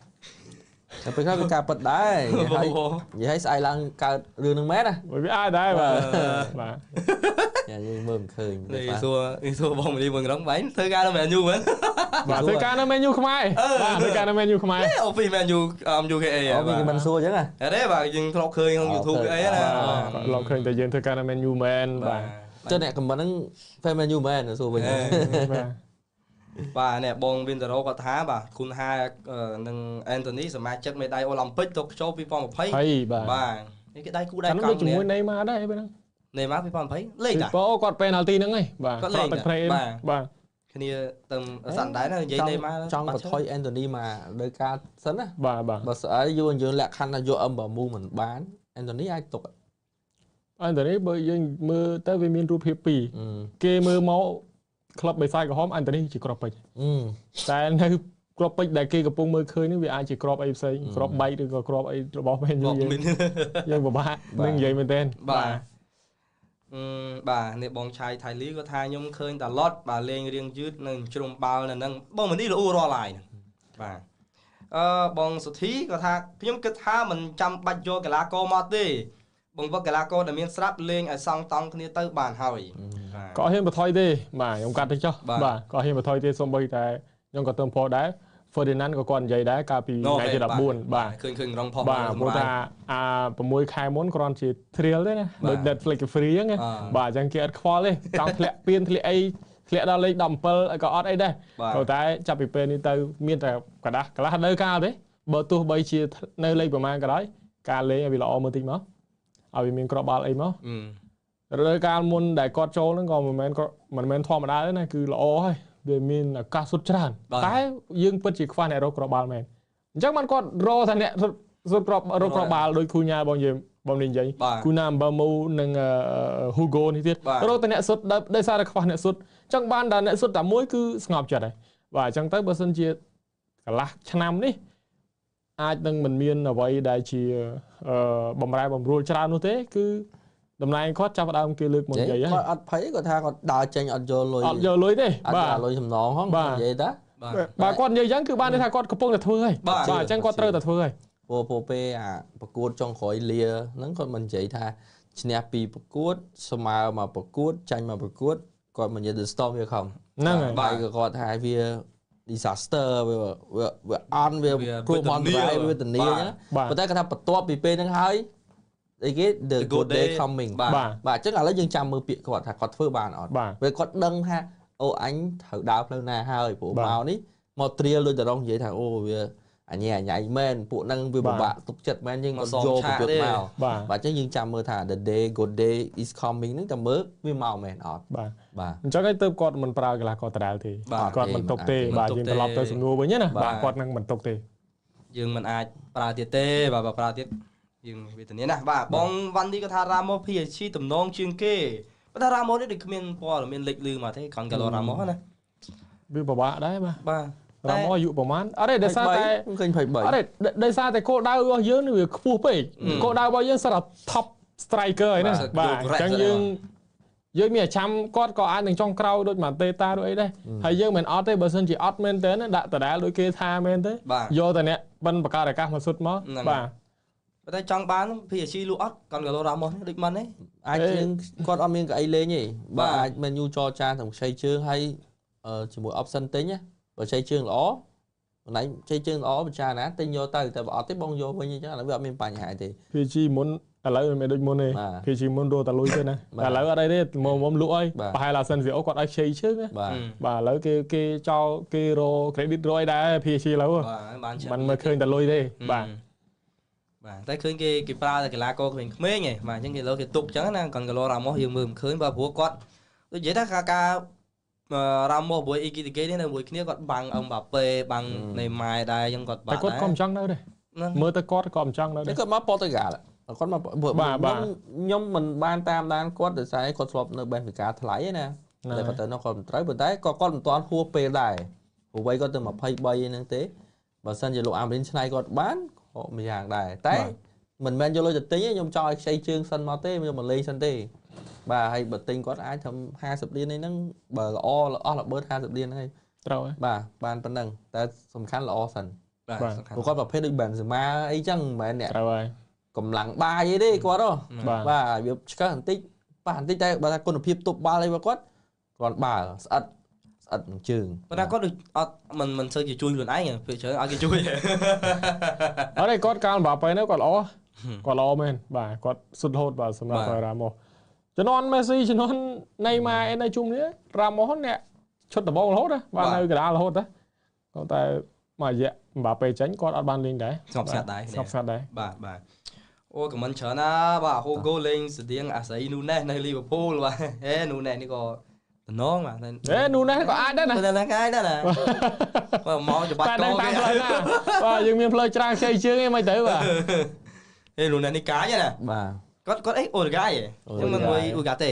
តែពេលខ្លះវាការពិតដែរហើយនិយាយឲ្យស្អែកឡើងកើតរឿងនឹងមែនណាវាអាចដែរបាទបាទយើងមើលមិនឃើញនេះសួរបងមនីវិញរងបែងធ្វើការនៅមែនយូមែនបាទធ្វើការនៅមែនយូខ្មែរបាទធ្វើការនៅមែនយូខ្មែរអូហ្វីមែនយូUKA បាទមិនសួរអញ្ចឹងហ៎ទេបាទយើងធ្លាប់ឃើញក្នុង YouTube អីណាធ្លាប់ឃើញតែយើងធ្វើការនៅមែនយូមែនបាទចុះអ្នកខមមិនហ្នឹង fan U មែនសួរវិញបាទនេះបងវិនតារ៉ូគាត់ថាបាទគុណហានិងអេនតូនីសមាជិកមេដាយអូឡ িম্প ិកតូក្យូ2020បាទនេះគេដៃគូដៃកង់ជាមួយណេម៉ាដែរពេលហ្នឹងណេម៉ា2020លេងតាគាត់ពេនអាល់ទីហ្នឹងហីបាទគាត់លេងបាទគ្នាទៅសាន់ដែរណានិយាយណេម៉ាចង់បន្ថយអេនតូនីមកលើការសិនណាបាទបើស្អីយើងលក្ខខណ្ឌថាយកអឹមបើមូមិនបានអេនតូនីអាចទុកអេនតូនីបើយើងមើលទៅវាមានរូបភាពពីរគេមើលមកក្លឹបបេសាយក្រហមអេនតូនីជាក្របពេជ្រតែនៅក្របពេជ្រដែលគេកំពុងមើលឃើញនេះវាអាចជាក្របអីផ្សេងក្របបែកឬក៏ក្របអីរបស់មែនយើងពិបាកនឹងនិយាយមែនទេបាទនេះបងឆៃថៃលីគាត់ថាខ្ញុំឃើញតាឡុតបាទលេងរៀងយឺតនៅជ្រុំបាល់នៅហ្នឹងបងមនីល្អរាល់ឡាយបាទបងសុធីគាត់ថាខ្ញុំគិតថាមិនចាំបាច់យកកីឡាករមកទេបង្វឹកកីឡាករដែលមានស្រាប់លេងឲ្យសងតង់គ្នាទៅបានហើយក៏ហ៊ានបន្ថយទេបាទខ្ញុំកាត់ទៅចុះបាទក៏ហ៊ានបន្ថយទេសូម្បីតែខ្ញុំក៏ទៅផងដែរ Ferdinand ក៏គាត់និយាយដែរកាលពីថ្ងៃទី14បាទឃើញរងផុសបាទព្រោះថា6ខែមុនគ្រាន់ជា thrill ទេណាដូច Netflix free ហ្នឹងបាទអញ្ចឹងគេអត់ខ្វល់ទេចង់ធ្លាក់ពៀនធ្លាក់អីធ្លាក់ដល់លេខ17ក៏អត់អីដែរព្រោះតែចាប់ពីពេលនេះទៅមានតែกระดาษកន្លះនៅកាលទេបើទោះបីជានៅលេខប្រមាណក៏ដោយការលេងឲ្យវាល្អមើលតិចមកឲ្យវាមានក្របបាល់អីមករដូវកាលមុនដែលគាត់ចូលហ្នឹងក៏មិនមែនធម្មតាទេណាគឺល្អហើយវាមានឱកាសសុទ្ធច្រើនតែយើងពិតជាខ្វះអ្នករកក្របបាល់មែនអញ្ចឹងបានគាត់រកថាអ្នកសុទ្ធរកក្របបាល់ដោយគូញ៉ាបងនិយាយគូណាអំបើមូនិង Hugo នេះទៀតរកតែអ្នកសុទ្ធដោយសារតែខ្វះអ្នកសុទ្ធអញ្ចឹងបានតែអ្នកសុទ្ធតែមួយគឺស្ងប់ចិត្តហើយបាទអញ្ចឹងទៅបើសិនជាកន្លះឆ្នាំនេះអាចនឹងមិនមានអ្វីដែលជាបំរែបំរួលច្រើននោះទេគឺតំណែងគាត់ចាប់ដើមគេលើកមកនិយាយគាត់អត់ភ័យគាត់ថាគាត់ដើរចេញអត់យកលុយទេបាទអត់លុយសំណងហងនិយាយតាបាទគាត់និយាយអញ្ចឹងគឺបានន័យថាគាត់កំពុងតែធ្វើហើយបាទអញ្ចឹងគាត់ត្រូវតែធ្វើហើយព្រោះពេលប្រកួតចុងក្រោយលាហ្នឹងគាត់មិននិយាយថាឈ្នះពីប្រកួតស្មើមកប្រកួតចាញ់មកប្រកួតគាត់មិននិយាយ The Storm វាខំហ្នឹងហើយបាយក៏គាត់ថាវា disaster វាអន់វាគ្រោះមហន្តរាយវាធានាអញ្ចឹងប៉ុន្តែគាត់ថាបន្ទាប់ពីពេលហ្នឹងហើយអីគេ the good day coming បាទអញ្ចឹងឥឡូវយើងចាំមើលពាក្យគាត់ថាគាត់ធ្វើបានអត់ពេលគាត់ដឹងថាអូអញត្រូវដើរផ្លូវណាហើយព្រោះមកនេះមកត្រៀលដូចតរងនិយាយថាអូវាអញញ៉ៃមែនពួកហ្នឹងវាពិបាកទុកចិត្តមែនយើងអត់យកប្រយុទ្ធមកបាទអញ្ចឹងយើងចាំមើលថា the day good day is coming ហ្នឹងតែមើលវាមកមែនអត់បាទអញ្ចឹងហើយទៅគាត់មិនប្រើកីឡាករដដែលទេគាត់មិនទុកទេបាទយើងត្រឡប់ទៅសំណួរវិញណាបាទគាត់នឹងមិនទុកទេ យើងមិនអាចប្រើទៀតទេបាទប្រើទៀតយើងវាធានាណាបាទបងវ៉ាន់ឌីក៏ថារ៉ាម៉ូស PSG ទំនងជាងគេប៉ុន្តែរ៉ាម៉ូសនេះដូចគ្មានព័ត៌មានលេចលឺមកទេគ្រាន់តែរ៉ាម៉ូសណាវាពិបាកដែរបាទរ៉ាម៉ូសអាយុប្រហែលអត់ទេដោយសារតែឃើញ23អត់ទេដោយសារតែគោលដៅរបស់យើងនេះវាខ្ពស់ពេកគោលដៅរបស់យើងសិតតែ top striker ហើយណាបាទអញ្ចឹងយើងមានអាចាំគាត់ក៏អាចនឹងចង់ក្រោយដូចម៉ាតេតាដូចអីដែរហើយយើងមិនអត់ទេបើសិនជាអត់មែនទេដាក់ដដែលដូចគេថាមែនទេយកតែអ្នកបិណ្ឌបកាសអាកាសមកសុទ្ធមកបាទប៉ុន្តែចង់បាន PSG លក់អត់គាត់ក៏លោរ៉ាម៉ូសនេះដូចមិនទេអាចគាត់អត់មានកៅអីលេងទេបាទអាចមែនយូចរចាទាំងខ្ចីជើងហើយជាមួយ option ទិញណាបើខ្ចីជើងល្អប៉ុន្តែខ្ចីជើងល្អពិចារណាទិញយកទៅតែបើអត់ទេបងយកវិញអញ្ចឹងឥឡូវវាអត់មានបញ្ហាទេ PSG មុនឥឡូវមិនដូចមុនទេ PSG មុនរត់តែលុយទេណាឥឡូវអត់អីទេមុំលក់អីប្រហែល Asensio គាត់ឲ្យខ្ចីជើងណាបាទឥឡូវគេចោលគេរក credit រយដែរ PSG ឥឡូវបានមើលឃើញតែលុយទេបាទតែឃើញគេប្រើតែកីឡាករក្មេងៗហ៎បាទអញ្ចឹងគេលើគេទុកអញ្ចឹងណាគាត់កឡូរ៉ាម៉ូសយើងមើលមិនឃើញបាទព្រោះគាត់ដូចនិយាយថាការរ៉ាម៉ូសមួយអ៊ីគីទីកេនេះនៅមួយគ្នាគាត់បាំងអឹមបាប៉េបាំងណេម៉ាយដែរអញ្ចឹងគាត់បាក់តែគាត់ក៏មិនចង់នៅដែរមើលទៅគាត់ក៏មិនចង់នៅដែរគាត់មកប៉ូទុយហ្គាល់គាត់មកខ្ញុំមិនបានតាមដានគាត់ដោយសារគាត់ធ្លាប់នៅបែនហ្វីកាថ្លៃណាតែគាត់ទៅនោះគាត់មិនត្រូវប៉ុន្តែក៏គាត់មិនទាន់ហួសពេលដែរព្រោះវ័យគាត់ទៅ23ហ្នឹងទេបើសិនជាលោកអាមេរិនឆ្នៃគាត់បានក៏មួយយ៉ាងដែរតែមិនមែនយកលុយទៅទិញទេខ្ញុំចង់ឲ្យខ្ចីជើងសិនមកទេខ្ញុំមកលេងសិនទេបាទហើយបើទិញគាត់អាចធ្វើ50លានហ្នឹងបើល្អអស់ល្មើ50លានហ្នឹងហើយត្រូវហើយបាទបានប៉ុណ្ណឹងតែសំខាន់ល្អសិនបាទព្រោះគាត់ប្រភេទដូច Benzema អីចឹងមិនមែនអ្នកត្រូវហើយកម្លាំងបាយអីទេគាត់ហ៎បាទវាឆ្កឹះបន្តិចប៉ះបន្តិចតែបើថាគុណភាពទប់បាល់អីរបស់គាត់បាល់ស្អិតនឹងជើងប៉ុន្តែគាត់ដូចអត់មិនសូវជាជួយខ្លួនឯងពេលច្រើនឲ្យគេជួយអត់ទេគាត់កាលបាប៉ៃនោះគាត់ល្អមែនបាទគាត់សុទ្ធរហូតបាទសម្រាប់រ៉ាម៉ូសជំនាន់មេស៊ីជំនាន់ណេម៉ាអីនៅជុំនេះរ៉ាម៉ូសអ្នកឈុតដំបងរហូតណាបាទនៅកណ្ដាលរហូតណាគាត់តែមួយរយៈបាប៉ៃចាញ់គាត់អត់បានលេងដែរស្ងប់ស្ងាត់ដែរបាទអូខមមិនច្រើនណាបាទហូហ្គោលេងស្តៀងអាស្រីនូណេសនៅលីវើពូលបាទហេនូណេសនេះក៏តំណងបាទនូណេសក៏អាចដែរណាតែហ្នឹងអាចដែរណាបាទមកច្បាត់កងគេបាទយើងមានផ្លូវច្រើនខ្ចីជើងឯងមិនទៅបាទហេនូណេសនេះកាយណាបាទគាត់អីអូរហ្គាយហ្នឹងមិនមួយអ៊ូកាតេ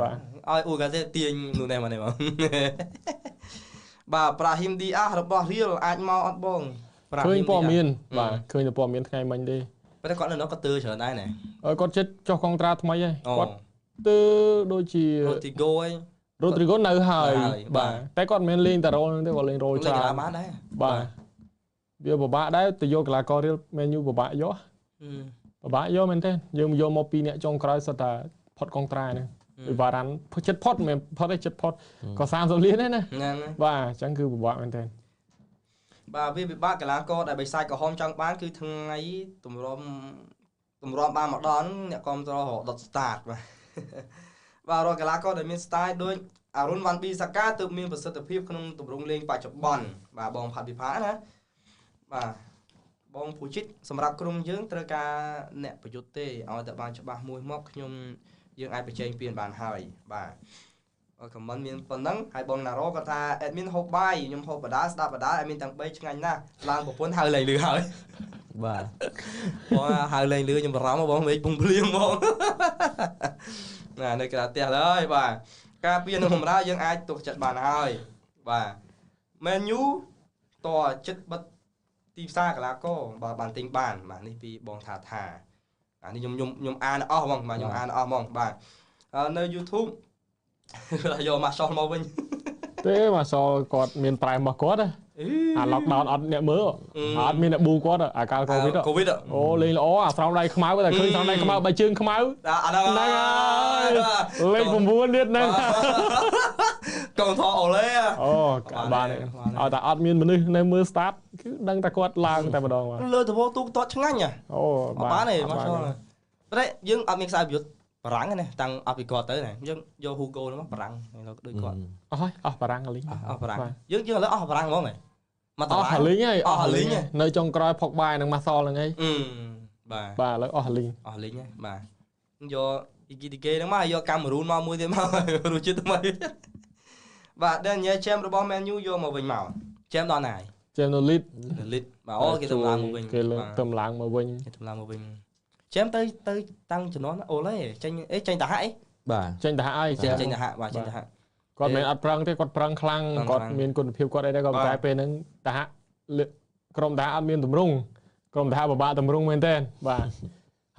បាទឲ្យអ៊ូកាតេទាញនូណេសមកនេះមកបាទប្រាហ៊ីមឌីអារបស់រៀលអាចមកអត់បងឃើញព័ត៌មានបាទឃើញតែព័ត៌មានថ្ងៃមិញទេប៉ុន្តែគាត់នៅនោះគាត់ទើច្រើនដែរណាគាត់ចិត្តចុះកុងត្រាថ្មីហើយគាត់ទើដូចជារ៉ូទីហ្គោហើយរ៉ូទ្រីហ្គោនៅហើយបាទតែគាត់មិនមែនលេងតែរ៉ូហ្នឹងទេគាត់លេងរ៉ូច្រើនបានដែរបាទវាពិបាកដែរទៅយកកីឡាកររៀលមែនយូពិបាកយកពិបាកយកមែនទេយើងយកមកពីអ្នកចុងក្រោយសិតតែផុតកុងត្រាហ្នឹងវិបារ៉ាន់ចិត្តផុតមិនផុតទេចិត្តផុតក៏30លានដែរណាបាទអញ្ចឹងគឺពិបាកមែនទេបាទវាពិបាកកីឡាករដែលបិសាចក្រហមចង់បានគឺថ្ងៃទម្រាំបានមកដល់អ្នកគ្រប់គ្រងដុត start បាទរាល់កីឡាករដែលមាន style ដូចអារុនវ៉ាន់ប៊ីសាកាទើបមានប្រសិទ្ធភាពក្នុងទម្រង់លេងបច្ចុប្បន្នបាទបងផាត់វិភាណាបាទបងពូជិតសម្រាប់ក្រុមយើងត្រូវការអ្នកប្រយុទ្ធទេឲ្យតែបានច្បាស់មួយមកយើងអាចបញ្ចេញពៀនបានហើយបាទខមមិនមានប៉ុណ្ណឹងហើយបងណារ៉ូគាត់ថាអេដមីនហូបបាយខ្ញុំហូបបដាស្ដាប់បដាអេដមីនទាំង3ឆ្ងាញ់ណាស់ឡើងប្រពន្ធហៅលេងលឺហើយបាទបងហៅលេងលឺខ្ញុំបារម្ភបងមេឃពុំភ្លៀងហ្មងណានៅក្រៅផ្ទះហើយបាទការពៀននឹងបម្រើយើងអាចទុកចិត្តបានហើយបាទមែនយូតចិត្តបិទទីផ្សារកីឡាករបើបានទិញបានបាទនេះពីបងថាអានេះខ្ញុំអានអស់បងបាទខ្ញុំអានអស់ហ្មងបាទនៅ YouTube យកមកសល់មកវិញទេមកសល់គាត់មានប្រែរបស់គាត់អា lockdown អត់អ្នកមើលអត់មានអ្នកប៊ូគាត់អាកាល covid អូលេងល្អអាស្រោមដៃខ្មៅតែឃើញស្រោមដៃខ្មៅបើជើងខ្មៅអាហ្នឹងហើយលេខ9ទៀតហ្នឹងកងថអូឡេអូបានឲ្យតែអត់មានមនុស្សនៅមើល start គឺដឹងតែគាត់ឡើងតែម្ដងបាទលើទៅទូកតឆ្ងាញ់អូបានទេមកចូលតែយើងអត់មានខ្សែប្រយុទ្ធបារាំងណាតាំងអត់ពីគាត់ទៅណាយើងយកហ៊ូហ្គោហ្នឹងបារាំងដូចគាត់អស់បារាំងលីងអស់បារាំងយើងឥឡូវអស់បារាំងហ្មងហ៎មកតអស់លីងហើយអស់លីងនៅចុងក្រោយផុកបាយនឹងម៉ាសលហ្នឹងហើយបាទឥឡូវអស់លីងហើយបាទយកអ៊ីគីទីកេហ្នឹងមកយកកាមេរូនមកមួយទៀតមករសជាតិថ្មីបាទដែលញ៉ែ champ របស់ Man U យកមកវិញមក champ ដល់ណាហើយ Channel lead បាទអូគេទៅឡើងមកវិញ គេលើកទៅឡើងមកវិញ គេទៅឡើងមកវិញចាំទៅតាំងជំនាន់អូឡេចេញតាហាក់អី បាទ ចេញទៅហាក់អី ចេញតាហាក់បាទចេញតាហាក់ គាត់មិនអត់ប្រឹងទេគាត់ប្រឹងខ្លាំងគាត់មានគុណភាពគាត់អីដែរក៏តែពេលហ្នឹងតាហាក់ក្រុមតាហាក់អត់មានតម្រង់ក្រុមតាហាក់ពិបាកតម្រង់មែនតើបាទ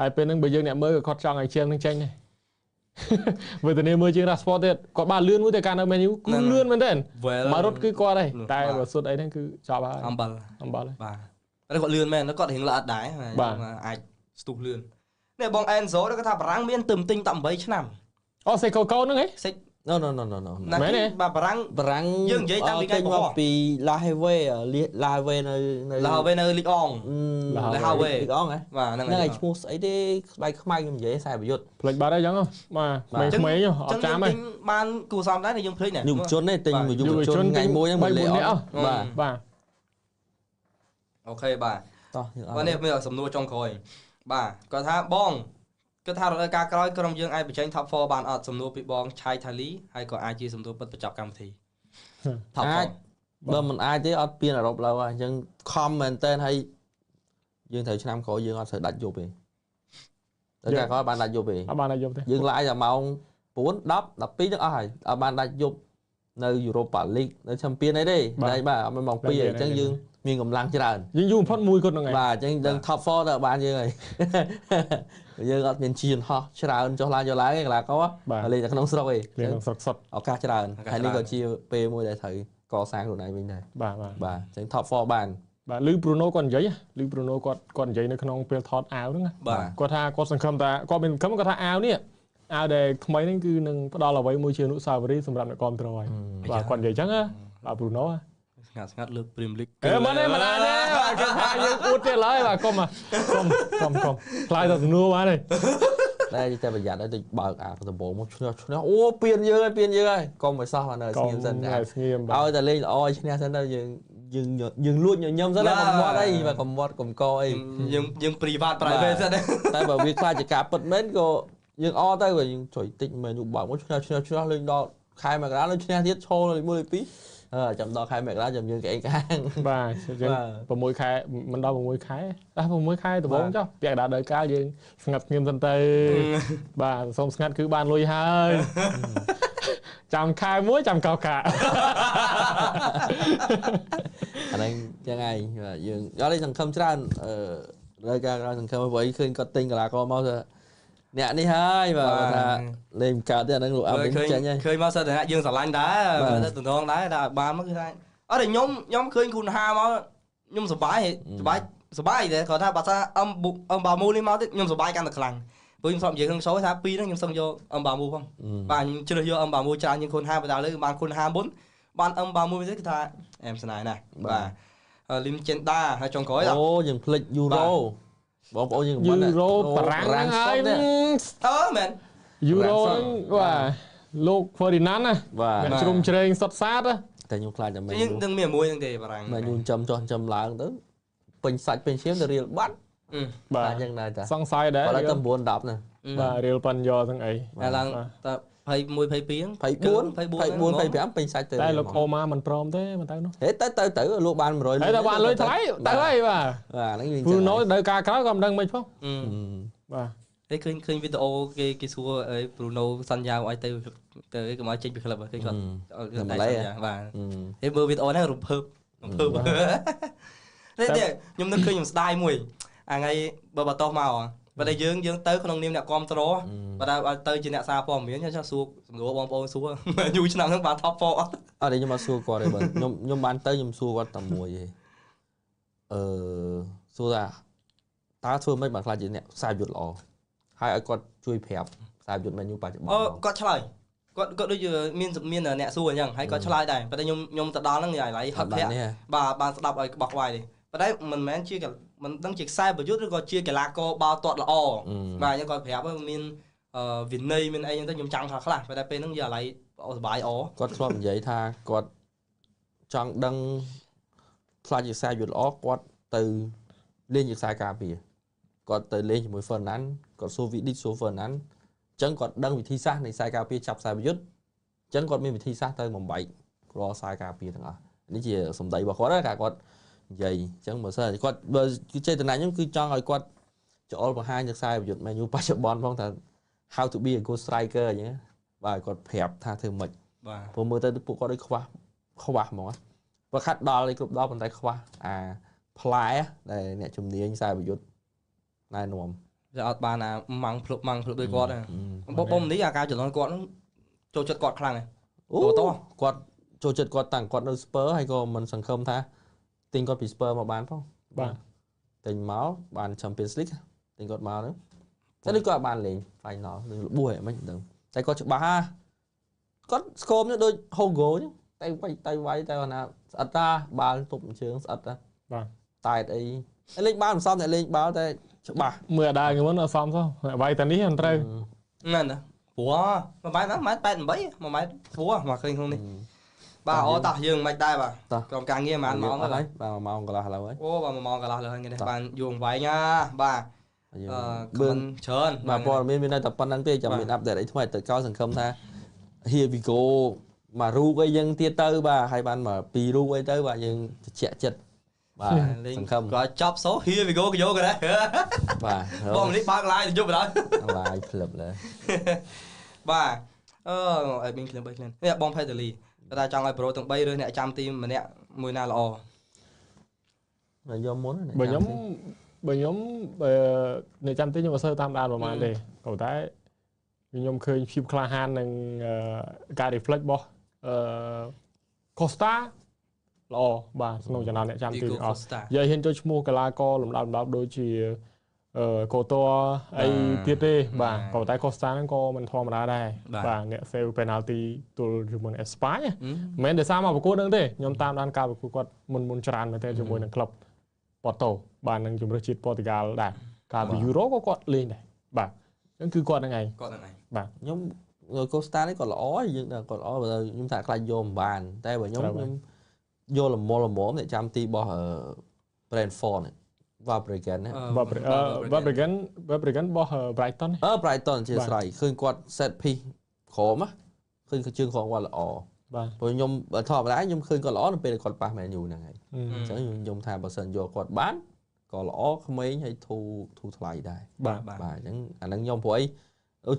ហើយពេលហ្នឹងបើយើងអ្នកមើលគាត់ចង់ឲ្យជាងនឹងចេញដែរវេទនាមើលជាង Rashford ទៀតគាត់បានលឿនមួយតែការនៅ Man U គឺលឿនមែនតើមករត់គឺគាត់ដែរតែបើសុទ្ធអីហ្នឹងគឺចប់ហើយអំបិលហើយបាទហើយគាត់លឿនមែនគាត់រៀងល្អដែរអាចស្ទុះលឿននេះបង Enzo គាត់ថាបារាំងមានទឹមទិញ18ឆ្នាំអូសេកូកូហ្នឹងហ៎ No មែនទេបាទបារាំងយើងនិយាយតាំងពីថ្ងៃមកពី La Have នៅ La Have នៅលីកអង La Have លីកអងហ៎បាទហ្នឹងហើយឈ្មោះស្អីទេស្បែកខ្មៅខ្ញុំនិយាយខ្សែប្រយុទ្ធភ្លេចបាត់ហើយចឹងបាទក្មេងៗអត់ចាំទេបានគូសំដែរយើងភ្លេចណាយុវជនទេទិញយុវជនថ្ងៃមួយហ្នឹងមកលេអនបាទអូខេបាទបាទនេះមានសំណួរចុងក្រោយបាទគាត់ថាបងគាត់ថារដូវកាលក្រោយក្រុមយើងអាចបញ្ចេញ top 4បានអត់សំណួរពីបងឆៃថាលីហើយក៏អាចជាសំណួរពិតបញ្ចប់កម្មវិធី top 4បើមិនអាចទេអត់ពីអឺរ៉ុបឡើយអញ្ចឹងខំមែនតើហើយយើងត្រូវឆ្នាំក្រោយយើងអត់ត្រូវដាច់យប់ទេតែតែគាត់បានដាច់យប់ទេអត់បានដាច់យប់ទេយើងឡាយតែម៉ោង9 10 12ទាំងអស់ហើយអត់បានដាច់យប់នៅ Europa League នៅ Champions អីទេតែបាទអត់ម៉ោង2អញ្ចឹងយើងមានកម្លាំងច្រើនយើងយូរបំផុតមួយគាត់ហ្នឹងឯងបាទអញ្ចឹងដឹង top 4ទៅបានយើងហើយយើងអត់មានជៀនហោះច្រើនចុះឡើងឯងកន្លះកោលេងតែក្នុងស្រុកឯងលេងក្នុងស្រុកសុទ្ធឱកាសច្រើនហើយនេះក៏ជាពេលមួយដែលត្រូវកសាងខ្លួនឯងវិញដែរបាទអញ្ចឹង top 4បានបាទឮ Bruno គាត់និយាយឮ Bruno គាត់និយាយនៅក្នុងពេលថតអាវហ្នឹងគាត់ថាគាត់សង្ឃឹមថាគាត់មានសង្ឃឹមគាត់ថាអាវនេះអាវដែលថ្មីហ្នឹងគឺនឹងផ្ដល់អ្វីមួយជាអនុស្សាវរីយ៍សម្រាប់អ្នកគាំទ្រហើយបាទគាត់និយាយអញ្ចឹងបាទ Bruno ស្ងាត់លើក Premier League មិនទេមិនអាចទេគេថាយើងអួតទៀតឡើយបាទកុំខ្លាយទៅសំណួរបានទេតែតែប្រយ័ត្នឲ្យទៅបើកអាដំបងមកឈ្នះអូពៀនយើងហើយកុំឲ្យសោះបានស្ងៀមសិនឲ្យតែលេងល្អឲ្យឈ្នះសិនទៅយើងលួចញញឹមសិនណាកុំមាត់អីបាទកុំមាត់កុំកអីយើង private private សិនតែបើវាខ្លាចជាការពិតមែនក៏យើងអទៅបើយើងជួយតិចមែនយូរបើកមកឈ្នះលេងដល់ខែមករាលេងឈ្នះទៀតឈរលេខ1លេខ2ចាំដល់ខែមករាចាំយើងក្អេងខាងបាទយើង6ខែមិនដល់6ខែ6ខែដំបូងចុះពាក់កណ្ដាលដល់កាលយើងស្ងាត់ស្ងៀមសិនទៅបាទសូមស្ងាត់គឺបានលុយហើយចាំខែមួយចាំកោកាអាហ្នឹងចឹងហើយយើងអត់ទេសង្ឃឹមច្រើនរយការក្រោយសង្ឃឹមអ្វីឃើញគាត់ទិញកីឡាករមកអ្នកនេះហើយបាទថាលេងកើតទេអាហ្នឹងលោកអើវិញចាញ់ហើយឃើញមកសិតតែយើងស្រឡាញ់ដែរទៅតំណងដែរតែបានមកគឺថាអត់តែខ្ញុំឃើញគូនហាមកខ្ញុំសប្បាយតែគាត់ថាបើថាអឹមបាមូនេះមកទៀតខ្ញុំសប្បាយកាន់តែខ្លាំងព្រោះខ្ញុំស្រុកនិយាយក្នុង show ថាពីរហ្នឹងខ្ញុំសឹងយកអឹមបាមូផងបាទខ្ញុំជ្រើសយកអឹមបាមូច្រើនជាងគូនហាបើដល់លើបានគូនហាមុនបានអឹមបាមូទៀតគឺថាអែមស្នាយណាស់បាទលីមចេនដាហើយចុងក្រោយអូយើងភ្លេចយូរ៉ូបងប្អូនយើងយូរ៉ូបារាំងហើយមែនយូរ៉ូហ្នឹងបាទលោក Ferdinand ណាបាទជ្រុំជ្រែងសុតសាតតែខ្ញុំខ្លាចតែមិននឹងមានមួយហ្នឹងទេបារាំងមិនយូរចំឡើងទៅពេញសាច់ពេញឈាមទៅរៀលបាត់បាទយ៉ាងណាតាសង្ស័យដែរគាត់តែ9 10ណាបាទរៀលប៉ាន់យ៉ទាំងអីតែឡើងតែ21 22 25ពេញសាច់ទៅតែលោកអូម៉ាមិនព្រមទេមិនទៅនោះហេទៅលោកបាន100ហើយតែបានលុយថ្លៃទៅហើយបាទហ្នឹងវិញ Bruno ដល់ការក្រោយក៏មិនដឹងមិនផងបាទតែឃើញវីដេអូគេសួរអី Bruno សន្យាឲ្យទៅកុំឲ្យចេញពីក្លឹបគេគាត់តែសន្យាបាទហើយមើលវីដេអូហ្នឹងរំភើបតែខ្ញុំនឹកឃើញខ្ញុំស្ដាយមួយអាថ្ងៃបើបតោះមកបើតែយើងទៅក្នុងនាមអ្នកគាំទ្របើទៅជាអ្នកសារព័ត៌មានខ្ញុំសួរសំណួរបងប្អូនសួរយូរឆ្នាំហ្នឹងបាន top 4អត់ខ្ញុំមកសួរគាត់ទេបើខ្ញុំបានទៅខ្ញុំសួរគាត់តែមួយទេសួរថាតើធ្វើម៉េចបានខ្លាចជាអ្នកខ្សែយុទ្ធល្អហើយឲ្យគាត់ជួយប្រាប់ខ្សែយុទ្ធមែនយូរបច្ចុប្បន្នគាត់ឆ្លើយគាត់ដូចជាមានអ្នកសួរអញ្ចឹងហើយគាត់ឆ្លើយដែរប៉ុន្តែខ្ញុំទៅដល់ហ្នឹងនិយាយឡៃហឹកភ័ក្របាទបានស្ដាប់ឲ្យក្បោះក្បាយទេប៉ុន្តែមិនមែនជាមិនដឹងជាខ្សែប្រយុទ្ធឬក៏ជាកីឡាករបាល់ទាត់ល្អបាទអញ្ចឹងគាត់ប្រាប់មានវិន័យមានអីអញ្ចឹងទៅខ្ញុំចង់ថាខ្លះប៉ុន្តែពេលហ្នឹងយកឡៃសុបាយអគាត់ធ្លាប់និយាយថាគាត់ចង់ដឹងខ្លាចជាខ្សែយុទ្ធល្អគាត់ទៅលេងជាខ្សែការពារគាត់ទៅលេងជាមួយ Fernand គាត់សួរ Vidic សួរ Fernand អញ្ចឹងគាត់ដឹងវិធីសាស្ត្រនៃខ្សែការពារចាប់ខ្សែប្រយុទ្ធអញ្ចឹងគាត់មានវិធីសាស្ត្រទៅបំបែករាល់ខ្សែការពារទាំងអស់នេះជាសម្ដីរបស់គាត់គាត់ និយាយអញ្ចឹងបើសិនគាត់បើគឺចេតនាខ្ញុំគឺចង់ឲ្យគាត់ចូលបង្ហាញទៅខ្សែប្រយុទ្ធ Man U បច្ចុប្បន្នផងថា how to be a good striker អញ្ចឹងបាទគាត់ប្រាប់ថាធ្វើម៉េចបាទព្រោះមើលទៅពួកគាត់ដូចខ្វះហ្មងប្រខាត់ដល់ឯគ្រប់ដល់ប៉ុន្តែខ្វះអាផ្លែដែលអ្នកជំនាញខ្សែប្រយុទ្ធណែនាំ វាអត់បានអាម៉ាំងភ្លុកដូចគាត់បងនេះអាការចំនួនគាត់ចូលចិត្តគាត់ខ្លាំងអូគាត់ចូលចិត្តគាត់តាំងគាត់នៅ Spurs ហើយក៏មិនសង្ឃឹមថាទិញគាត់ពី Spurs មកបានផងបាទទិញមកបាន Champions League ទិញគាត់មកហ្នឹងតែដូចគាត់បានលេង final នឹងរបួសហ្មងដឹងតែគាត់ច្បាស់ហ่าគាត់ស្គមដូច Hugo អញ្ចឹងតែវាយតែណាស្អិតតាបាល់ទប់ជើងស្អិតតាបាទតែអីលេងបាល់មិនសមតែលេងបាល់តែច្បាស់មើលអត់ដែរខ្ញុំមិនអត់សមសោះវាយតែនេះមិនត្រូវណាព្រោះ1ម៉ែត្រណា1ម៉ែត្រ88 1ម៉ែត្រព្រោះមកឃើញក្នុងនេះបាទអូតោះយើងមិនដែរបាទក្រុមការងារប្រហែលម៉ោងហើយបាទ1ម៉ោងកន្លះឥឡូវហើយអូបាទ1ម៉ោងកន្លះលើហើយនេះបានយូរវែងណាបាទខមមិនច្រើនបាទព័ត៌មានមានតែប៉ុណ្្នឹងទេចាំមានអាប់ដេតអីថ្មីទៅកោសង្ឃឹមថា here we go មករូបអីយើងទៀតទៅបាទហើយបានមកពីររូបអីទៅបាទយើងជជែកចិត្តបាទសង្ឃឹមគាត់ចប់សូ here we go ក៏យកដែរបាទបងនេះបើក live យប់ដល់ live ភ្លឹបលើបាទអឺឲ្យមានឃ្លាន3ឃ្លាននេះបងផេតាលីតែចង់ឲ្យប្រូទាំង3ឬអ្នកចាំទីម្នាក់មួយណាល្អបើយកមុនបើខ្ញុំអ្នកចាំទីខ្ញុំអត់សូវតាមដានប្រហែលទេក៏តែខ្ញុំឃើញភាពក្លាហាននិងការ reflect របស់Costa ល្អបាទក្នុងចំណោមអ្នកចាំទីទាំងអស់និយាយហ៊ានចូលឈ្មោះកីឡាករលំដាប់ដូចជាកូត័រអីទៀតទេបាទក៏តែ Costa ហ្នឹងក៏មិនធម្មតាដែរបាទអ្នក save penalty ទល់ជាមួយនឹង Spain មិនមែនតែសារមកប្រកួតហ្នឹងទេខ្ញុំតាមដានការប្រកួតគាត់មុនច្រើនមែនទេជាមួយនឹងក្លឹប Porto បាទនឹងជំរឿនជាតិ Portugal ដែរកាលពី Euro ក៏គាត់លេងដែរបាទហ្នឹងគឺគាត់ហ្នឹងឯងបាទខ្ញុំ Costa នេះក៏ល្អយើងគាត់ល្អបើខ្ញុំថាខ្លាចយកមិនបានតែបើខ្ញុំយកល្មមអ្នកចាំទីរបស់ Brentford Fabregas ណា Fabregas របស់ Brighton Brighton ជាស្រ័យឃើញគាត់ set piece ក្រមឃើញជើងក្រមគាត់ល្អបាទព្រោះខ្ញុំធម្មតាខ្ញុំឃើញគាត់ល្អនៅពេលគាត់ប៉ះ Man U ហ្នឹងហើយអញ្ចឹងខ្ញុំថាបើសិនយកគាត់បានក៏ល្អក្មេងហើយធូរថ្លៃដែរបាទអញ្ចឹងអាហ្នឹងខ្ញុំព្រោះអី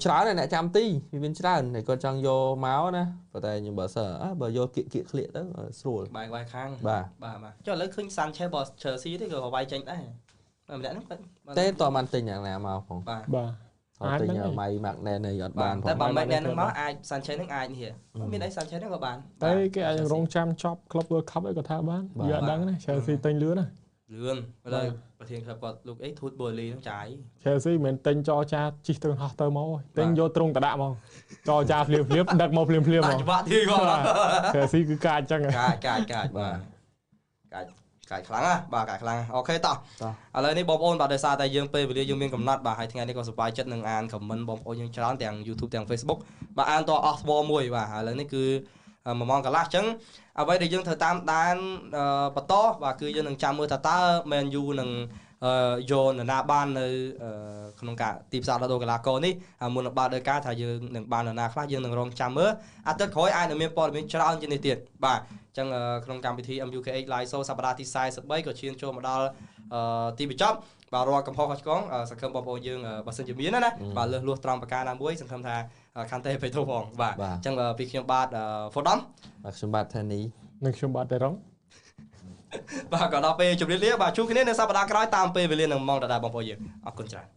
ច្រើនអ្នកចាំទីវាមានច្រើនតែគាត់ចង់យកមកណាប៉ុន្តែខ្ញុំបើយកគៀកក្លៀកទៅស្រួលបាយខាងបាទចុះឥឡូវឃើញ Sanchez របស់ Chelsea ទេក៏វាយចេញដែរម្នាក់ហ្នឹងតែតើបានទិញយ៉ាងណាមកផងបាទទិញម៉ៃ Magnet នេះអត់បានផងតែបើ Magnet ហ្នឹងមកអាច Sanchez ហ្នឹងអាចនេះមានអី Sanchez ហ្នឹងក៏បានតែគេអាចរងចាំចប់ Club World Cup អីក៏ថាបានយើងអត់ដឹងណា Chelsea ទិញលឿនណាលឿនឥឡូវប្រធានក្លឹបគាត់លោកអីធូតបូលីហ្នឹងចាយ Chelsea មិនមែនទិញចរចាជីកទៅហោះទៅមកទិញយកត្រង់តដាក់មកចរចាភ្លាមដឹកមកភ្លាមហ្មងច្បាស់ទីគាត់ Chelsea គឺកាចអញ្ចឹងកាចបាទកាចខ្លាំងណាបាទកាចខ្លាំងអូខេតោះឥឡូវនេះបងប្អូនបាទដោយសារតែយើងពេលវេលាយើងមានកំណត់បាទហើយថ្ងៃនេះក៏សប្បាយចិត្តនឹងអាន comment បងប្អូនយើងច្រើនទាំង YouTube ទាំង Facebook បាទអានតអស់ស្វមួយបាទឥឡូវនេះគឺ1ម៉ោងកន្លះអញ្ចឹងអ្វីដែលយើងត្រូវតាមដានបន្តបាទគឺយើងនឹងចាំមើលថាតើ Man U នឹងយកនរណាបាននៅក្នុងការទីផ្សារដោះកីឡាករនេះមុននឹងបើកដោយការថាយើងនឹងបាននរណាខ្លះយើងនឹងរងចាំមើលអាទិត្យក្រោយអាចនឹងមានព័ត៌មានច្រើនជាងនេះទៀតបាទអញ្ចឹងក្នុងកម្មវិធី MUKH Live Show សប្តាហ៍ទី43ក៏ឈានចូលមកដល់ទីបញ្ចប់បាទរាល់កំហុសខុសឆ្គងសង្ឃឹមបងប្អូនយើងបើសិនជាមានណាបាទលើសលួសត្រង់ប្រការណាមួយសង្ឃឹមថាខាន់ទេពេទ្រូផងបាទអញ្ចឹងពីខ្ញុំបាទ Fodom បាទខ្ញុំបាទ Thani និងខ្ញុំបាទ Terong បាទក៏ដល់ពេលជម្រាបលាបាទជួបគ្នានៅសប្តាហ៍ក្រោយតាមពេលវេលានឹងម៉ោងដដែលបងប្អូនយើងអរគុណច្រើន